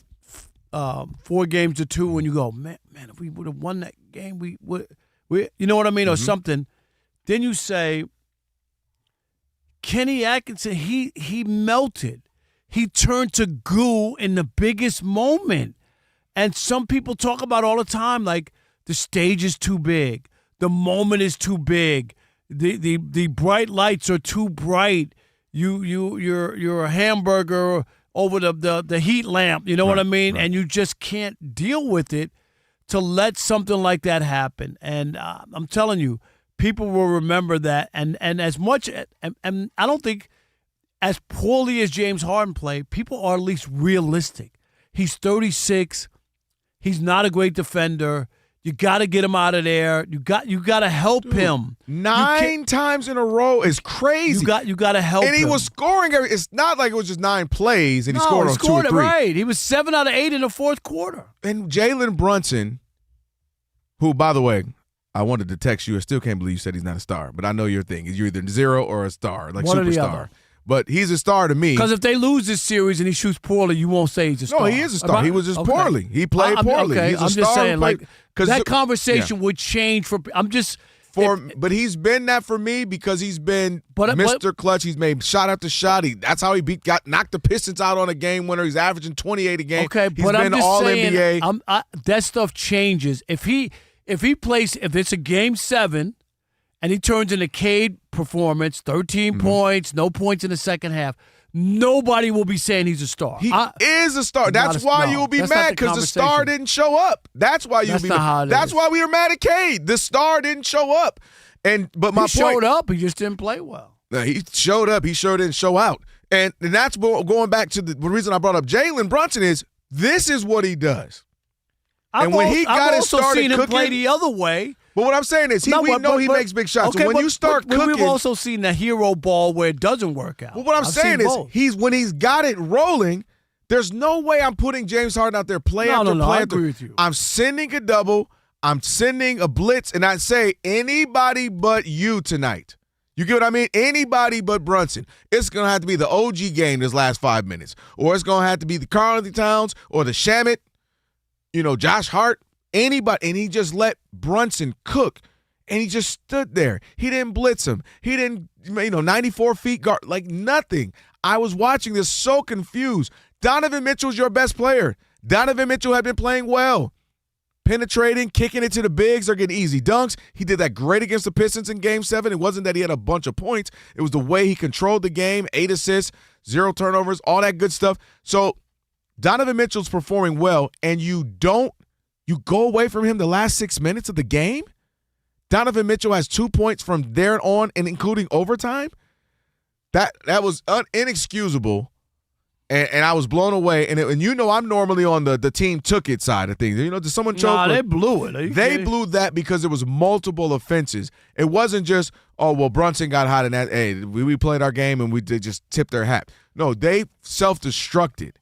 4 games to 2, and you go, man, if we would have won that game, we you know what I mean, or something. Then you say, Kenny Atkinson, he melted. He turned to goo in the biggest moment. And some people talk about all the time, like the stage is too big, the moment is too big, the bright lights are too bright. You're a hamburger over the heat lamp. You know what I mean? Right. And you just can't deal with it to let something like that happen. And I'm telling you, people will remember that, and as much, and I don't think as poorly as James Harden played, people are at least realistic. He's 36. He's not a great defender. You got to get him out of there. You got to help him. 9 times in a row is crazy. You got to help him. And he was scoring. It's not like it was just 9 plays and he scored on 2 or 3. Right. He was 7 out of 8 in the fourth quarter. And Jalen Brunson, who, by the way, I wanted to text you. I still can't believe you said he's not a star. But I know your thing. You're either 0 or a star, like one superstar. But he's a star to me. Because if they lose this series and he shoots poorly, you won't say he's a star. No, he is a star. He was just poorly. He played poorly. Okay. He's a I'm star just saying, like, that conversation would change for – but he's been that for me because he's been Mr. Clutch. He's made shot after shot. That's how he knocked the Pistons out on a game winner. He's averaging 28 a game. Okay, he's but been I'm just all saying, NBA. That stuff changes. If it's a game 7 and he turns in a Cade performance, 13 points, no points in the second half, nobody will be saying he's a star. He is a star. That's why you'll be mad because the star didn't show up. That's why you'll be mad. That's why we were mad at Cade. The star didn't show up. But my point, he showed up. He just didn't play well. He showed up. He sure didn't show out. And that's going back to the reason I brought up Jalen Brunson is this is what he does. I've also seen him play the other way But what I'm saying is, we know he makes big shots. Okay, when you start cooking, we've also seen the hero ball where it doesn't work out. Well, what I'm saying is, when he's got it rolling, there's no way I'm putting James Harden out there play after play. I agree with you. I'm sending a double. I'm sending a blitz, and I say anybody but you tonight. You get what I mean? Anybody but Brunson. It's going to have to be the OG game this last 5 minutes. Or it's going to have to be the Karl-Anthony Towns or the Shamet, Josh Hart, anybody. And he just let Brunson cook. And he just stood there. He didn't blitz him. He didn't, 94 feet guard, like nothing. I was watching this so confused. Donovan Mitchell's your best player. Donovan Mitchell had been playing well. Penetrating, kicking it to the bigs, they're getting easy dunks. He did that great against the Pistons in Game 7. It wasn't that he had a bunch of points. It was the way he controlled the game, 8 assists, 0 turnovers, all that good stuff. So Donovan Mitchell's performing well, and you go away from him the last 6 minutes of the game? Donovan Mitchell has 2 points from there on, and including overtime? That was inexcusable. And I was blown away. And I'm normally on the team took it side of things. Did someone choke? Nah, they blew it. They blew that because there was multiple offenses. It wasn't just, Brunson got hot and that, hey, we played our game and we just tipped their hat. No, they self-destructed.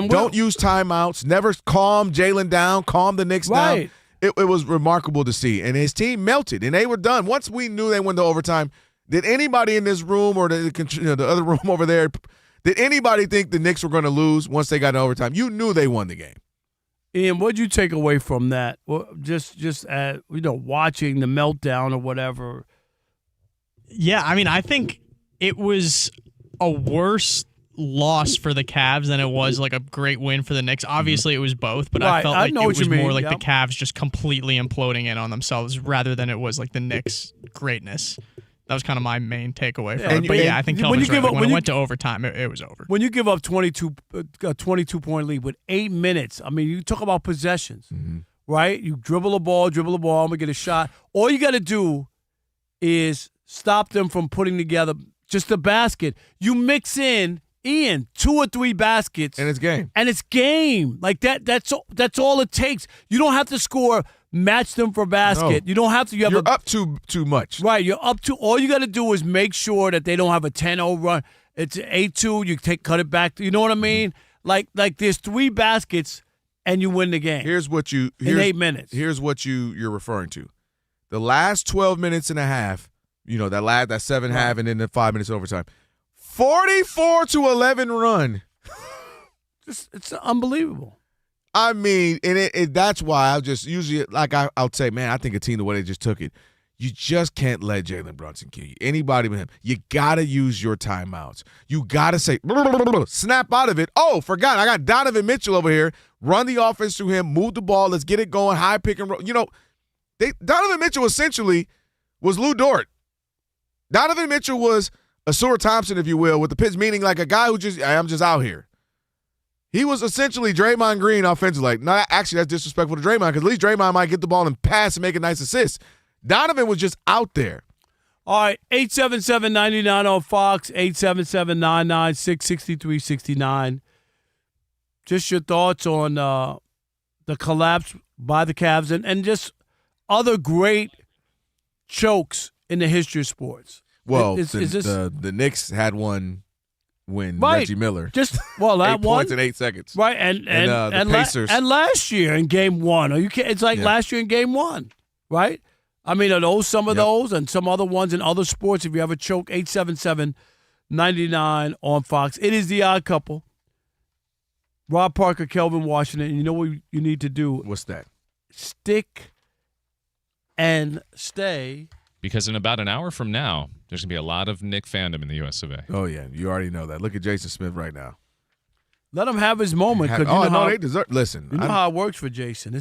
Don't use timeouts. Never calm Jalen down, calm the Knicks down. It was remarkable to see. And his team melted, and they were done. Once we knew they went to overtime, did anybody in this room or the other room over there – did anybody think the Knicks were going to lose once they got in overtime? You knew they won the game. Ian, what did you take away from that? Well, just watching the meltdown or whatever. Yeah, I think it was a worse loss for the Cavs than it was like a great win for the Knicks. Obviously, it was both, but I felt like it was more like the Cavs just completely imploding in on themselves rather than it was like the Knicks' greatness. That was kind of my main takeaway from it. But I think Kelvin's right. When it went to overtime, it was over. When you give up 22-point lead with 8 minutes, you talk about possessions, right? You dribble a ball, I'm going to get a shot. All you got to do is stop them from putting together just a basket. You mix in, Ian, 2 or 3 baskets. And it's game. Like that's all it takes. You don't have to score. Match them for basket. No. You don't have to. You're up too much. Right. You're up to. All you got to do is make sure that they don't have a 10-0 run. It's 8-2. You cut it back. You know what I mean? Like there's 3 baskets and you win the game. In 8 minutes. Here's what you're referring to. The last 12 minutes and a half. That 7 half and then the 5 minutes overtime. 44-11 run. It's unbelievable. That's why I'll just usually I'll say, man, I think a team the way they just took it, you just can't let Jalen Brunson kill you. Anybody but him. You gotta use your timeouts. You gotta say, snap out of it. Oh, forgot, I got Donovan Mitchell over here. Run the offense through him. Move the ball. Let's get it going. High pick and roll. Donovan Mitchell essentially was Lou Dort. Donovan Mitchell was a Seward Thompson, if you will, with the pitch, meaning like a guy who I'm just out here. He was essentially Draymond Green offensively. Actually, that's disrespectful to Draymond because at least Draymond might get the ball and pass and make a nice assist. Donovan was just out there. All right, 877-99 on Fox, 877-996-6369. Just your thoughts on the collapse by the Cavs and just other great chokes in the history of sports. Well, the Knicks had one when Reggie Miller that 8 one points in 8 seconds. Right, and the Pacers. And last year in Game 1, it's like last year in Game 1, right? Are those some of those and some other ones in other sports? If you have a choke, 877-99 on Fox. It is The Odd Couple. Rob Parker, Kelvin Washington. And you know what you need to do? What's that? Stick and stay. Because in about an hour from now, there's going to be a lot of Knick fandom in the US of A. Oh, yeah. You already know that. Look at Jason Smith right now. Let him have his moment. They deserve. Listen. You know how it works for Jason.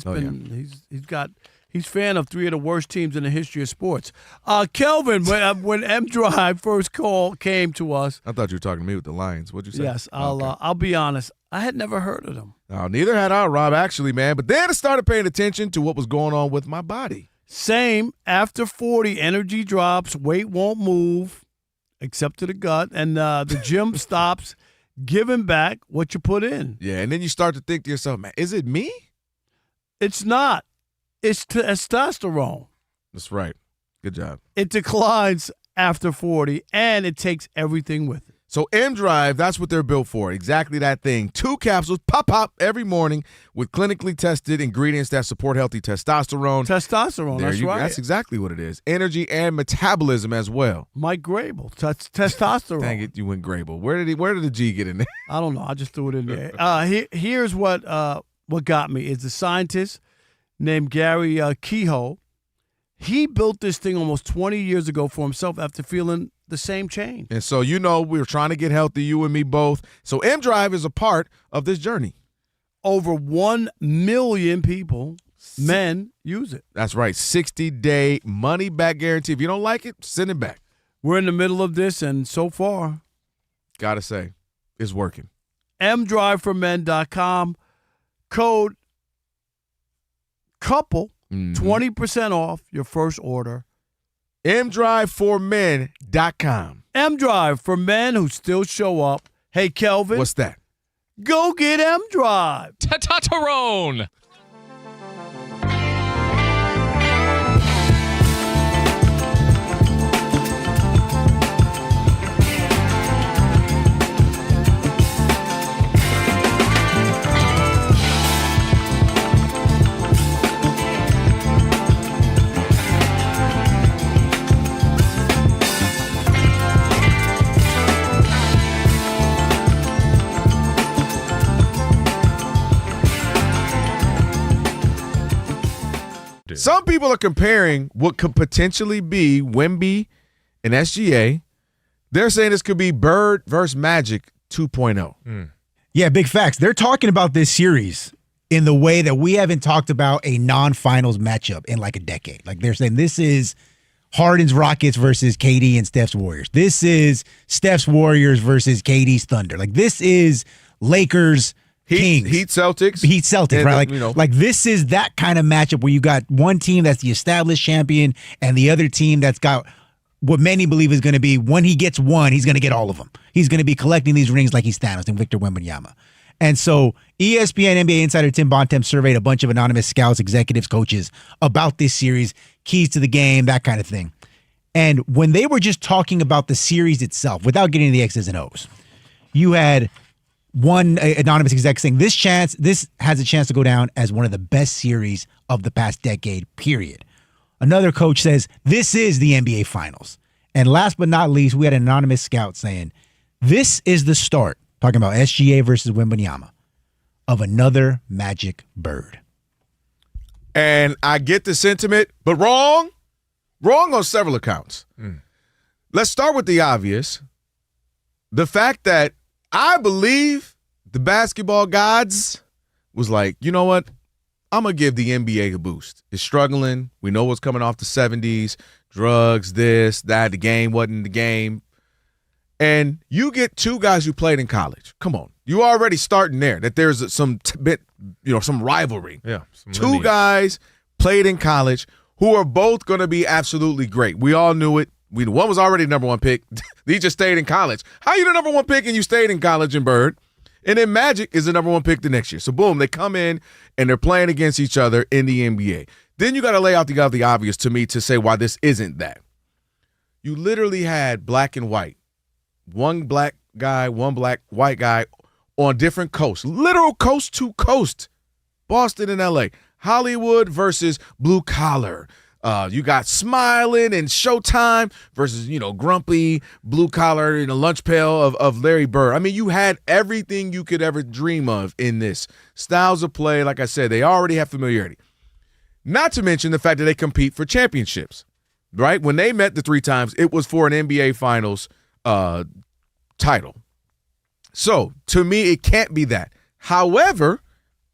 He's fan of 3 of the worst teams in the history of sports. Kelvin, when M Drive first call came to us. I thought you were talking to me with the Lions. What'd you say? Yes, I'll be honest. I had never heard of them. No, neither had I, Rob, actually, man. But then I started paying attention to what was going on with my body. Same. After 40, energy drops, weight won't move, except to the gut, and the gym stops giving back what you put in. Yeah, and then you start to think to yourself, man, is it me? It's not. It's testosterone. That's right. Good job. It declines after 40, and it takes everything with it. So M-Drive, that's what they're built for. Exactly that thing. 2 capsules, pop, every morning with clinically tested ingredients that support healthy testosterone. That's right. That's exactly what it is. Energy and metabolism as well. Mike Grable, testosterone. Dang it, you went Grable. Where did the G get in there? I don't know. I just threw it in there. Here's what got me is the scientist named Gary Kehoe. He built this thing almost 20 years ago for himself after feeling the same change. And so, we were trying to get healthy, you and me both. So M-Drive is a part of this journey. Over 1 million people, men, use it. That's right. 60-day money-back guarantee. If you don't like it, send it back. We're in the middle of this, and so far, gotta say, it's working. mdriveformen.com, code COUPLE, 20% off your first order. mdriveformen.com. M-Drive for men who still show up. Hey, Kelvin. What's that? Go get M-Drive. Tatarone. Some people are comparing what could potentially be Wemby and SGA. They're saying this could be Bird versus Magic 2.0. Yeah, big facts. They're talking about this series in the way that we haven't talked about a non-finals matchup in like a decade. Like they're saying this is Harden's Rockets versus KD and Steph's Warriors. This is Steph's Warriors versus KD's Thunder. Like this is Lakers Kings. Heat Celtics. And right? Like this is that kind of matchup where you got one team that's the established champion and the other team that's got what many believe is going to be when he gets one, he's going to get all of them. He's going to be collecting these rings like he's Thanos and Victor Wembanyama. And so ESPN NBA insider Tim Bontemps surveyed a bunch of anonymous scouts, executives, coaches about this series, keys to the game, that kind of thing. And when they were just talking about the series itself, without getting into the X's and O's, you had one anonymous exec saying this has a chance to go down as one of the best series of the past decade, period. Another coach says this is the NBA Finals. And last but not least, we had an anonymous scout saying this is the start, talking about SGA versus Wembanyama, of another Magic Bird. And I get the sentiment, but wrong. Wrong on several accounts. Let's start with the obvious. The fact that I believe the basketball gods was like, you know what? I'm going to give the NBA a boost. It's struggling. We know what's coming off the 70s. Drugs, this, that. The game wasn't the game. And you get two guys who played in college. Come on. You already starting there, that there's some rivalry. Yeah. Two guys played in college who are both going to be absolutely great. We all knew it. One was already the number one pick. He just stayed in college. How you the number one pick and you stayed in college in Bird? And then Magic is the number one pick the next year. So, boom, they come in and they're playing against each other in the NBA. Then you got to lay out the obvious to me to say why this isn't that. You literally had black and white. One black guy, one white guy on different coasts. Literal coast to coast. Boston and L.A. Hollywood versus blue collar. You got Smiling and Showtime versus, grumpy, blue-collar, lunch pail of Larry Bird. I mean, you had everything you could ever dream of in this. Styles of play, like I said, they already have familiarity. Not to mention the fact that they compete for championships, right? When they met the 3 times, it was for an NBA Finals title. So, to me, it can't be that. However,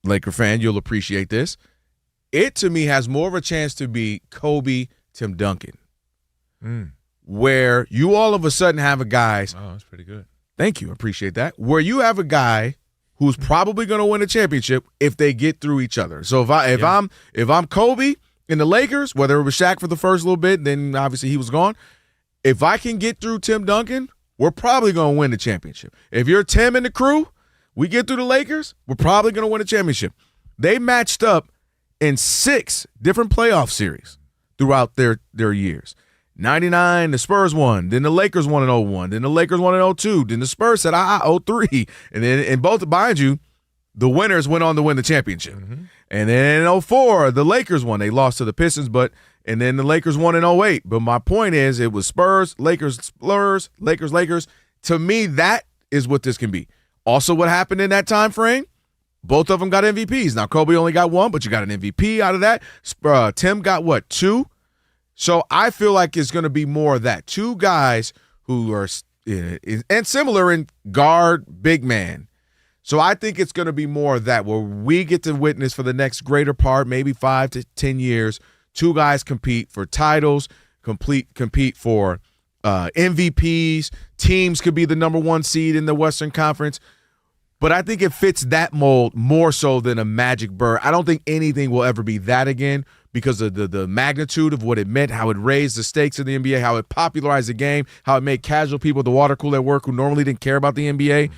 Laker fan, you'll appreciate this. It, to me, has more of a chance to be Kobe, Tim Duncan, where you all of a sudden have a guy. Oh, that's pretty good. Thank you. Appreciate that. Where you have a guy who's probably going to win a championship if they get through each other. So if I'm Kobe in the Lakers, whether it was Shaq for the first little bit, then obviously he was gone. If I can get through Tim Duncan, we're probably going to win the championship. If you're Tim and the crew, we get through the Lakers, we're probably going to win a championship. They matched up in 6 different playoff series. throughout their years. 99, the Spurs won. Then the Lakers won in 01. Then the Lakers won in 02. Then the Spurs said, 03. And then in both, mind you, the winners went on to win the championship. And then in 04, the Lakers won. They lost to the Pistons, and then the Lakers won in 08. But my point is, it was Spurs, Lakers, Spurs, Lakers, Lakers. To me, that is what this can be. Also, what happened in that time frame, both of them got MVPs. Now, Kobe only got one, but you got an MVP out of that. Tim got, what, 2? So I feel like it's going to be more of that. 2 guys who are and similar in guard, big man. So I think it's going to be more of that, where we get to witness for the next greater part, maybe 5 to 10 years, 2 guys compete for titles, compete for MVPs. Teams could be the number 1 seed in the Western Conference. But I think it fits that mold more so than a Magic Bird. I don't think anything will ever be that again, because of the magnitude of what it meant, how it raised the stakes in the NBA, how it popularized the game, how it made casual people at the water cooler at work who normally didn't care about the NBA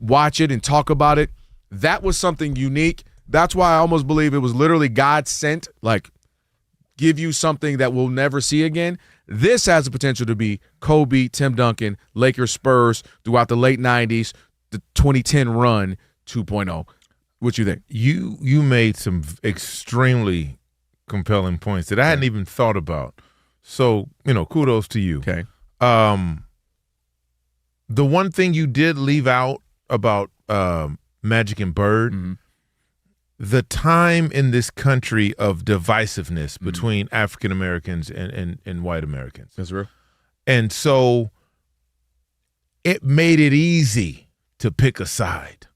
watch it and talk about it. That was something unique. That's why I almost believe it was literally God sent, like, give you something that we'll never see again. This has the potential to be Kobe, Tim Duncan, Lakers, Spurs throughout the late 90s, the 2010 run 2.0. What you think? You made some extremely compelling points that I hadn't even thought about. So, kudos to you. Okay. The one thing you did leave out about Magic and Bird, the time in this country of divisiveness between African Americans and white Americans. That's real. And so it made it easy to pick a side.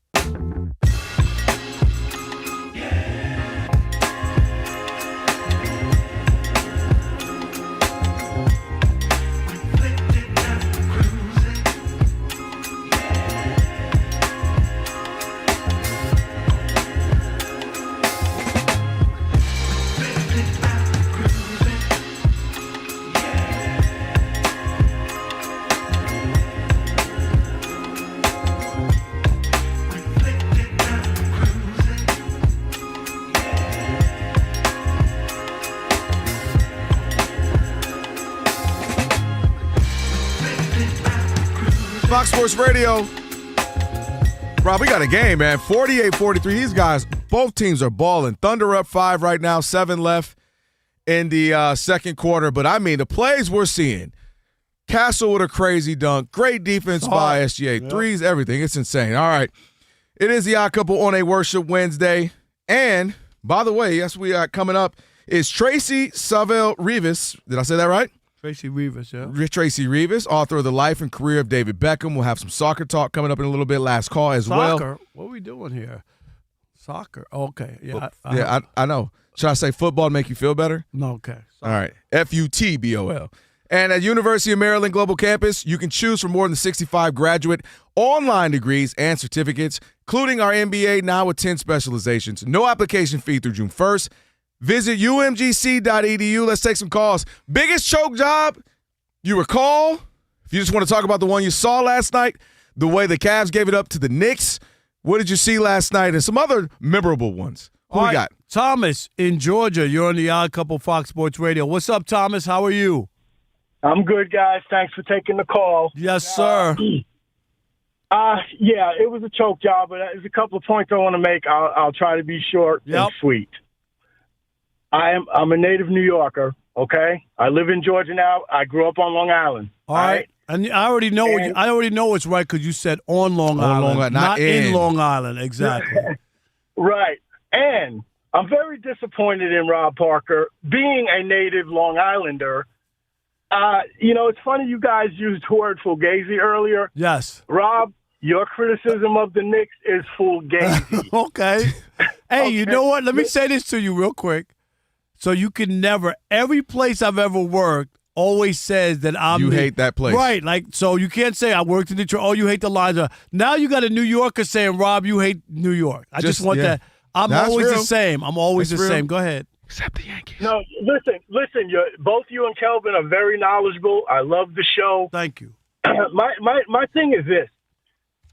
Fox Sports Radio. Rob, we got a game, man. 48-43. These guys, both teams are balling. Thunder up 5 right now, 7 left in the second quarter. But, I mean, the plays we're seeing. Castle with a crazy dunk. Great defense by SGA. Yep. Threes, everything. It's insane. All right. It is the Odd Couple on a Worship Wednesday. And, by the way, yes, we are coming up is Tracy Savelle Rivas. Did I say that right? Tracy Rivas, yeah. Tracy Rivas, author of The Life and Career of David Beckham. We'll have some soccer talk coming up in a little bit. Last call as well. Soccer? What are we doing here? Soccer. Okay. Yeah. I know. Should I say football to make you feel better? No, okay. Soccer. All right. FUTBOL. And at University of Maryland Global Campus, you can choose from more than 65 graduate online degrees and certificates, including our MBA now with 10 specializations. No application fee through June 1st. Visit umgc.edu. Let's take some calls. Biggest choke job you recall? If you just want to talk about the one you saw last night, the way the Cavs gave it up to the Knicks, what did you see last night, and some other memorable ones. Who we got? Thomas in Georgia. You're on the Odd Couple Fox Sports Radio. What's up, Thomas? How are you? I'm good, guys. Thanks for taking the call. Yes, sir. Yeah, it was a choke job, but there's a couple of points I want to make. I'll try to be short and sweet. I'm a native New Yorker, okay? I live in Georgia now. I grew up on Long Island. All right. And I already know it's right because you said on Long Island, not in Long Island. Exactly. Right. And I'm very disappointed in Rob Parker being a native Long Islander. It's funny you guys used the word fugazi earlier. Yes. Rob, your criticism of the Knicks is fugazi. Okay. Hey, you know what? Let me say this to you real quick. So you can never, every place I've ever worked always says that You hate that place. Right. Like, so you can't say I worked in Detroit. Oh, you hate the Lions. Now you got a New Yorker saying, Rob, you hate New York. I just want that. I'm always the same. I'm always the same. Go ahead. Except the Yankees. No, listen. Both you and Kelvin are very knowledgeable. I love the show. Thank you. My thing is this.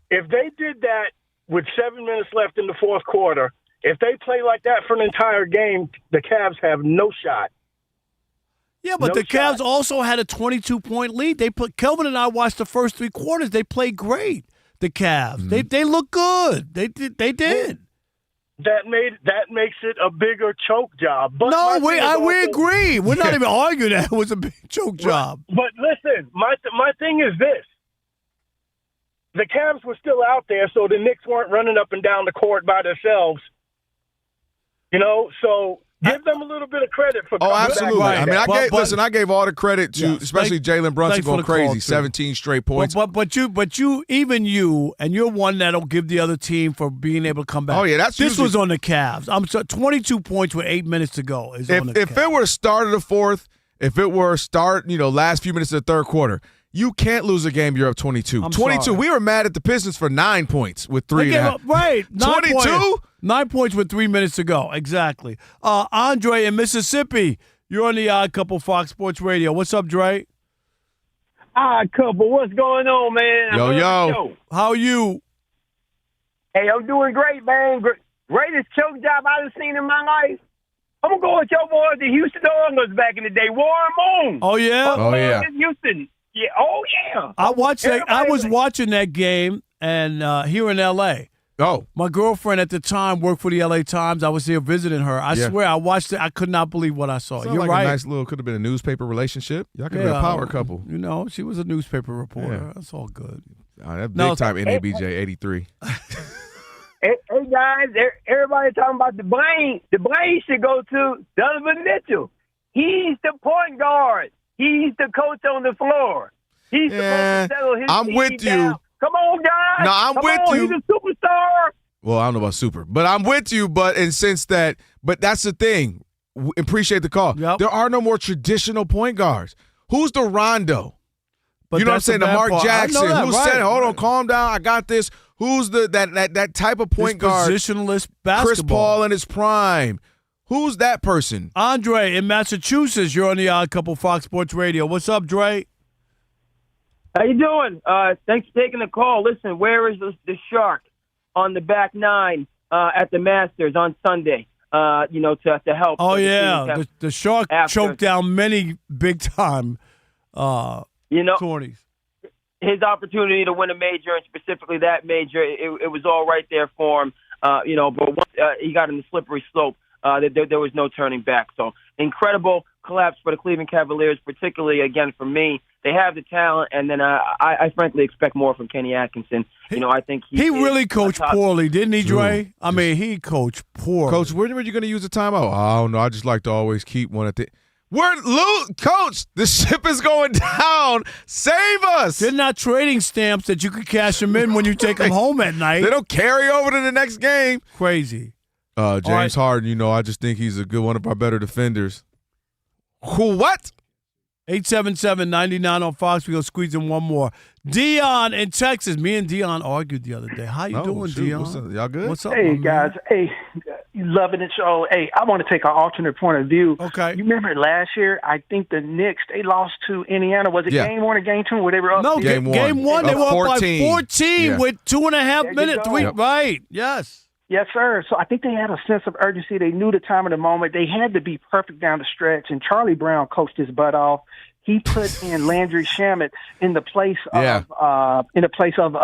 If they did that with 7 minutes left in the fourth quarter, if they play like that for an entire game, the Cavs have no shot. Yeah, but the Cavs also had a 22-point lead. Kelvin and I watched the first 3 quarters. They played great. The Cavs. They look good. They did. That makes it a bigger choke job. But no, we agree. We're not even arguing that it was a big choke job. But listen, my thing is this. The Cavs were still out there, so the Knicks weren't running up and down the court by themselves. So give them a little bit of credit for coming absolutely. back. I mean, I gave all the credit to especially Jalen Brunson going crazy, 17 straight points. But you, even you, and you're one that'll give the other team for being able to come back. Oh yeah, this was on the Cavs. I'm sorry, 22 points with 8 minutes to go. If it were start of the fourth, if it were last few minutes of the third quarter. You can't lose a game. You're up 22. 22. Sorry. We were mad at the Pistons for 9 points with 3.5. Right. 22? 9 points with 3 minutes to go. Exactly. Andre in Mississippi. You're on the Odd Couple Fox Sports Radio. What's up, Dre? Odd Couple. What's going on, man? Yo. How are you? Hey, I'm doing great, man. Greatest choke job I've seen in my life. I'm going to go with your boys, the Houston Oilers back in the day. Warren Moon. Oh, yeah? Houston. Yeah. Oh, yeah. I was watching that game and here in L.A. Oh. My girlfriend at the time worked for the L.A. Times. I was there visiting her. I swear, I watched it. I could not believe what I saw. Sounds You're like right. a nice little, could have been a newspaper relationship. Y'all could have been a power couple. She was a newspaper reporter. Yeah. That's all good. That's big time NABJ 83. Hey, guys, everybody talking about the blame. The blame should go to Donovan Mitchell. He's the point guard. He's the coach on the floor. He's supposed to settle his I'm team with you. down. Come on, guys. No, I'm with you. He's a superstar. Well, I don't know about super, but I'm with you. But that's the thing. Appreciate the call. Yep. There are no more traditional point guards. Who's the Rondo? But you know what I'm saying? The Mark Jackson. Who said, "Hold on, calm down. I got this." Who's that type of point guard? Positionless basketball. Chris Paul in his prime. Who's that person? Andre in Massachusetts. You're on the Odd Couple Fox Sports Radio. What's up, Dre? How you doing? Thanks for taking the call. Listen, where is the shark on the back nine at the Masters on Sunday? To help. Oh yeah, the shark choked down many big time. Tourneys. His opportunity to win a major, and specifically that major, it was all right there for him. But once he got in the slippery slope, there was no turning back. So incredible collapse for the Cleveland Cavaliers, particularly, again, for me. They have the talent, and then I frankly expect more from Kenny Atkinson. I think he really coached poorly, didn't he, Dre? I mean, he coached poorly. Coach, when were you going to use the timeout? I don't know. I just like to always keep one at the – Coach, the ship is going down. Save us. They're not trading stamps that you could cash them in when you take them home at night. They don't carry over to the next game. Crazy. James Harden, I just think he's a good one of our better defenders. What? 877-99 on Fox. We're going to squeeze in one more. Dion in Texas. Me and Dion argued the other day. How you doing, Dion? What's up? Y'all good? What's up, hey, guys. Hey, loving the show. Hey, I want to take an alternate point of view. Okay. You remember last year, I think the Knicks, they lost to Indiana. Was it game 1 or game 2 where they were up? No, game one. They were up by 14 with 2.5 minutes. Right. Yes. Yes, sir. So I think they had a sense of urgency. They knew the time of the moment. They had to be perfect down the stretch. And Charlie Brown coached his butt off. He put in Landry Shamet in the place of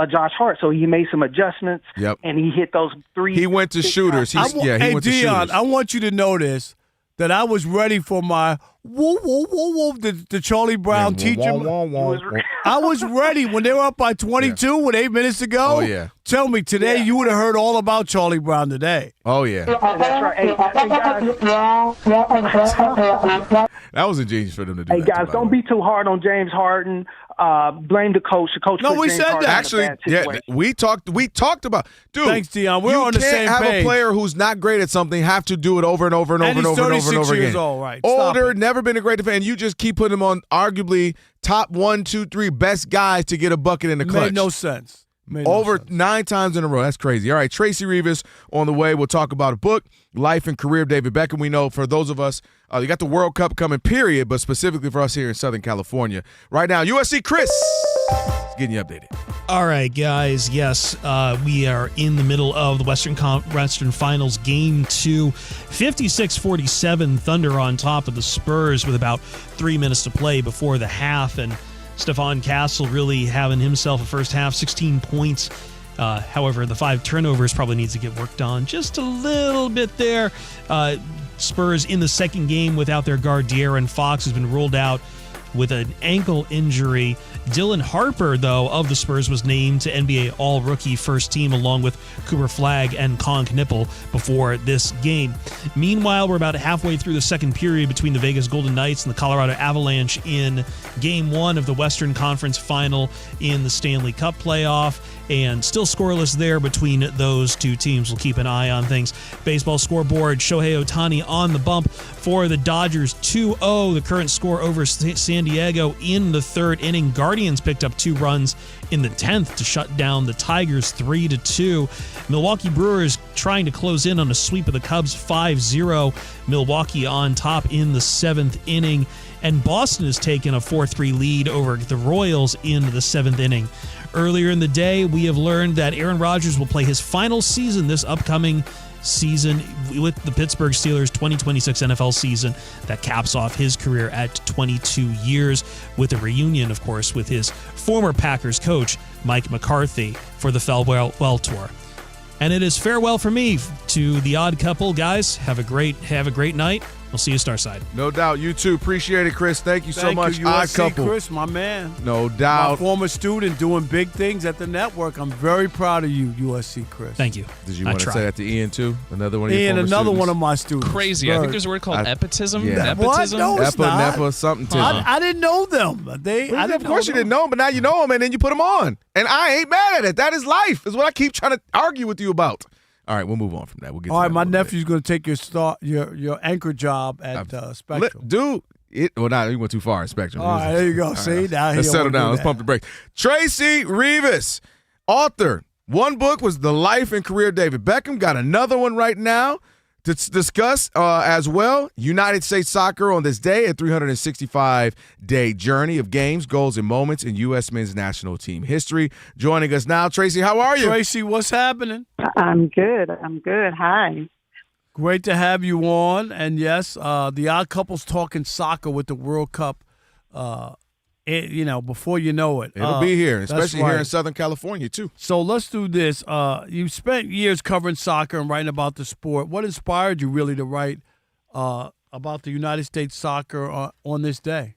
Josh Hart. So he made some adjustments. Yep. And he hit those 3. He went to shooters. He went to shooters. I want you to notice that I was ready for my woo, woo, woo, woo, the Charlie Brown teacher. I was ready when they were up by 22 with 8 minutes to go. Oh, yeah. Tell me, today you would have heard all about Charlie Brown today. Oh, yeah. That's right. Hey, that was ingenious for them to do that. Hey, guys, don't be too hard on James Harden. Blame the coach. The coach. No, we said that. Actually, we talked about. Dude, thanks, Dion. We're on the same page. You can't have a player who's not great at something have to do it over and over and over and over and over and over again. Years old, right? Older, never been a great defender. You just keep putting him on arguably top 1, 2, 3 best guys to get a bucket in the clutch. Made no sense. Over 9 times in a row. That's crazy. All right, Tracy Rivas on the way. We'll talk about a book, Life and Career of David Beckham. We know for those of us, you got the World Cup coming, period, but specifically for us here in Southern California. Right now, USC Chris. Getting you updated. All right, guys. Yes, we are in the middle of the Western Finals Game 2. 56-47, Thunder on top of the Spurs with about 3 minutes to play before the half. And Stephon Castle really having himself a first half, 16 points. However, the 5 turnovers probably needs to get worked on just a little bit there. Spurs in the second game without their guard De'Aaron Fox, who's been ruled out with an ankle injury. Dylan Harper, though, of the Spurs was named to NBA All-Rookie First Team along with Cooper Flagg and Colin Knippel before this game. Meanwhile, we're about halfway through the second period between the Vegas Golden Knights and the Colorado Avalanche in Game 1 of the Western Conference Final in the Stanley Cup playoff. And still scoreless there between those two teams. We'll keep an eye on things. Baseball scoreboard, Shohei Ohtani on the bump for the Dodgers, 2-0, the current score over San Diego in the third inning. Guardians picked up 2 runs in the 10th to shut down the Tigers 3-2. Milwaukee Brewers trying to close in on a sweep of the Cubs 5-0. Milwaukee on top in the 7th inning. And Boston has taken a 4-3 lead over the Royals in the 7th inning. Earlier in the day, we have learned that Aaron Rodgers will play his final season this upcoming season with the Pittsburgh Steelers 2026 NFL season that caps off his career at 22 years with a reunion, of course, with his former Packers coach, Mike McCarthy, for the Farewell Tour. And it is farewell for me to the Odd Couple. Guys, have a great night. We'll see you Starside. No doubt. You too. Appreciate it, Chris. Thank you so much. Thank you, Odd USC Couple. Chris, my man. No doubt. My former student doing big things at the network. I'm very proud of you, USC Chris. Thank you. Did you want to say that to Ian too? Another one of your Ian, former another students? one of my students. Crazy. I think there's a word called epitism. Yeah. What? No, it's not. Nepa, something to I didn't know them. Of course you didn't know them, but now you know them, and then you put them on. And I ain't mad at it. That is life. Is what I keep trying to argue with you about. All right, we'll move on from that. We'll get. All to right, that my nephew's going to take your anchor job at Spectrum. Dude, you went too far at Spectrum. All right, there you go. All See, right, now let's settle down. Let's pump the brakes. Tracy Revis, author. One book was The Life and Career of David Beckham. Got another one right now to discuss as well. United States Soccer on this day, a 365-day journey of games, goals, and moments in U.S. men's national team history. Joining us now, Tracy, how are you? Tracy, what's happening? I'm good. Hi. Great to have you on. And yes, the Odd Couple's talking soccer with the World Cup. Before you know it. It'll be here, especially right. here in Southern California, too. So let's do this. You spent years covering soccer and writing about the sport. What inspired you really to write about the United States soccer on this day?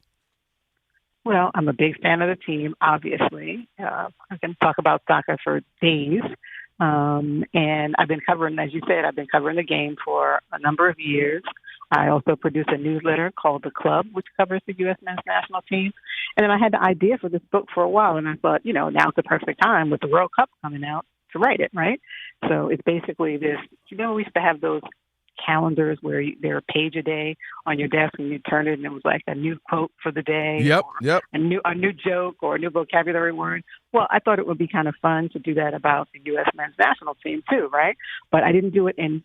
Well, I'm a big fan of the team, obviously. I can talk about soccer for days. And I've been covering, as you said, the game for a number of years. I also produce a newsletter called The Club, which covers the U.S. men's national team. And then I had the idea for this book for a while, and I thought, now's the perfect time with the World Cup coming out to write it, right? So it's basically this, we used to have those calendars where they're a page a day on your desk, and you turn it, and it was like a new quote for the day. Yep. A new joke or a new vocabulary word. Well, I thought it would be kind of fun to do that about the U.S. men's national team too, right? But I didn't do it in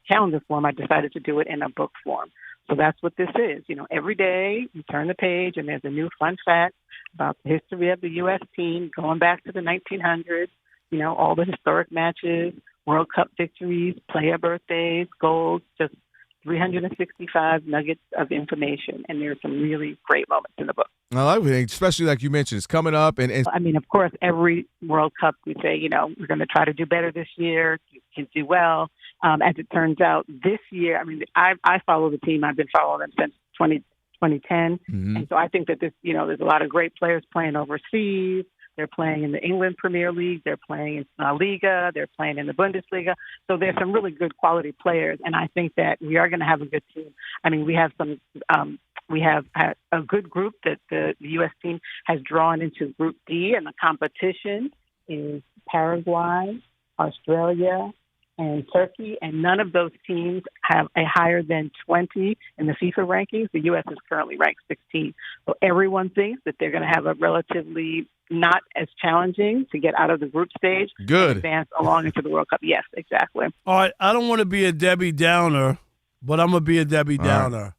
calendar form. I decided to do it in a book form. So that's what this is. Every day you turn the page, and there's a new fun fact about the history of the U.S. team going back to the 1900s. All the historic matches, World Cup victories, player birthdays, goals, just 365 nuggets of information. And there's some really great moments in the book. I like it, especially like you mentioned, it's coming up. And I mean, of course, every World Cup we say, we're going to try to do better this year, you can do well. As it turns out, this year, I follow the team. I've been following them since 2010. Mm-hmm. And so I think that there's a lot of great players playing overseas. They're playing in the England Premier League. They're playing in La Liga. They're playing in the Bundesliga. So there's some really good quality players, and I think that we are going to have a good team. We have some. We have a good group that the U.S. team has drawn into Group D, and the competition is Paraguay, Australia, and Turkey, and none of those teams have a higher than 20 in the FIFA rankings. The U.S. is currently ranked 16. So everyone thinks that they're going to have a relatively not as challenging to get out of the group stage. Good. And advance along into the World Cup. Yes, exactly. All right, I don't want to be a Debbie Downer, but I'm going to be a Debbie Downer.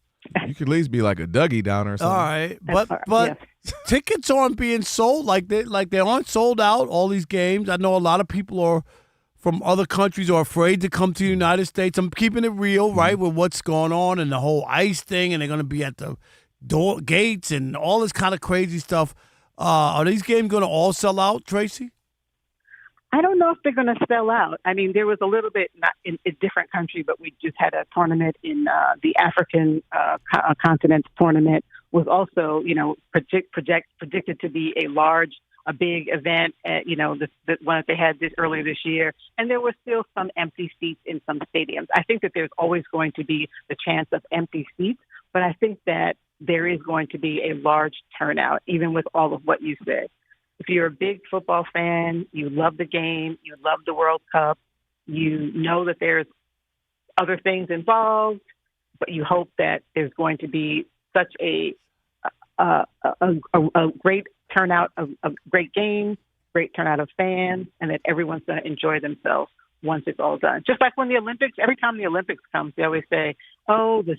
You could at least be like a Dougie Downer or something. All right, but tickets aren't being sold like they aren't sold out. All these games. I know a lot of people are from other countries are afraid to come to the United States. I'm keeping it real, right, with what's going on and the whole ICE thing, and they're going to be at the door gates and all this kind of crazy stuff. Are these games going to all sell out, Tracy? I don't know if they're going to sell out. I mean, there was a little bit, not in a different country, but we just had a tournament in the African continent tournament was also, predicted to be a big event, the one that they had earlier this year. And there were still some empty seats in some stadiums. I think that there's always going to be the chance of empty seats, but I think that there is going to be a large turnout, even with all of what you said. If you're a big football fan, you love the game, you love the World Cup, you know that there's other things involved, but you hope that there's going to be such a great turnout of great games, great turnout of fans, and that everyone's going to enjoy themselves once it's all done. Just like when the Olympics, every time the Olympics comes, they always say, oh, the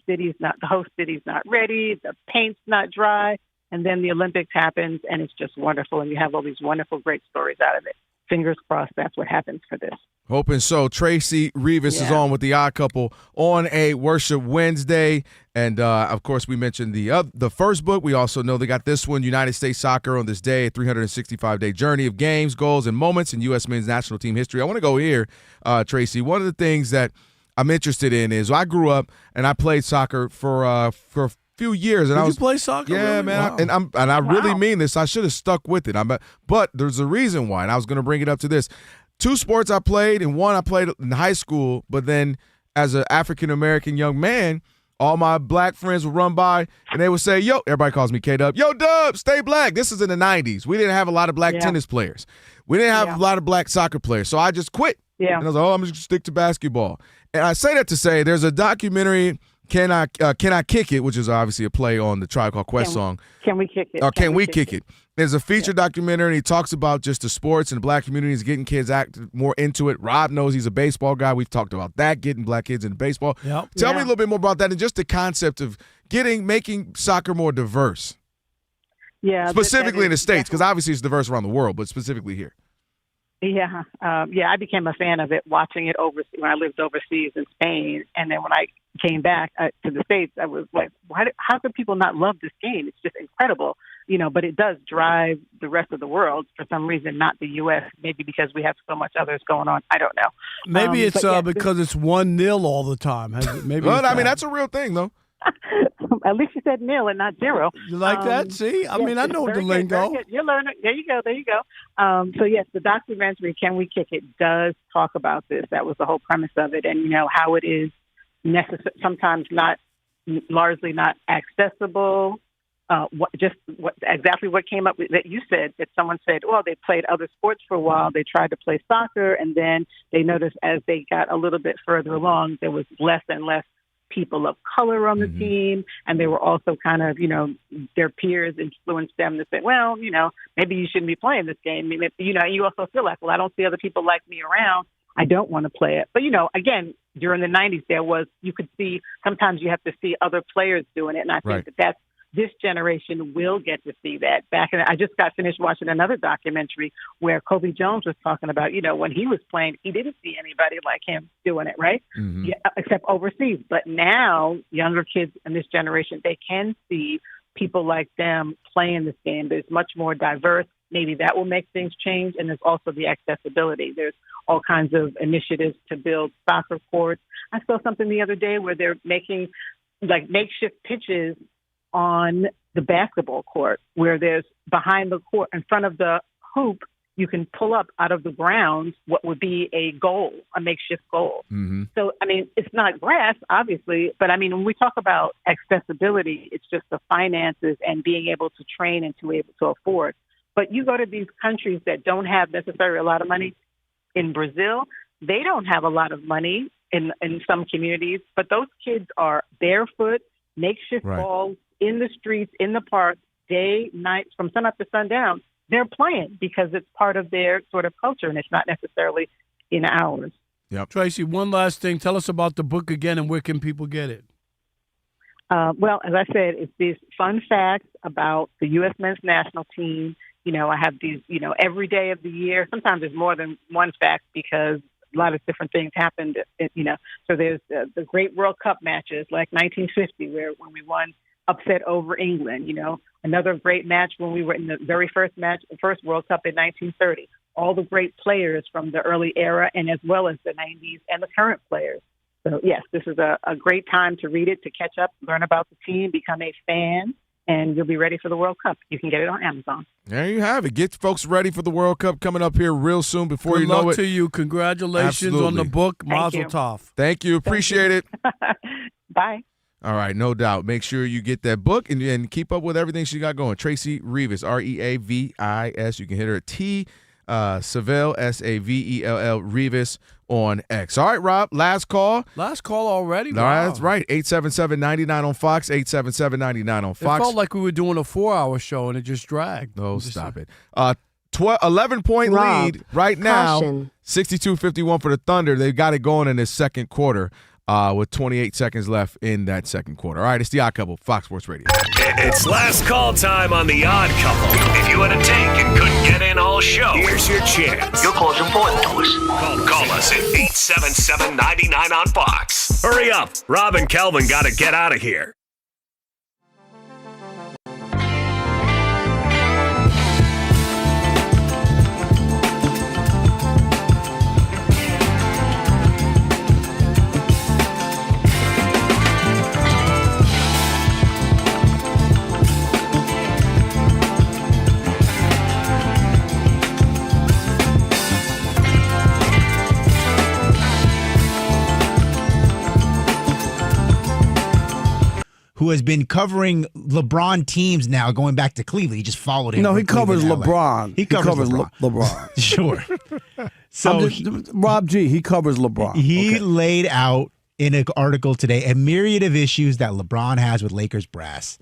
host city's not ready, the paint's not dry. And then the Olympics happens, and it's just wonderful, and you have all these wonderful, great stories out of it. Fingers crossed that's what happens for this. Hoping so. Tracy Rivas is on with the Odd Couple on a Worship Wednesday. And, of course, we mentioned the first book. We also know they got this one, United States Soccer on This Day, a 365-day journey of games, goals, and moments in U.S. men's national team history. I want to go here, Tracy. One of the things that I'm interested in is I grew up and I played soccer for few years, and Did you play soccer? Yeah, really? man. Wow. I really mean this. I should have stuck with it. But there's a reason why, and I was going to bring it up to this. 2 sports I played, and one I played in high school. But then, as an African American young man, all my black friends would run by, and they would say, "Yo," everybody calls me K-Dub. "Yo, Dub, stay black." This is in the '90s. We didn't have a lot of black tennis players. We didn't have a lot of black soccer players. So I just quit. Yeah. And I was like, "Oh, I'm just gonna stick to basketball." And I say that to say, there's a documentary. Can I Kick It, which is obviously a play on the Tribe Called Quest song. Can we kick it? Can we kick it? There's a feature documentary, and he talks about just the sports and the black communities, getting kids more into it. Rob knows he's a baseball guy. We've talked about that, getting black kids into baseball. Yep. Tell me a little bit more about that and just the concept of making soccer more diverse. Yeah. Specifically in the States, because obviously it's diverse around the world, but specifically here. Yeah. I became a fan of it watching it overseas when I lived overseas in Spain. And then when I came back to the States, I was like, how could people not love this game? It's just incredible, but it does drive the rest of the world for some reason, not the U.S., maybe because we have so much others going on. I don't know. Maybe it's because it's 1-0 all the time. Maybe. Well, I mean, that's a real thing, though. At least you said nil and not 0. You like that? See? I mean, I know the lingo. You're learning. There you go. So, yes, the documentary, Can We Kick It, does talk about this. That was the whole premise of it. And, how it is sometimes largely not accessible. Exactly what came up with that you said, that someone said, well, they played other sports for a while. They tried to play soccer, and then they noticed as they got a little bit further along, there was less and less people of color on the team, and they were also kind of, their peers influenced them to say, well, maybe you shouldn't be playing this game. I mean, you also feel like, well, I don't see other people like me around. I don't want to play it. But, again, during the 90s, you could see, sometimes you have to see other players doing it, and I think that's this generation will get to see that. I just got finished watching another documentary where Kobe Jones was talking about, when he was playing, he didn't see anybody like him doing it, right? Mm-hmm. Yeah, except overseas. But now, younger kids in this generation, they can see people like them playing this game. There's much more diverse. Maybe that will make things change. And there's also the accessibility. There's all kinds of initiatives to build soccer courts. I saw something the other day where they're making makeshift pitches on the basketball court, where there's behind the court, in front of the hoop, you can pull up out of the ground what would be a goal, a makeshift goal. Mm-hmm. So, I mean, it's not grass, obviously, but I mean, when we talk about accessibility, it's just the finances and being able to train and to be able to afford. But you go to these countries that don't have necessarily a lot of money. In Brazil, they don't have a lot of money in some communities, but those kids are barefoot, makeshift balls, in the streets, in the park, day, night, from sun up to sundown. They're playing because it's part of their sort of culture, and it's not necessarily in ours. Yep. Tracy, one last thing. Tell us about the book again, and where can people get it? Well, as I said, it's these fun facts about the U.S. men's national team. I have these, every day of the year. Sometimes there's more than one fact because a lot of different things happened, So there's the great World Cup matches like 1950 when we won upset over England, another great match when we were in the very first World Cup in 1930. All the great players from the early era and as well as the 90s and the current players. So, yes, this is a great time to read it, to catch up, learn about the team, become a fan, and you'll be ready for the World Cup. You can get it on Amazon. There you have it. Get folks ready for the World Cup coming up here real soon before Good you know it. luck to you. Congratulations Absolutely. on the book. Thank Mazel you. tov. Thank you. Appreciate it. Bye. All right, no doubt. Make sure you get that book and keep up with everything she got going. Tracy Reavis, Reavis. You can hit her at Savell, Savell, Reavis on X. All right, Rob, last call. Last call already? Wow. Wow. That's right. 877-99 on Fox, 877-99 on Fox. It felt like we were doing a 4-hour show and it just dragged. Oh, stop it. 11-point lead right now. 62-51 for the Thunder. They've got it going in this second quarter with 28 seconds left in that second quarter. All right, it's The Odd Couple, Fox Sports Radio. It's last call time on The Odd Couple. If you had a take and couldn't get in all show, here's your chance. Your call's important to us. Call us at 877-99 on Fox. Hurry up. Rob and Kelvin got to get out of here. who has been covering LeBron teams now going back to Cleveland. He just followed him. No, he covers LeBron. He covers LeBron. Sure. So Rob G, he covers LeBron. He laid out in an article today a myriad of issues that LeBron has with Lakers brass,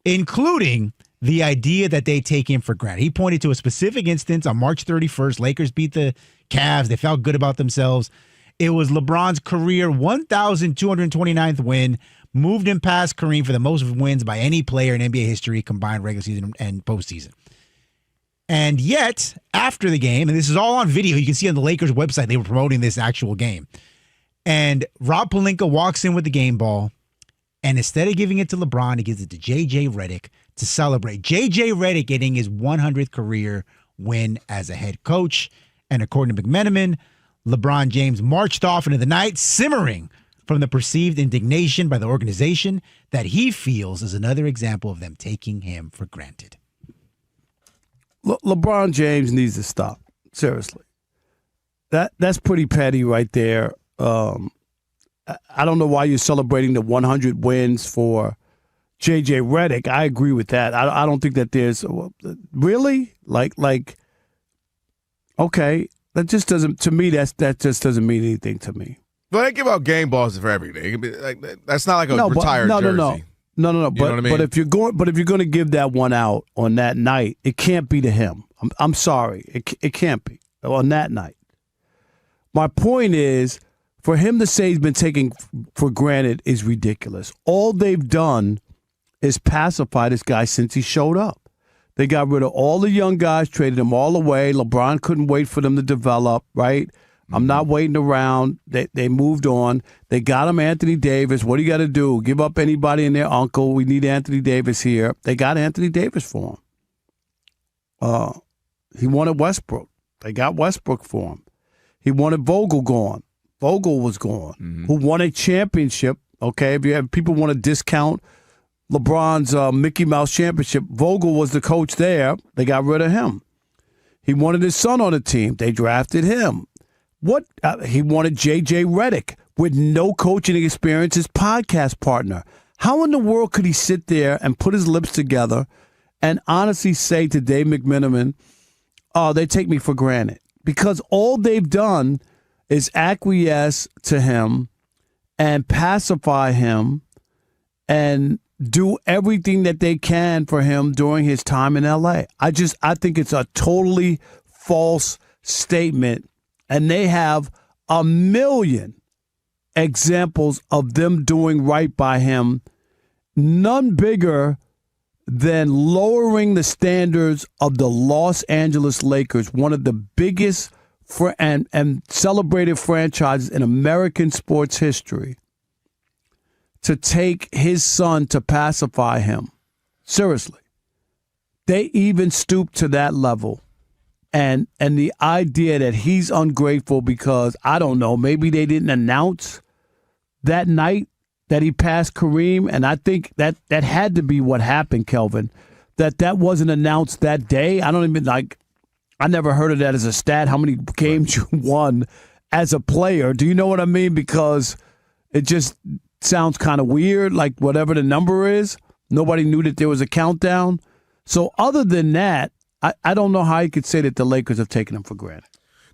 including the idea that they take him for granted. He pointed to a specific instance on March 31st. Lakers beat the Cavs. They felt good about themselves. It was LeBron's career 1,229th win, moved him past Kareem for the most wins by any player in NBA history, combined regular season and postseason. And yet, after the game, and this is all on video, you can see on the Lakers website, they were promoting this actual game. And Rob Pelinka walks in with the game ball, and instead of giving it to LeBron, he gives it to J.J. Redick to celebrate. J.J. Redick getting his 100th career win as a head coach. And according to McMenamin, LeBron James marched off into the night, simmering from the perceived indignation by the organization that he feels is another example of them taking him for granted. LeBron James needs to stop. Seriously. That's pretty petty right there. I don't know why you're celebrating the 100 wins for J.J. Redick. I agree with that. I don't think that there's really like okay. That just doesn't, to me, that just doesn't mean anything to me. Well, they give out game balls for everything. It can be like, that's not like a retired jersey. No. You know what I mean? But if you're going to give that one out on that night, it can't be to him. I'm sorry, it can't be on that night. My point is, for him to say he's been taken for granted is ridiculous. All they've done is pacify this guy since he showed up. They got rid of all the young guys, traded them all away. LeBron couldn't wait for them to develop, right? I'm not waiting around. They moved on. They got him Anthony Davis. What do you got to do? Give up anybody and their uncle. We need Anthony Davis here. They got Anthony Davis for him. He wanted Westbrook. They got Westbrook for him. He wanted Vogel gone. Vogel was gone. Mm-hmm. Who won a championship, okay? If you have people want to discount LeBron's Mickey Mouse championship, Vogel was the coach there. They got rid of him. He wanted his son on the team. They drafted him. What he wanted J.J. Redick with no coaching experience, his podcast partner. How in the world could he sit there and put his lips together and honestly say to Dave McMenamin, oh, they take me for granted? Because all they've done is acquiesce to him and pacify him and do everything that they can for him during his time in L.A. I think it's a totally false statement. And they have a million examples of them doing right by him none bigger than lowering the standards of the Los Angeles Lakers, one of the biggest and celebrated franchises in American sports history, to take his son to pacify him. Seriously. They even stooped to that level. And the idea that he's ungrateful because, I don't know, maybe they didn't announce that night that he passed Kareem, and I think that had to be what happened, Kelvin, that wasn't announced that day. I don't even, I never heard of that as a stat, how many games you won as a player. Do you know what I mean? Because it just sounds kind of weird, like whatever the number is, nobody knew that there was a countdown. So other than that, I don't know how you could say that the Lakers have taken him for granted.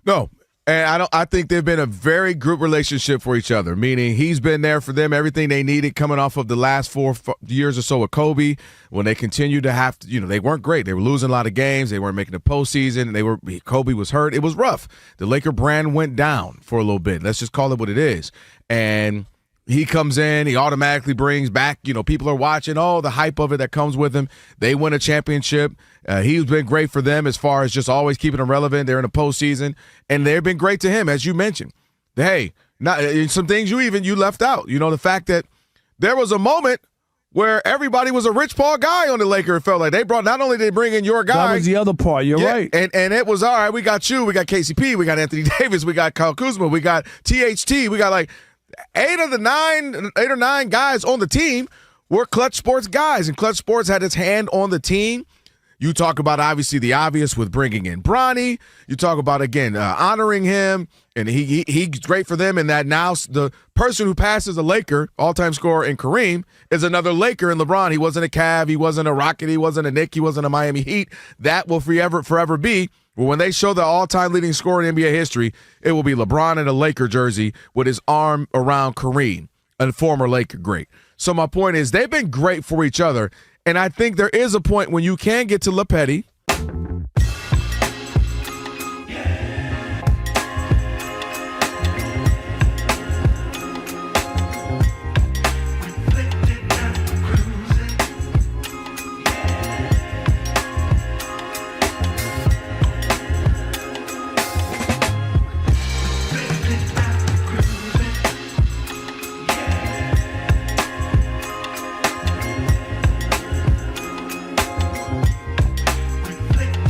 No, and I think they've been a very group relationship for each other, meaning he's been there for them, everything they needed coming off of the last 4 years or so with Kobe, when they continued to have to, they weren't great. They were losing a lot of games. They weren't making the postseason. Kobe was hurt. It was rough. The Laker brand went down for a little bit. Let's just call it what it is. And he comes in, he automatically brings back, people are watching, the hype of it that comes with him. They win a championship. He's been great for them as far as just always keeping them relevant. They're in the postseason, and they've been great to him, as you mentioned. Hey, some things you left out. The fact that there was a moment where everybody was a Rich Paul guy on the Lakers. It felt like not only did they bring in your guy. That was the other part. You're right. And it was, all right, we got you, we got KCP, we got Anthony Davis, we got Kyle Kuzma, we got THT, we got 8 or 9 guys on the team were Clutch Sports guys, and Clutch Sports had its hand on the team. You talk about, obviously, the obvious with bringing in Bronny. You talk about, again, honoring him, and he's great for them in that now the person who passes a Laker, all-time scorer in Kareem, is another Laker in LeBron. He wasn't a Cav. He wasn't a Rocket. He wasn't a Knick. He wasn't a Miami Heat. That will forever be. Well, when they show the all-time leading scorer in NBA history, it will be LeBron in a Laker jersey with his arm around Kareem, a former Laker great. So my point is they've been great for each other, and I think there is a point when you can get to LePetty.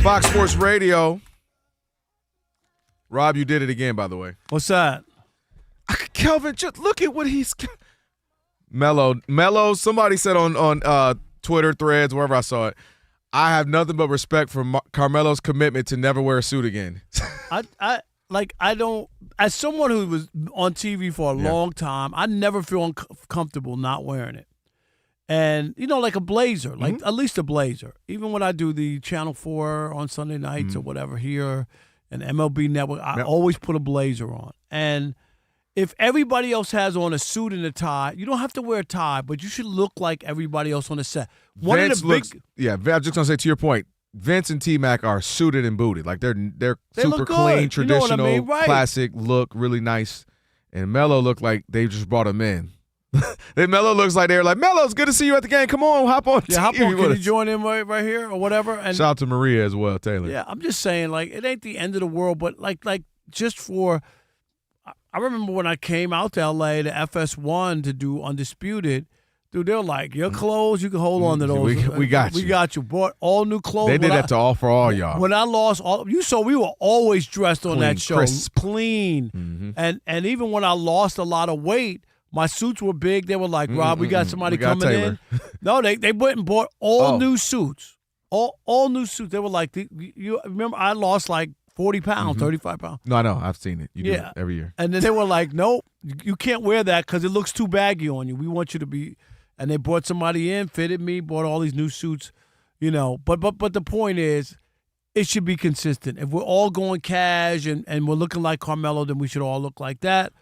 Fox Sports Radio. Rob, you did it again, by the way. What's that? Kelvin, just look at what he's Melo. Somebody said on Twitter threads, wherever I saw it, I have nothing but respect for Carmelo's commitment to never wear a suit again. I don't, as someone who was on TV for a long time, I never feel uncomfortable not wearing it. And, like a blazer, at least a blazer. Even when I do the Channel 4 on Sunday nights or whatever here, and MLB Network, I always put a blazer on. And if everybody else has on a suit and a tie, you don't have to wear a tie, but you should look like everybody else on the set. I'm just going to say, to your point, Vince and T-Mac are suited and booted. Like they're super clean, traditional, classic look, really nice. And Melo looked like they just brought him in. Then Melo looks like they're like, Melo, it's good to see you at the game. Come on, hop on. Yeah, hop on. Can you join in right here or whatever? And shout out to Maria as well, Taylor. Yeah, I'm just saying, it ain't the end of the world, but like just for, I remember when I came out to LA to FS1 to do Undisputed, dude, they're like, your clothes, you can hold on to those. We got you. We got you. Bought all new clothes. They did that for all y'all. When I lost you saw we were always dressed on that show, crisp. Clean, and even when I lost a lot of weight. My suits were big. They were like, Rob, we got somebody coming in. No, they went and bought all new suits. All new suits. They were like, you remember I lost 40 pounds, 35 pounds. No, I know. I've seen it. You do it every year. And then they were like, nope, you can't wear that because it looks too baggy on you. We want you to be. And they brought somebody in, fitted me, bought all these new suits, But the point is, it should be consistent. If we're all going cash and we're looking like Carmelo, then we should all look like that.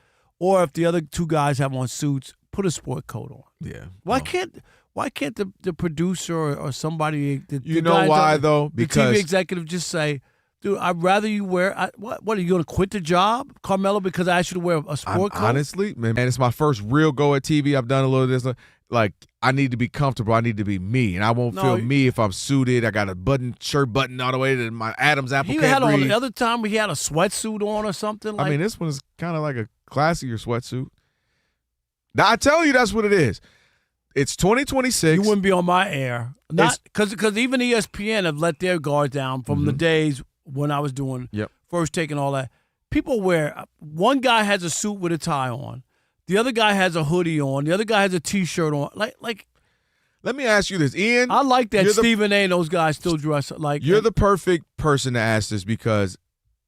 Or if the other two guys have on suits, put a sport coat on. Yeah. Why can't the producer or somebody, the why though? Because the TV executive just say, dude, I'd rather you wear what are you going to quit the job, Carmelo, because I asked you to wear a sport coat? Honestly, man, it's my first real go at TV. I've done a little of this. like I need to be comfortable. I need to be me, and I won't feel me if I'm suited. I got a shirt buttoned all the way to my Adam's apple. He had on the other time he had a sweatsuit on or something. I mean, this one is kind of like a classier sweatsuit. Now I tell you, that's what it is. It's 2026. You wouldn't be on my air, not because even ESPN have let their guard down from the days when I was doing First Take and all that. People wear one guy has a suit with a tie on. The other guy has a hoodie on. The other guy has a T-shirt on. Like. Let me ask you this, Ian. I like that Stephen A. and those guys still dress like. You're the perfect person to ask this because,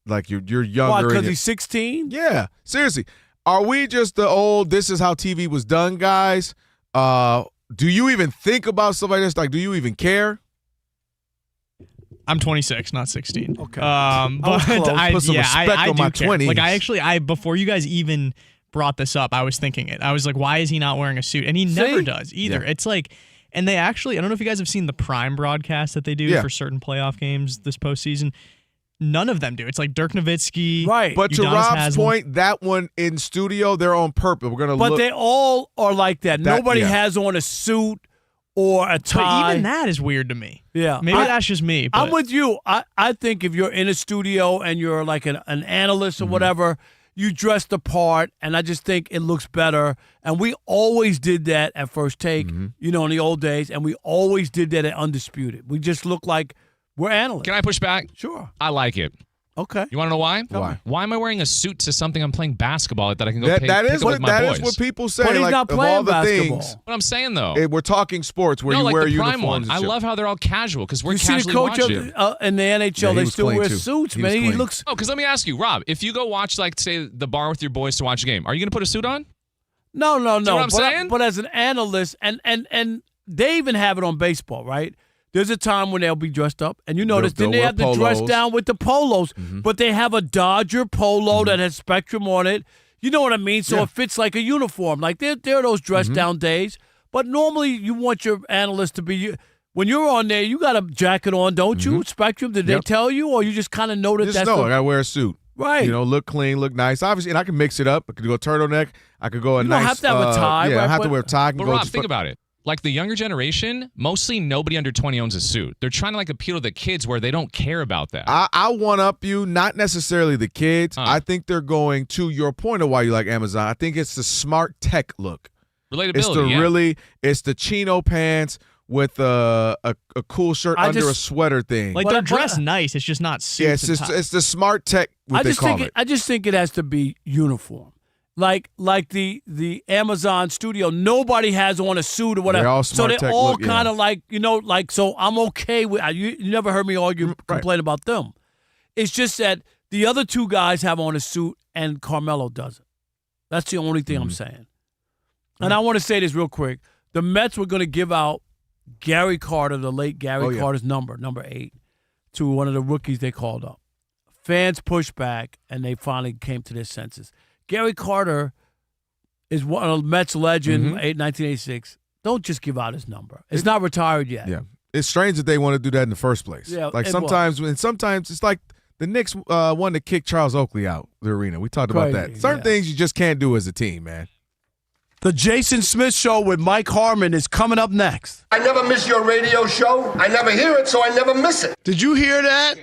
like, you're younger. Why? Because he's 16. Yeah, seriously. Are we just the old? This is how TV was done, guys. Do you even think about stuff like this? Like, do you even care? I'm 26, not 16. Okay. But I put some respect on my 20s. Like, before you guys even brought this up, I was thinking it. I was like, why is he not wearing a suit? And he never does either. Yeah. It's like, and they actually, I don't know if you guys have seen the Prime broadcast that they do for certain playoff games this postseason. None of them do. It's like Dirk Nowitzki. Right. But to Rob's point, that one in studio, they're on purpose. We're going to look. But they all are like that. Nobody has on a suit or a tie. But even that is weird to me. Yeah. Maybe that's just me. But. I'm with you. I think if you're in a studio and you're like an analyst or whatever, you dress the part, and I just think it looks better. And we always did that at First Take, in the old days, and we always did that at Undisputed. We just look like we're analysts. Can I push back? Sure. I like it. Okay. You want to know why? Why? Why am I wearing a suit to something I'm playing basketball that I can go pick that up is with my boys? That is what people say. But he's like, not playing of all the basketball. Things, what I'm saying, though. We're talking sports where you like wear the uniforms. Prime one. I love how they're all casual because we're you see casually the coach watching. in the NHL, they still wear suits, man. He looks. Oh, because let me ask you, Rob, if you go watch, like, say, the bar with your boys to watch a game, are you going to put a suit on? No. You know what I'm saying? But as an analyst, and they even have it on baseball, right? There's a time when they'll be dressed up, and you notice then they have to dress down with the polos, but they have a Dodger polo that has Spectrum on it. You know what I mean? So it fits like a uniform. Like there are those dress down days, but normally you want your analyst to be. When you're on there, you got a jacket on, don't you? Spectrum, did they tell you, or you just kind of know that that's I gotta wear a suit. Right. Look clean, look nice. Obviously, and I can mix it up. I could go turtleneck. I could go a nice. You don't have to have a tie. Yeah, right? I have to wear a tie. But Rob, think about it. Like the younger generation, mostly nobody under 20 owns a suit. They're trying to like appeal to the kids where they don't care about that. I one-up you, not necessarily the kids. I think they're going to your point of why you like Amazon. I think it's the smart tech look. Relatability, It's the chino pants with a cool shirt under a sweater thing. Like they're dressed nice. It's just not suits. Yeah, it's the smart tech. I just think it has to be uniform. Like the Amazon studio, nobody has on a suit or whatever. They're all smart so they're all look, kind of like, so I'm okay with you never heard me complain about them. It's just that the other two guys have on a suit and Carmelo doesn't. That's the only thing I'm saying. And I want to say this real quick. The Mets were going to give out Gary Carter, the late Gary Carter's number 8, to one of the rookies they called up. Fans pushed back, and they finally came to their senses. Gary Carter is one of the Mets legend, 1986. Don't just give out his number. It's not retired yet. Yeah, it's strange that they want to do that in the first place. Yeah, like sometimes it's like the Knicks wanted to kick Charles Oakley out the arena. We talked about that. Certain things you just can't do as a team, man. The Jason Smith Show with Mike Harmon is coming up next. I never miss your radio show. I never hear it, so I never miss it. Did you hear that?